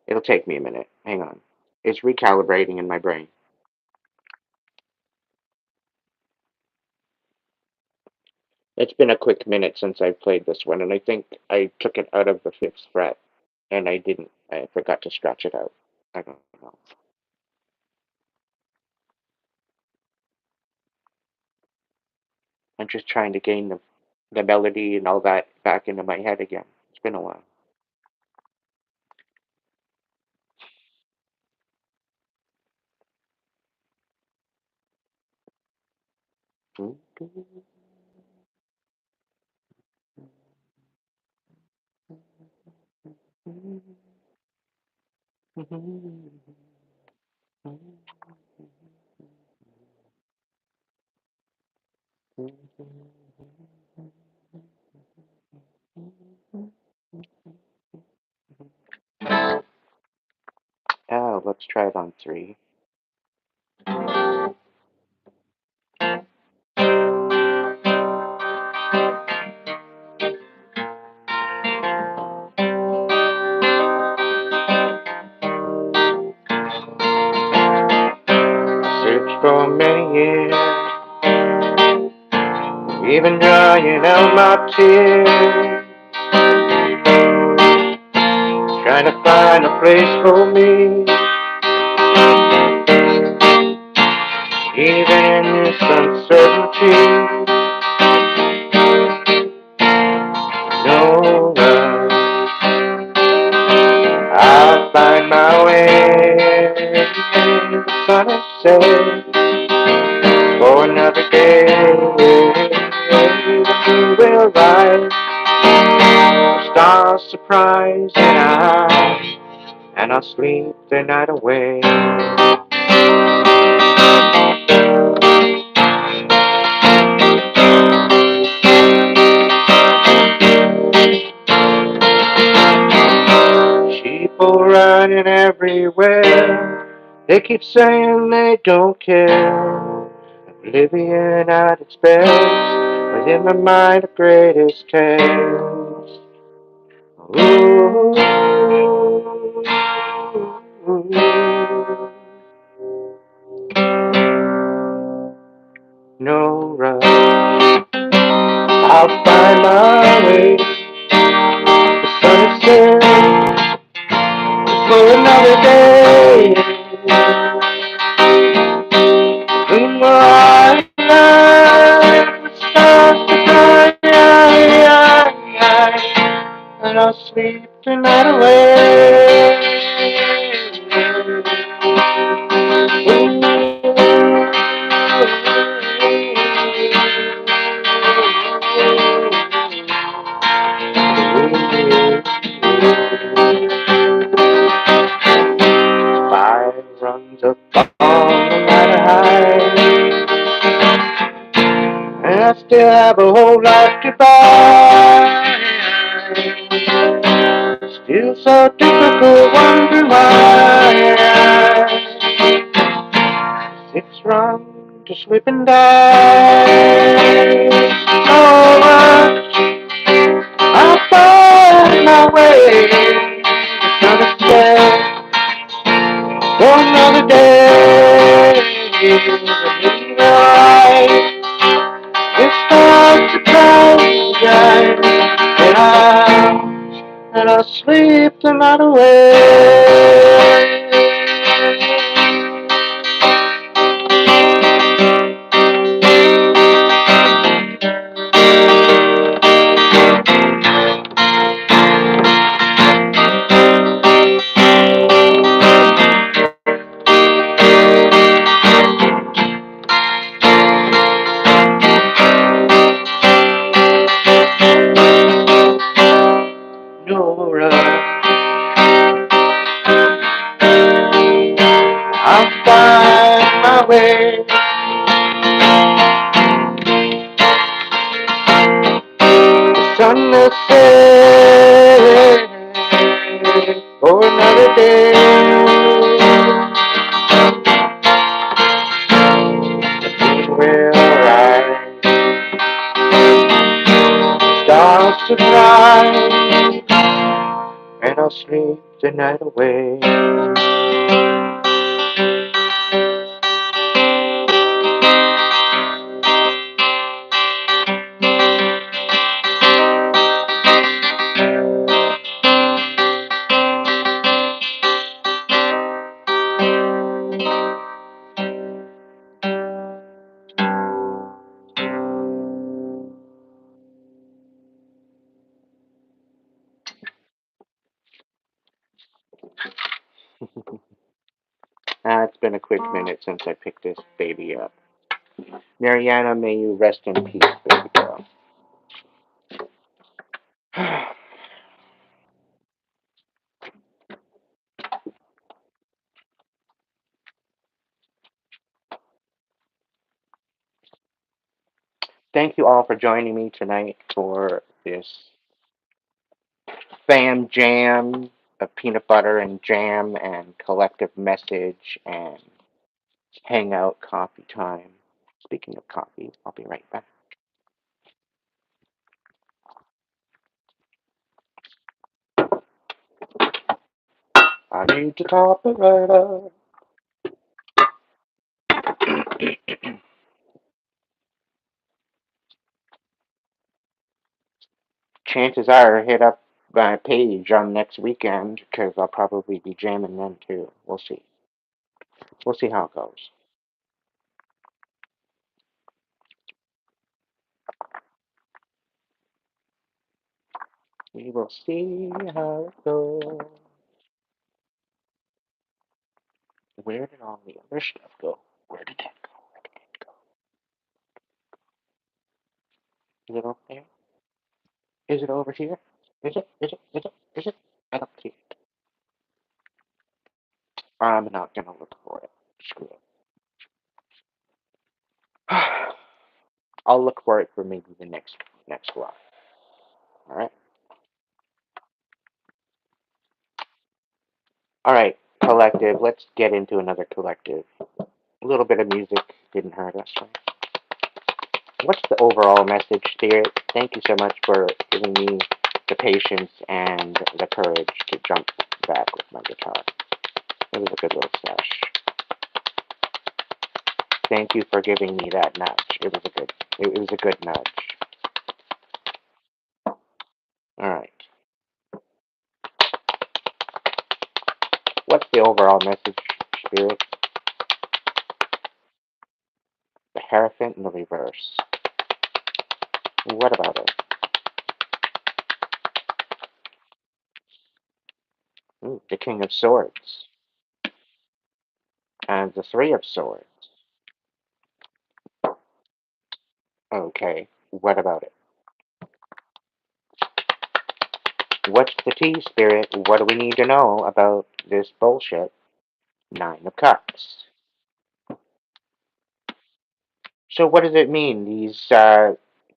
Speaker 1: It'll take me a minute. Hang on. It's recalibrating in my brain. It's been a quick minute since I played this one, and I think I took it out of the fifth fret, and I didn't. I forgot to scratch it out. I don't know. I'm just trying to gain the melody and all that back into my head again. It's been a while. Oh, let's try it on 3. Searched for many years, even drying out my tears, trying to find a place for me, even in this uncertainty. No love, I'll find my way. The sun has set for another day. The moon will rise, the stars surprise, and I'll sleep the night away. People running everywhere, they keep saying they don't care. Oblivion at its best, within my mind the greatest test. Ooh, no rush, I'll find my way. The sun is set for another day. In my life, the stars to and I'll sleep the night away. Fire runs up on the ladder high, and I still have a whole life to buy. Still so difficult, wonder why. 6 run to sleep and die. Oh, I find my way. The sun is set for another day. The moonlight, it starts to bright, and I'll sleep the night away. Nora, I'll find my way. The sun will set for another day. The moon will rise, stars to fly, and I'll sleep the night away. It's been a quick minute since I picked this baby up. Mariana, may you rest in peace, baby girl. thank you all for joining me tonight for this fam jam of peanut butter and jam and collective message and hangout coffee time. Speaking of coffee, I'll be right back. I need to top it right up. Chances are hit up my page on next weekend because I'll probably be jamming then too. We'll see. We'll see how it goes. We will see how it goes. Where did all the other stuff go? Where did that go? Where did it go? Is it over there? Is it over here? Is it? Is it? Is it? Is it? I don't see it. I'm not gonna look for it. Screw it. I'll look for it for maybe the next one. All right. All right, collective. Let's get into another collective. A little bit of music didn't hurt us. Right? What's the overall message, Spirit? Thank you so much for giving me the patience and the courage to jump back with my guitar. It was a good little sesh. Thank you for giving me that nudge. It was a good nudge. All right. What's the overall message, Spirit? The Hierophant in the reverse. What about it? Ooh, the King of Swords. And the Three of Swords. Okay, what about it? What's the tea, Spirit? What do we need to know about this bullshit? Nine of Cups. So what does it mean? These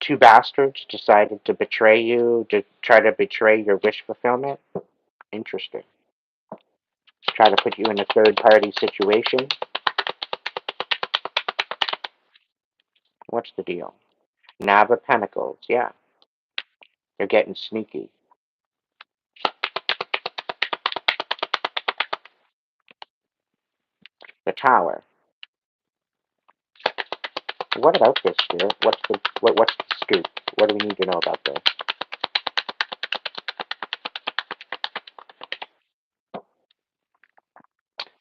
Speaker 1: two bastards decided to betray you, to try to betray your wish fulfillment? Interesting. Try to put you in a third-party situation? What's the deal? Nab of Pentacles, yeah. They're getting sneaky. The Tower. What about this, Spirit? What's the scoop? What do we need to know about this?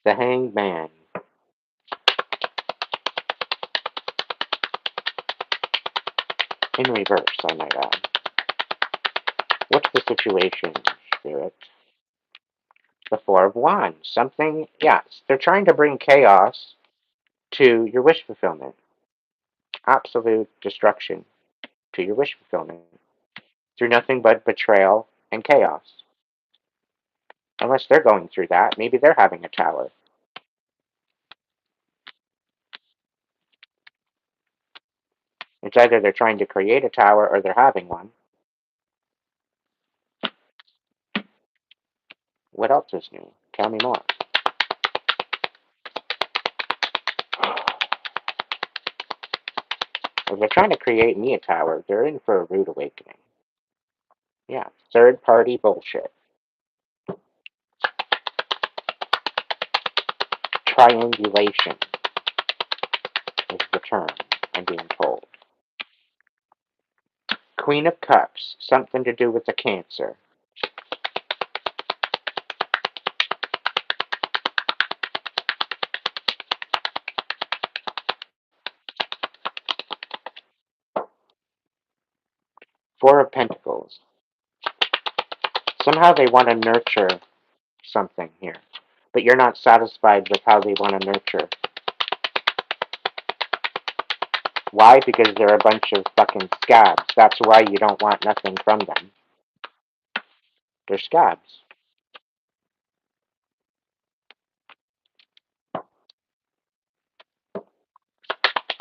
Speaker 1: The Hanged Man. In reverse, I might add. What's the situation, Spirit? The Four of Wands. Something, yes. They're trying to bring chaos to your wish fulfillment. Absolute destruction to your wish fulfillment. Through nothing but betrayal and chaos. Unless they're going through that, maybe they're having a tower. It's either they're trying to create a tower or they're having one. What else is new? Tell me more. If they're trying to create me a tower, they're in for a rude awakening. Yeah, third party bullshit. Triangulation is the term I'm being told. Queen of Cups, something to do with the Cancer. Four of Pentacles. Somehow they want to nurture something here, but you're not satisfied with how they want to nurture. Why? Because they're a bunch of fucking scabs. That's why you don't want nothing from them. They're scabs.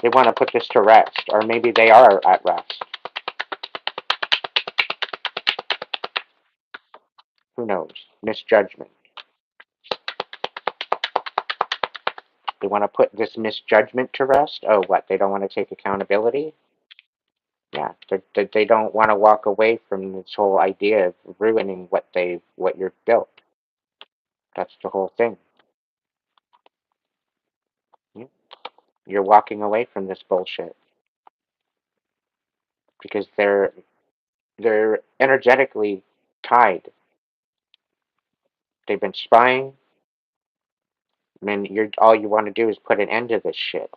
Speaker 1: They want to put this to rest, or maybe they are at rest. Who knows? Misjudgment. They want to put this misjudgment to rest. Oh, what? They don't want to take accountability? Yeah, they don't want to walk away from this whole idea of ruining what you've built. That's the whole thing. Yeah. You're walking away from this bullshit because they're energetically tied. They've been spying, and you're all you want to do is put an end to this shit.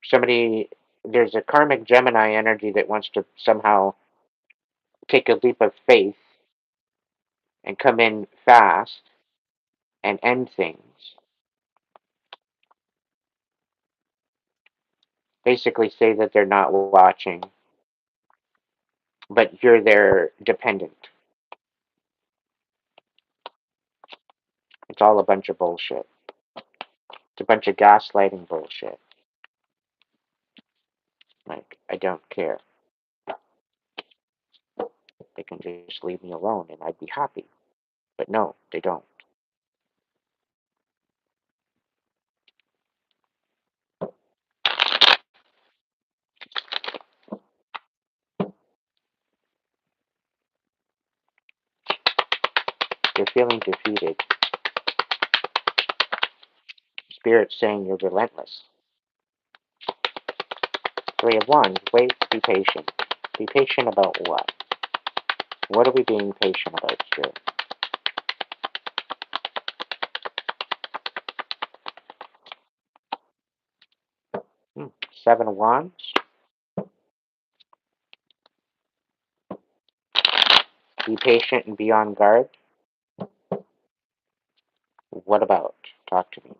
Speaker 1: Somebody, there's a karmic Gemini energy that wants to somehow take a leap of faith and come in fast and end things. Basically, say that they're not watching, but you're their dependent. It's all a bunch of bullshit. It's a bunch of gaslighting bullshit. Like, I don't care. They can just leave me alone and I'd be happy. But no, they don't. You're feeling defeated. Spirit's saying you're relentless. Three of Wands, wait, be patient. Be patient about what? What are we being patient about, Spirit? Hmm. Seven of Wands. Be patient and be on guard. What about? Talk to me.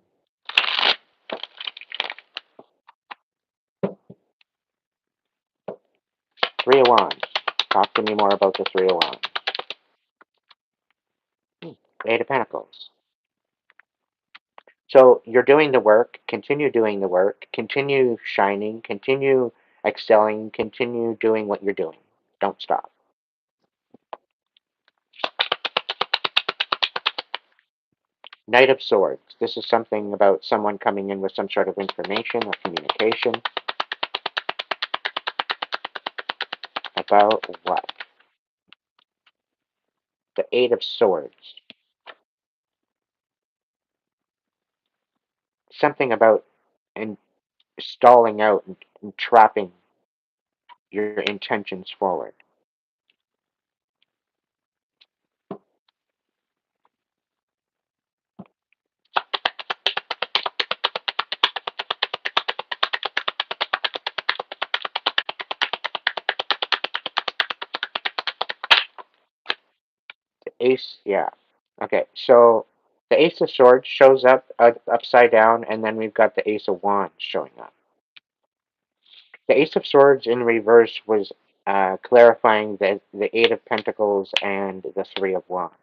Speaker 1: Three of Wands. Talk to me more about the Three of Wands. Eight of Pentacles. So you're doing the work, continue doing the work, continue shining, continue excelling, continue doing what you're doing. Don't stop. Knight of Swords. This is something about someone coming in with some sort of information or communication. About what? The Eight of Swords. Something about and stalling out and trapping your intentions forward. The Ace, yeah. Okay, so the Ace of Swords shows up upside down, and then we've got the Ace of Wands showing up. The Ace of Swords in reverse was clarifying the Eight of Pentacles and the Three of Wands.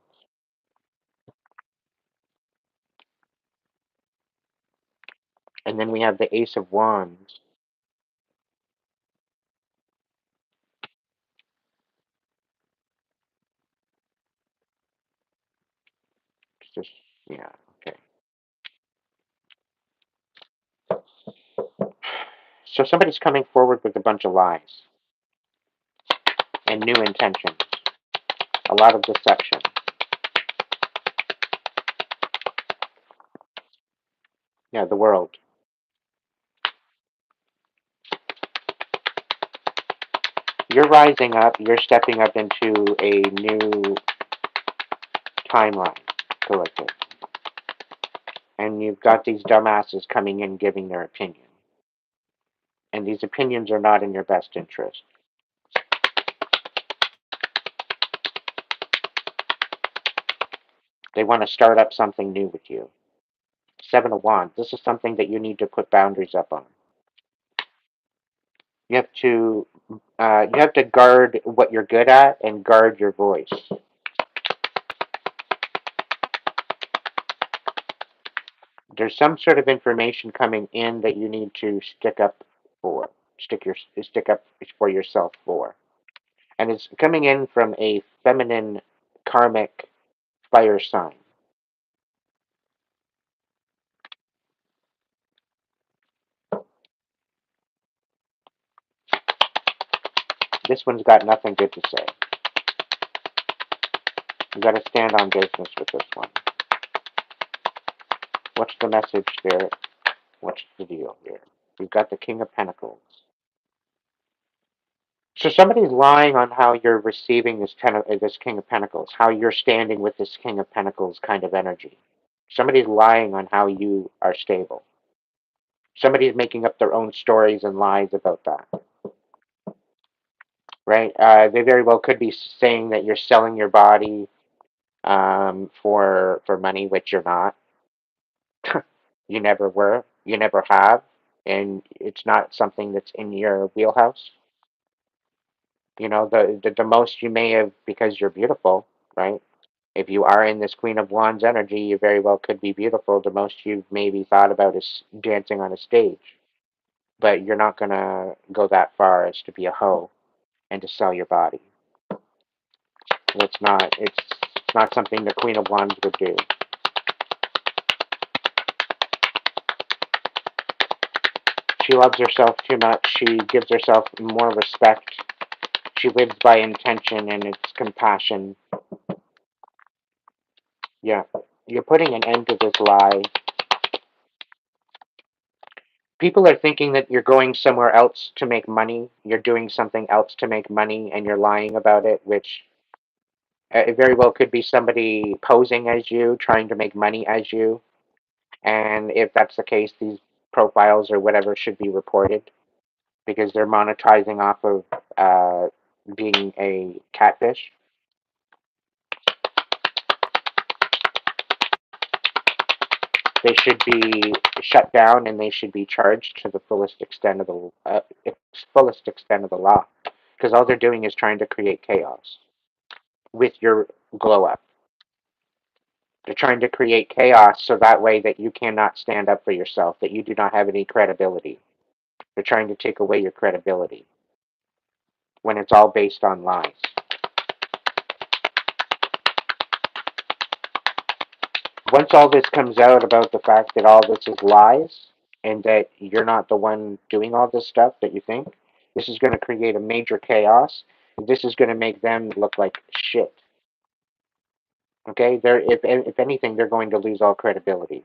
Speaker 1: And then we have the Ace of Wands. It's just, yeah, okay. So somebody's coming forward with a bunch of lies and new intentions. A lot of deception. Yeah, the world. You're rising up, you're stepping up into a new timeline, collective. And you've got these dumbasses coming in giving their opinion. And these opinions are not in your best interest. They want to start up something new with you. Seven of Wands. This is something that you need to put boundaries up on. You have to guard what you're good at and guard your voice. There's some sort of information coming in that you need to stick up for yourself for. And it's coming in from a feminine karmic fire sign. This one's got nothing good to say. You gotta stand on business with this one. What's the message there? What's the deal here? We've got the King of Pentacles. So somebody's lying on how you're receiving this King of Pentacles, how you're standing with this King of Pentacles kind of energy. Somebody's lying on how you are stable. Somebody's making up their own stories and lies about that, right? They very well could be saying that you're selling your body for money, which you're not. You never were. You never have, and it's not something that's in your wheelhouse. You know, the most you may have, because you're beautiful, right? If you are in this Queen of Wands energy, you very well could be beautiful. The most you've maybe thought about is dancing on a stage. But you're not going to go that far as to be a hoe and to sell your body. It's not something the Queen of Wands would do. She loves herself too much. She gives herself more respect. She lives by intention and it's compassion. Yeah. You're putting an end to this lie. People are thinking that you're going somewhere else to make money. You're doing something else to make money and you're lying about it, which it very well could be somebody posing as you, trying to make money as you. And if that's the case, these profiles or whatever should be reported because they're monetizing off of being a catfish. They should be shut down and they should be charged to the fullest extent of the law, because all they're doing is trying to create chaos with your glow up. They're trying to create chaos so that way that you cannot stand up for yourself, that you do not have any credibility. They're trying to take away your credibility when it's all based on lies. Once all this comes out about the fact that all this is lies and that you're not the one doing all this stuff that you think, this is going to create a major chaos. This is going to make them look like shit. Okay? If anything, they're going to lose all credibility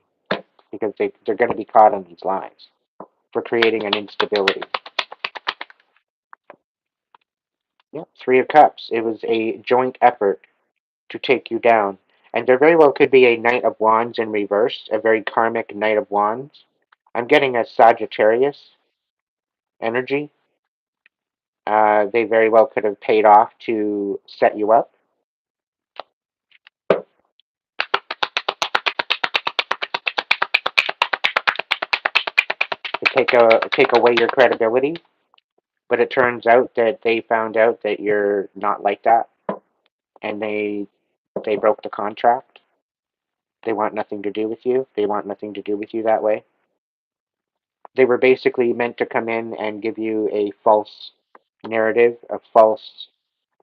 Speaker 1: because they're going to be caught on these lies for creating an instability. Yep, Three of Cups. It was a joint effort to take you down. And there very well could be a Knight of Wands in reverse, a very karmic Knight of Wands. I'm getting a Sagittarius energy. They very well could have paid off to set you up. To take away your credibility. But it turns out that they found out that you're not like that. And they broke the contract. They want nothing to do with you. They want nothing to do with you that way. They were basically meant to come in and give you a false narrative, a false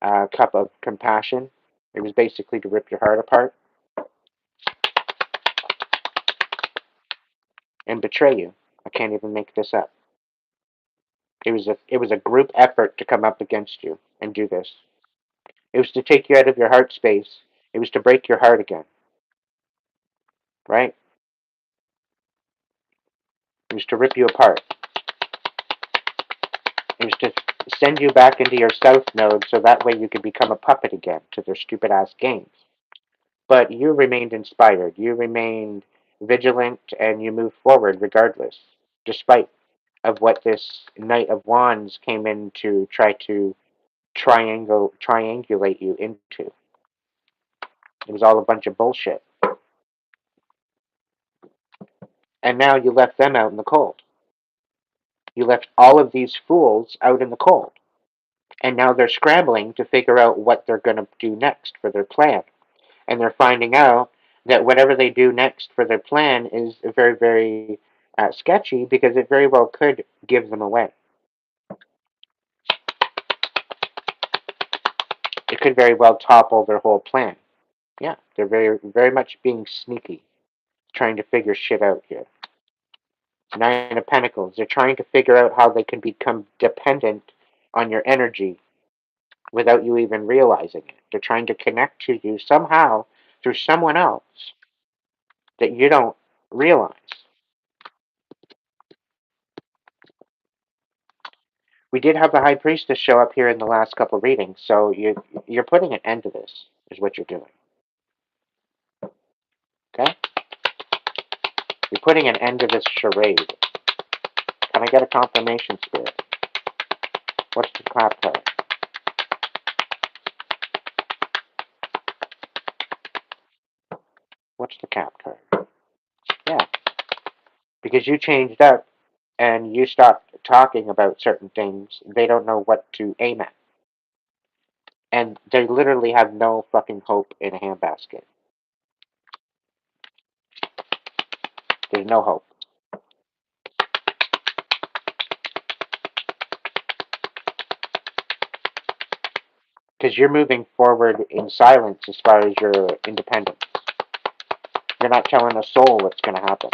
Speaker 1: cup of compassion. It was basically to rip your heart apart and betray you. I can't even make this up. It was a group effort to come up against you and do this. It was to take you out of your heart space. It was to break your heart again. Right? It was to rip you apart. It was to send you back into your south node so that way you could become a puppet again to their stupid ass games. But you remained inspired. You remained vigilant and you moved forward regardless, despite of what this Knight of Wands came in to try to triangulate you into. It was all a bunch of bullshit. And now you left them out in the cold. You left all of these fools out in the cold. And now they're scrambling to figure out what they're going to do next for their plan. And they're finding out that whatever they do next for their plan is very, very sketchy, because it very well could give them away. It could very well topple their whole plan. Yeah, they're very, very much being sneaky, trying to figure shit out here. Nine of Pentacles. They're trying to figure out how they can become dependent on your energy without you even realizing it. They're trying to connect to you somehow through someone else that you don't realize. We did have the High Priestess show up here in the last couple of readings, so you're putting an end to this, is what you're doing. Okay? You're putting an end to this charade. Can I get a confirmation, Spirit? What's the clap card? What's the cap card? Yeah. Because you changed up and you stopped talking about certain things, they don't know what to aim at. And they literally have no fucking hope in a handbasket. There's no hope. Because you're moving forward in silence as far as your independence. You're not telling a soul what's going to happen.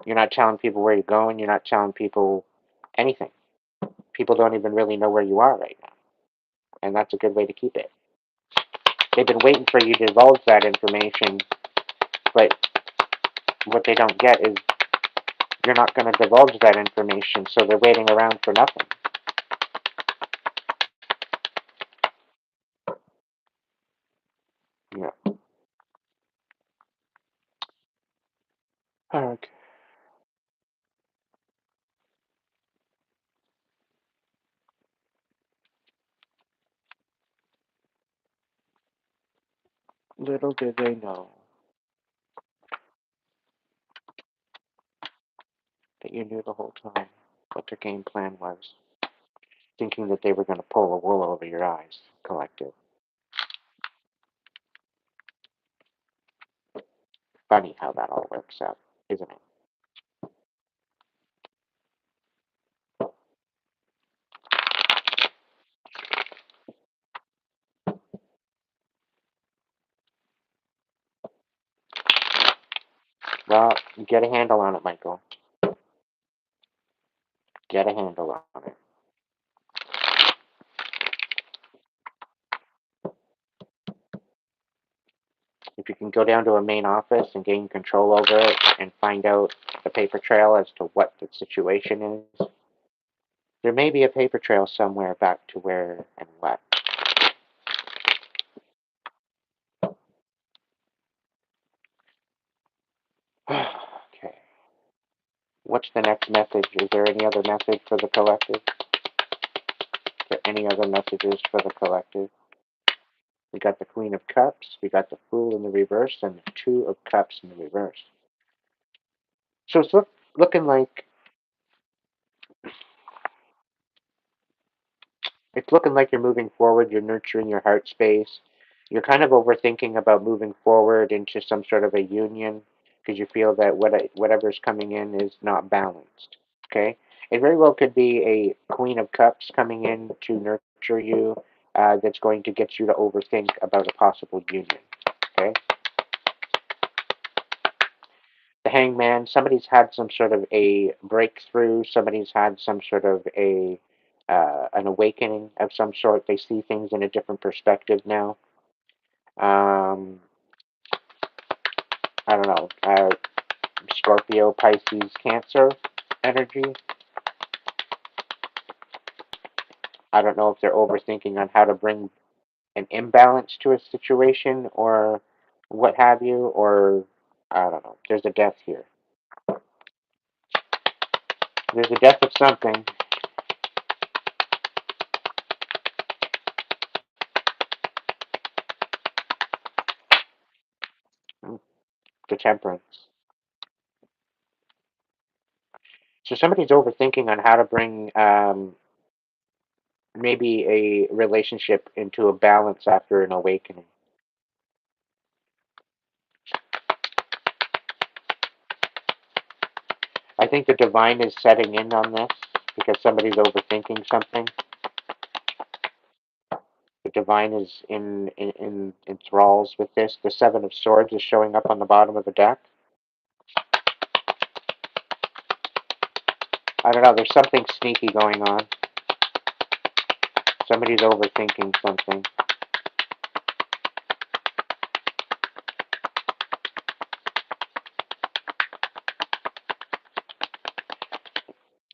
Speaker 1: You're not telling people where you're going. You're not telling people anything. People don't even really know where you are right now. And that's a good way to keep it. They've been waiting for you to divulge that information, but what they don't get is you're not going to divulge that information, so they're waiting around for nothing. Yeah. Okay. Little did they know that you knew the whole time what their game plan was, thinking that they were going to pull a wool over your eyes, collective. Funny how that all works out, isn't it? Well, get a handle on it, Michael. Get a handle on it. If you can go down to a main office and gain control over it and find out the paper trail as to what the situation is, there may be a paper trail somewhere back to where and what. Okay. What's the next message? Is there any other message for the collective? Is there any other messages for the collective? We got the Queen of Cups, we got the Fool in the reverse, and the Two of Cups in the reverse. So it's looking like you're moving forward, you're nurturing your heart space. You're kind of overthinking about moving forward into some sort of a union because you feel that whatever's coming in is not balanced. Okay? It very well could be a Queen of Cups coming in to nurture you, that's going to get you to overthink about a possible union. Okay? The Hangman, somebody's had some sort of a breakthrough, somebody's had some sort of a an awakening of some sort. They see things in a different perspective now. Um, I don't know, Scorpio, Pisces, Cancer energy. I don't know if they're overthinking on how to bring an imbalance to a situation or what have you, or I don't know. There's a death here. There's a death of something. The Temperance. So somebody's overthinking on how to bring maybe a relationship into a balance after an awakening. I think the divine is setting in on this because somebody's overthinking something. The divine is in enthralls with this. The Seven of Swords is showing up on the bottom of the deck. I don't know, there's something sneaky going on. Somebody's overthinking something.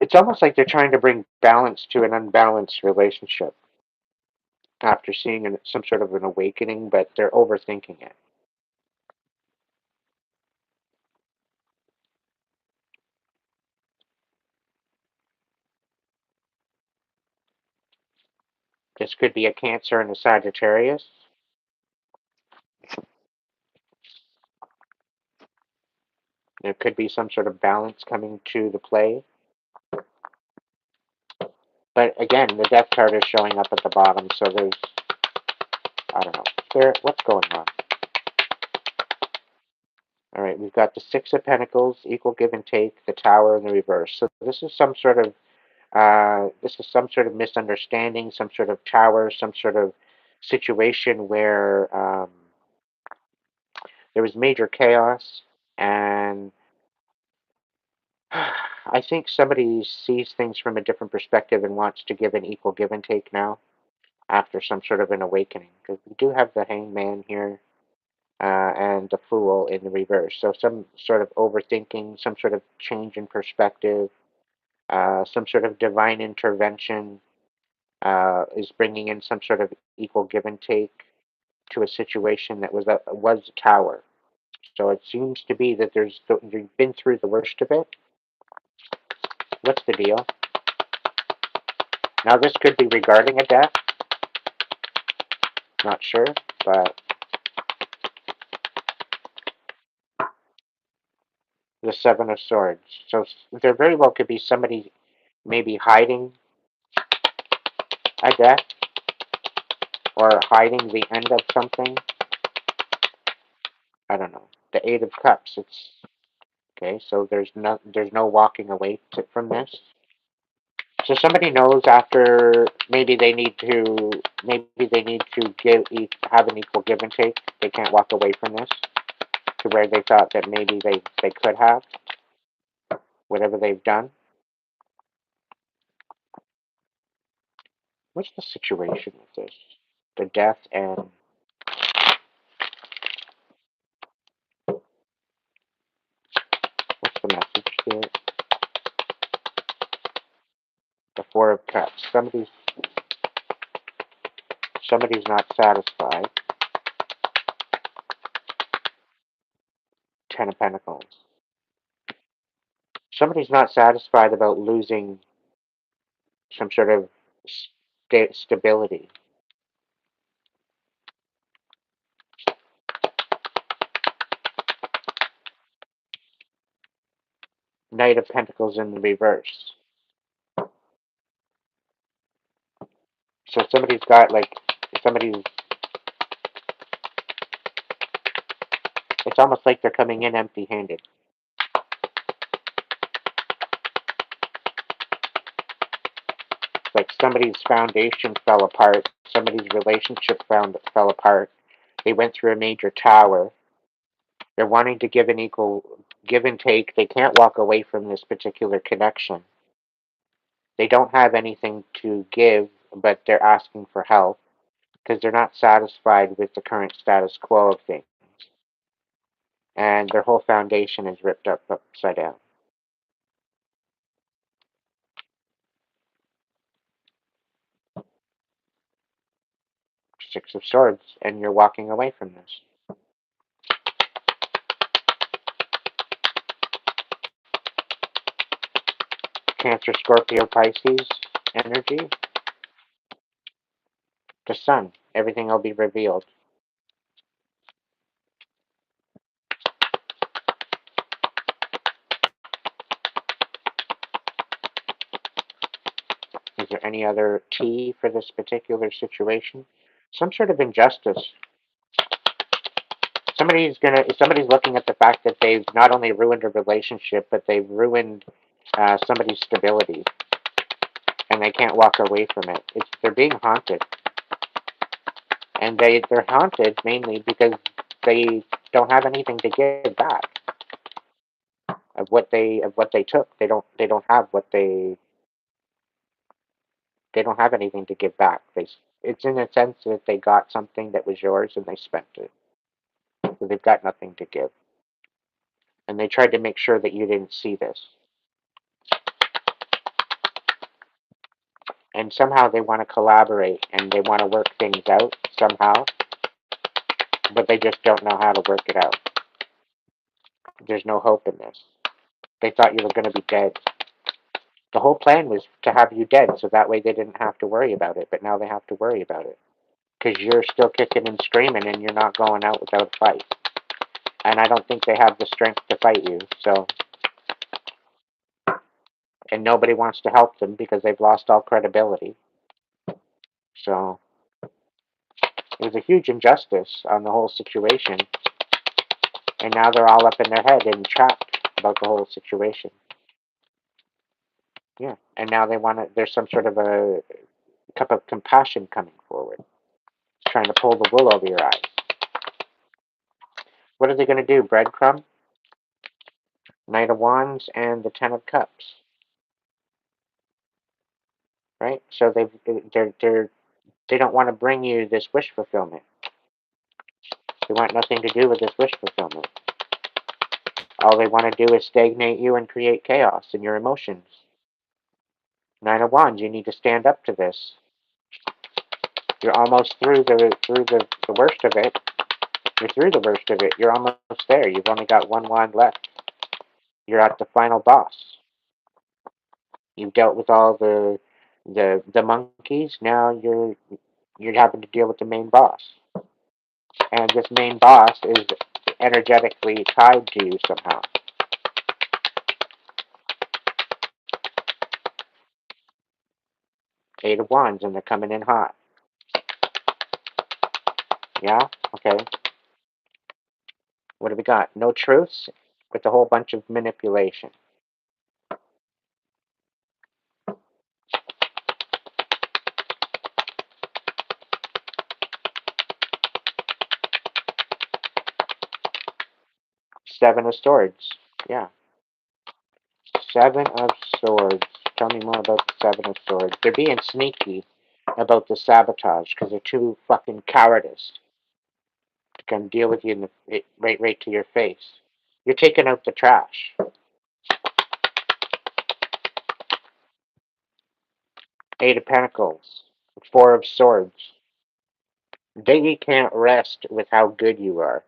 Speaker 1: It's almost like they're trying to bring balance to an unbalanced relationship after seeing some sort of an awakening, but they're overthinking it. This could be a Cancer and a Sagittarius. There could be some sort of balance coming to the play. But again, the Death card is showing up at the bottom, so there's, I don't know. Spirit, what's going on? All right, we've got the Six of Pentacles, equal give and take, the Tower in the reverse. So this is some sort of misunderstanding, some sort of tower, some sort of situation where there was major chaos, and I think somebody sees things from a different perspective and wants to give an equal give and take now after some sort of an awakening. Because we do have the Hangman here and the Fool in the reverse. So some sort of overthinking, some sort of change in perspective, some sort of divine intervention is bringing in some sort of equal give and take to a situation that was a tower. So it seems to be that you've been through the worst of it. What's the deal? Now this could be regarding a death. Not sure, but the Seven of Swords. So there very well could be somebody maybe hiding a death or hiding the end of something. I don't know. The Eight of Cups. It's okay. So there's no walking away from this. So somebody knows after maybe they need to have an equal give and take. They can't walk away from this to where they thought that maybe they could have whatever they've done. What's the situation with this? The death and what's the message here? The Four of Cups. Somebody's not satisfied. Ten of Pentacles. Somebody's not satisfied about losing some sort of stability. Knight of Pentacles in the reverse. So somebody's. It's almost like they're coming in empty-handed. Like somebody's foundation fell apart. Somebody's relationship fell apart. They went through a major tower. They're wanting to give an equal give and take. They can't walk away from this particular connection. They don't have anything to give, but they're asking for help because they're not satisfied with the current status quo of things. And their whole foundation is ripped up upside down. Six of Swords, and you're walking away from this. Cancer, Scorpio, Pisces energy. The Sun. Everything will be revealed. Is there any other T for this particular situation? Some sort of injustice. somebody's looking at the fact that they've not only ruined a relationship, but they've ruined somebody's stability, and they can't walk away from it. They're being haunted, and they're haunted mainly because they don't have anything to give back of what they took. They don't have what they don't have anything to give back. It's in a sense that they got something that was yours and they spent it, so they've got nothing to give. And they tried to make sure that you didn't see this. And somehow they want to collaborate and they want to work things out somehow, but they just don't know how to work it out. There's no hope in this. They thought you were going to be dead. The whole plan was to have you dead so that way they didn't have to worry about it, but now they have to worry about it. Because you're still kicking and screaming and you're not going out without a fight. And I don't think they have the strength to fight you, so. And nobody wants to help them because they've lost all credibility. So, it was a huge injustice on the whole situation. And now they're all up in their head and trapped about the whole situation. Yeah. And now they want to, there's some sort of a cup of compassion coming forward. It's trying to pull the wool over your eyes. What are they going to do? Breadcrumb? Knight of Wands and the Ten of Cups. Right? So they don't want to bring you this wish fulfillment. They want nothing to do with this wish fulfillment. All they want to do is stagnate you and create chaos in your emotions. Nine of Wands, you need to stand up to this. You're almost through the worst of it. You're through the worst of it. You're almost there. You've only got one wand left. You're at the final boss. You've dealt with all the monkeys. Now you're having to deal with the main boss. And this main boss is energetically tied to you somehow. Eight of Wands, and they're coming in hot. Yeah? Okay. What do we got? No truths with a whole bunch of manipulation. Seven of Swords. Yeah. Seven of Swords. Tell me more about the Seven of Swords. They're being sneaky about the sabotage because they're too fucking cowardice to come deal with you in right to your face. You're taking out the trash. Eight of Pentacles. Four of Swords. They can't rest with how good you are.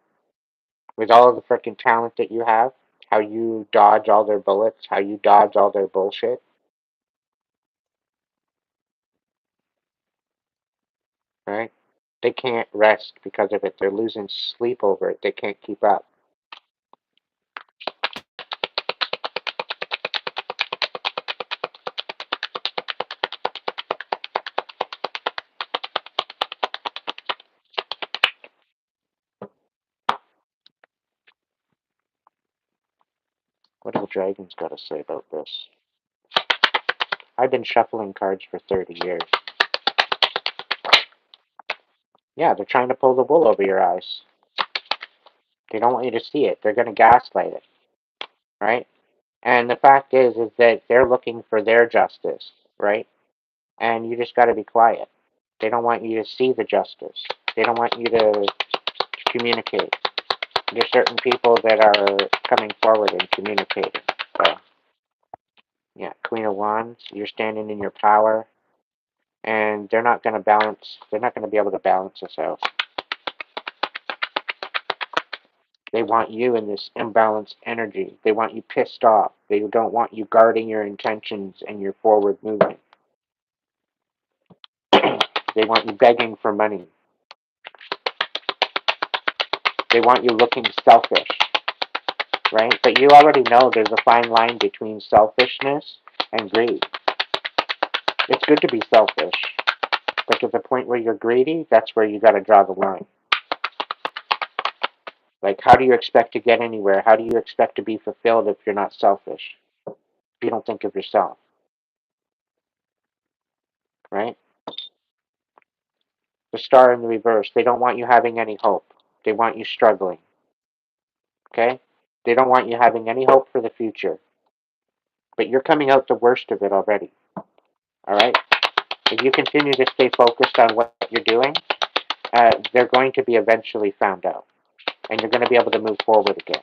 Speaker 1: With all of the freaking talent that you have, how you dodge all their bullets, how you dodge all their bullshit, right? They can't rest because of it. They're losing sleep over it. They can't keep up. What do the dragons got to say about this? I've been shuffling cards for 30 years. Yeah, they're trying to pull the wool over your eyes. They don't want you to see it. They're going to gaslight it, right? And the fact is that they're looking for their justice, right? And you just got to be quiet. They don't want you to see the justice. They don't want you to communicate. There's certain people that are coming forward and communicating. So, yeah, Queen of Wands, you're standing in your power, and they're not going to balance. They're not going to be able to balance this out. They want you in this imbalanced energy. They want you pissed off. They don't want you guarding your intentions and your forward movement. They want you begging for money. They want you looking selfish, right? But you already know there's a fine line between selfishness and greed. It's good to be selfish, but to the point where you're greedy, that's where you got to draw the line. Like, how do you expect to get anywhere? How do you expect to be fulfilled if you're not selfish? If you don't think of yourself, right? The star in the reverse, they don't want you having any hope. They want you struggling, okay? They don't want you having any hope for the future. But you're coming out the worst of it already, all right? If you continue to stay focused on what you're doing, they're going to be eventually found out. And you're going to be able to move forward again.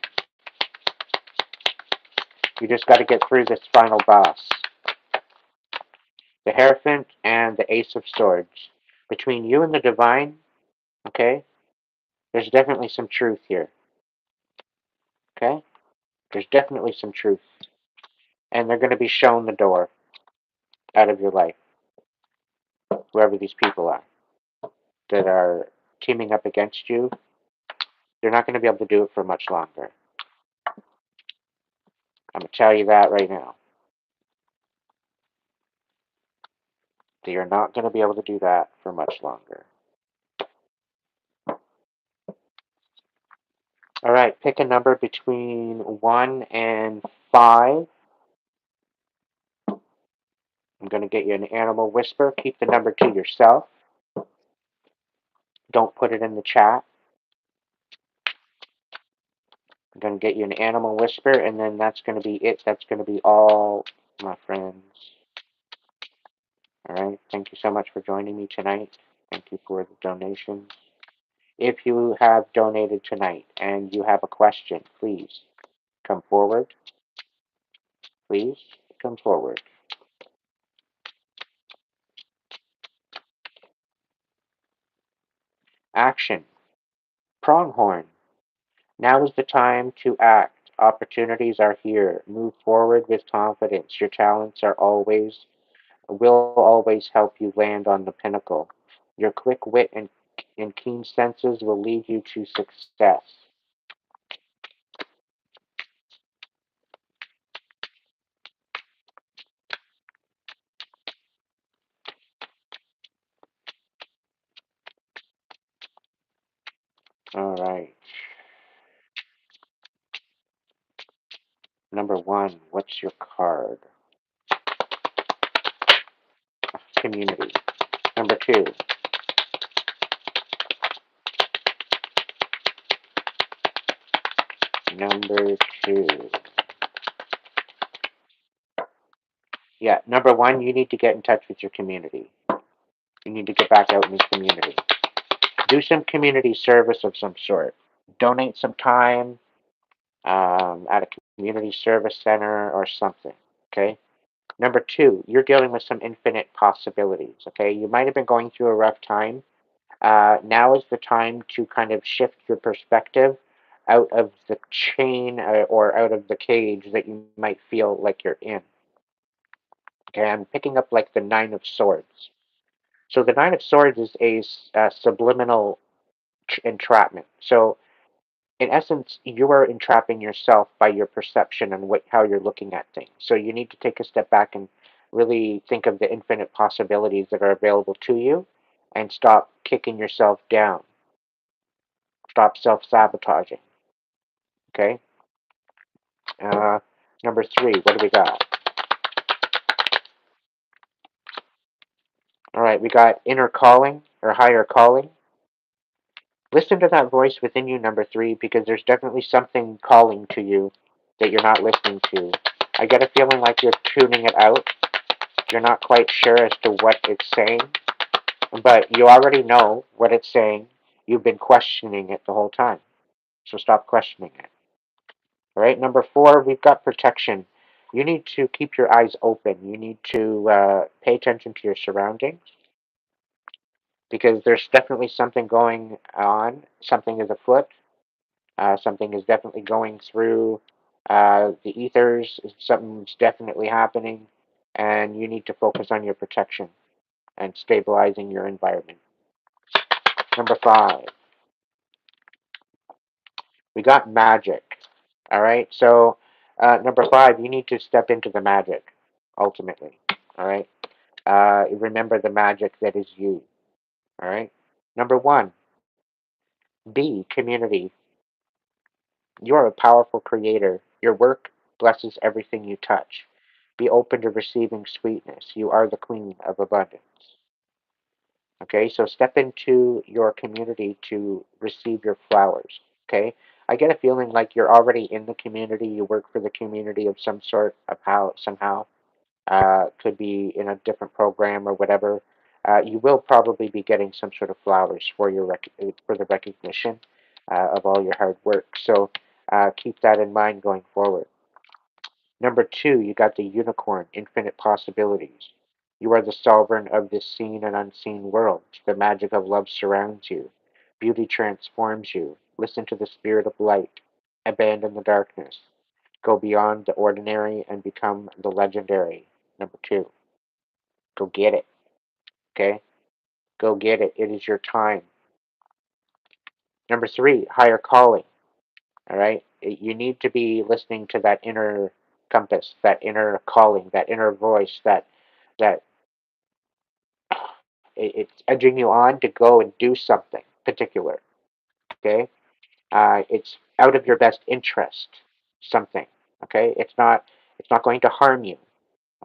Speaker 1: You just got to get through this final boss. The Hierophant and the Ace of Swords. Between you and the Divine, okay, there's definitely some truth here. Okay? There's definitely some truth. And they're going to be shown the door out of your life, whoever these people are that are teaming up against you. They're not going to be able to do it for much longer. I'm going to tell you that right now. They are not going to be able to do that for much longer. All right, pick a number between 1 and 5. I'm going to get you an animal whisper. Keep the number to yourself. Don't put it in the chat. I'm going to get you an animal whisper, and then that's going to be it. That's going to be all, my friends. All right. Thank you so much for joining me tonight. Thank you for the donations. If you have donated tonight and you have a question, please come forward. Please come forward. Action. Pronghorn. Now is the time to act. Opportunities are here. Move forward with confidence. Your talents are always will always help you land on the pinnacle. Your quick wit and keen senses will lead you to success. All right. Number 1, what's your card? Community. Number 2, number 2. Yeah, number 1, you need to get in touch with your community. You need to get back out in the community. Do some community service of some sort. Donate some time at a community service center or something. Okay. Number 2, you're dealing with some infinite possibilities. Okay. You might have been going through a rough time. Now is the time to kind of shift your perspective out of the chain or out of the cage that you might feel like you're in. Okay. I'm picking up like the Nine of Swords. So the Nine of Swords is a subliminal entrapment. So in essence, you are entrapping yourself by your perception and how you're looking at things. So you need to take a step back and really think of the infinite possibilities that are available to you and stop kicking yourself down. Stop self-sabotaging. Okay? Uh, Number 3, what do we got? All right, we got inner calling or higher calling. Listen to that voice within you, number 3, because there's definitely something calling to you that you're not listening to. I get a feeling like you're tuning it out. You're not quite sure as to what it's saying, but you already know what it's saying. You've been questioning it the whole time. So stop questioning it. All right, number 4, we've got protection. You need to keep your eyes open. You need to pay attention to your surroundings because there's definitely something going on. Something is afoot. Something is definitely going through the ethers. Something's definitely happening, and you need to focus on your protection and stabilizing your environment. Number 5, we got magic. All right, so number 5, you need to step into the magic, ultimately. All right, remember the magic that is you. All right, number 1, B, community. You are a powerful creator. Your work blesses everything you touch. Be open to receiving sweetness. You are the queen of abundance. Okay, so step into your community to receive your flowers. Okay, I get a feeling like you're already in the community. You work for the community of some sort of how somehow. Could be in a different program or whatever. You will probably be getting some sort of flowers for your for the recognition of all your hard work. So keep that in mind going forward. Number two, you got the unicorn, infinite possibilities. You are the sovereign of this seen and unseen world. The magic of love surrounds you. Beauty transforms you. Listen to the spirit of light. Abandon the darkness. Go beyond the ordinary and become the legendary. Number two, go get it. Okay? Go get it. It is your time. Number three, higher calling. All right? You need to be listening to that inner compass, that inner calling, that inner voice, that it's edging you on to go and do something particular. Okay? It's out of your best interest. Something. Okay? It's not going to harm you.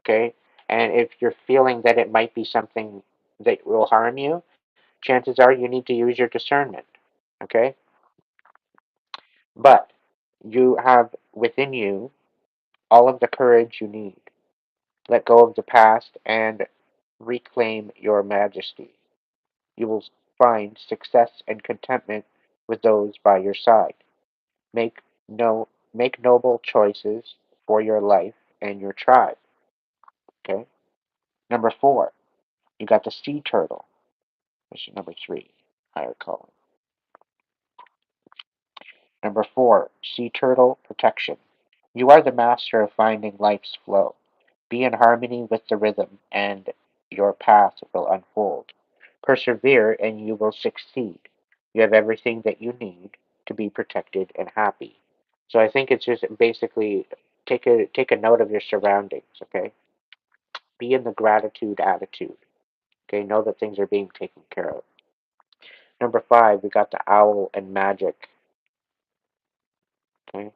Speaker 1: Okay? And if you're feeling that it might be something that will harm you, chances are you need to use your discernment. Okay? But you have within you all of the courage you need. Let go of the past and reclaim your majesty. You will find success and contentment with those by your side. Make no make noble choices for your life and your tribe. Okay? Number four, you got the sea turtle. This is number three, higher calling. Number four, sea turtle protection. You are the master of finding life's flow. Be in harmony with the rhythm, and your path will unfold. Persevere, and you will succeed. You have everything that you need to be protected and happy. So I think it's just basically take a note of your surroundings. Okay, be in the gratitude attitude. Okay, know that things are being taken care of. Number five, we got the owl and magic. Okay,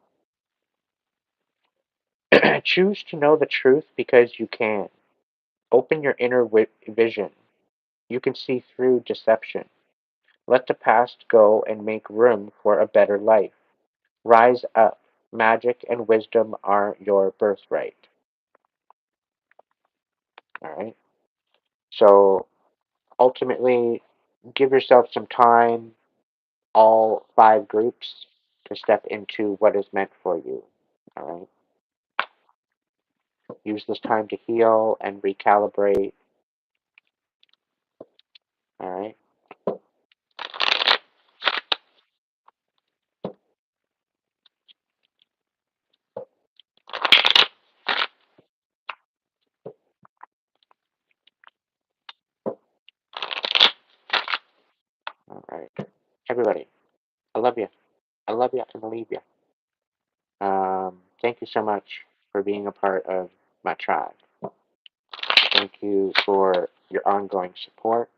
Speaker 1: choose to know the truth because you can. Open your inner vision. You can see through deception. Let the past go and make room for a better life. Rise up. Magic and wisdom are your birthright. All right. So ultimately, give yourself some time, all five groups, to step into what is meant for you. All right. Use this time to heal and recalibrate. All right. All right. Everybody, I love you. I love you and believe you. Thank you so much for being a part of my tribe. Thank you for your ongoing support.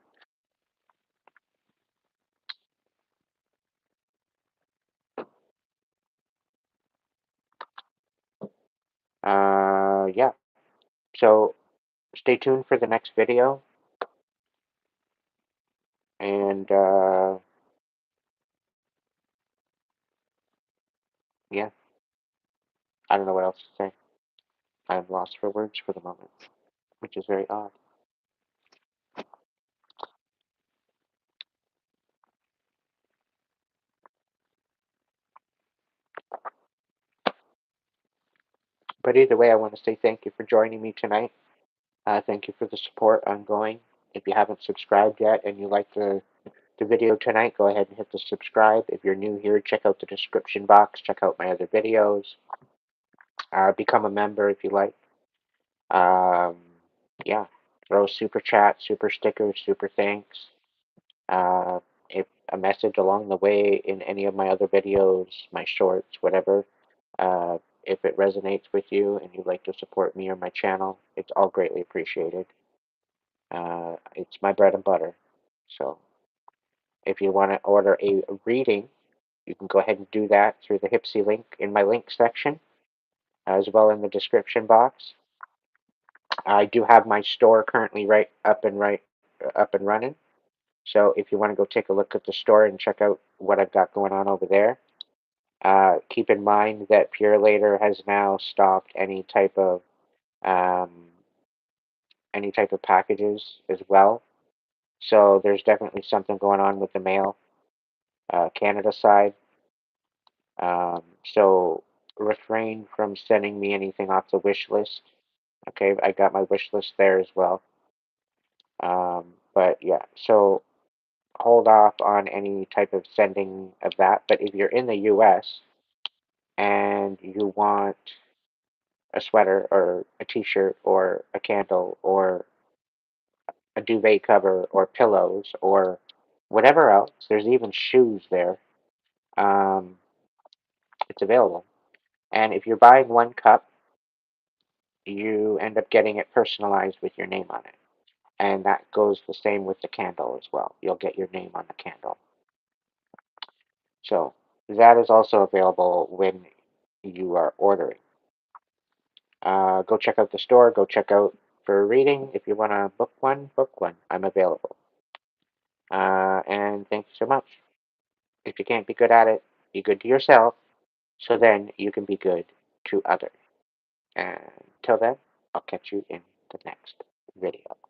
Speaker 1: Yeah. So stay tuned for the next video. And yeah, I don't know what else to say. I'm lost for words for the moment, which is very odd. But either way, I want to say thank you for joining me tonight. Thank you for the support ongoing. If you haven't subscribed yet and you like the video tonight, go ahead and hit the subscribe. If you're new here, check out the description box. Check out my other videos. Become a member if you like. Um, yeah, throw a super chat, super sticker, super thanks. Uh, if a message along the way in any of my other videos, my shorts, whatever. If it resonates with you and you'd like to support me or my channel, it's all greatly appreciated. It's my bread and butter. So if you want to order a reading, You can go ahead and do that through the Hipsy link in my link section, as well in the description box. I do have my store currently up and running. So if you want to go take a look at the store and check out what I've got going on over there, keep in mind that Pure Later has now stopped um, any type of packages as well. So there's definitely something going on with the mail Canada side. So refrain from sending me anything off the wish list. Okay, I got my wish list there as well. But yeah, so hold off on any type of sending of that. But if you're in the US and you want a sweater or a t-shirt or a candle or a duvet cover or pillows or whatever else, there's even shoes there. Um, it's available. And if you're buying one cup, you end up getting it personalized with your name on it. And that goes the same with the candle as well. You'll get your name on the candle. So that is also available when you are ordering. Go check out the store. Go check out for a reading. If you want to book one, book one. I'm available. And thank you so much. If you can't be good at it, be good to yourself, so then you can be good to others. And till then, I'll catch you in the next video.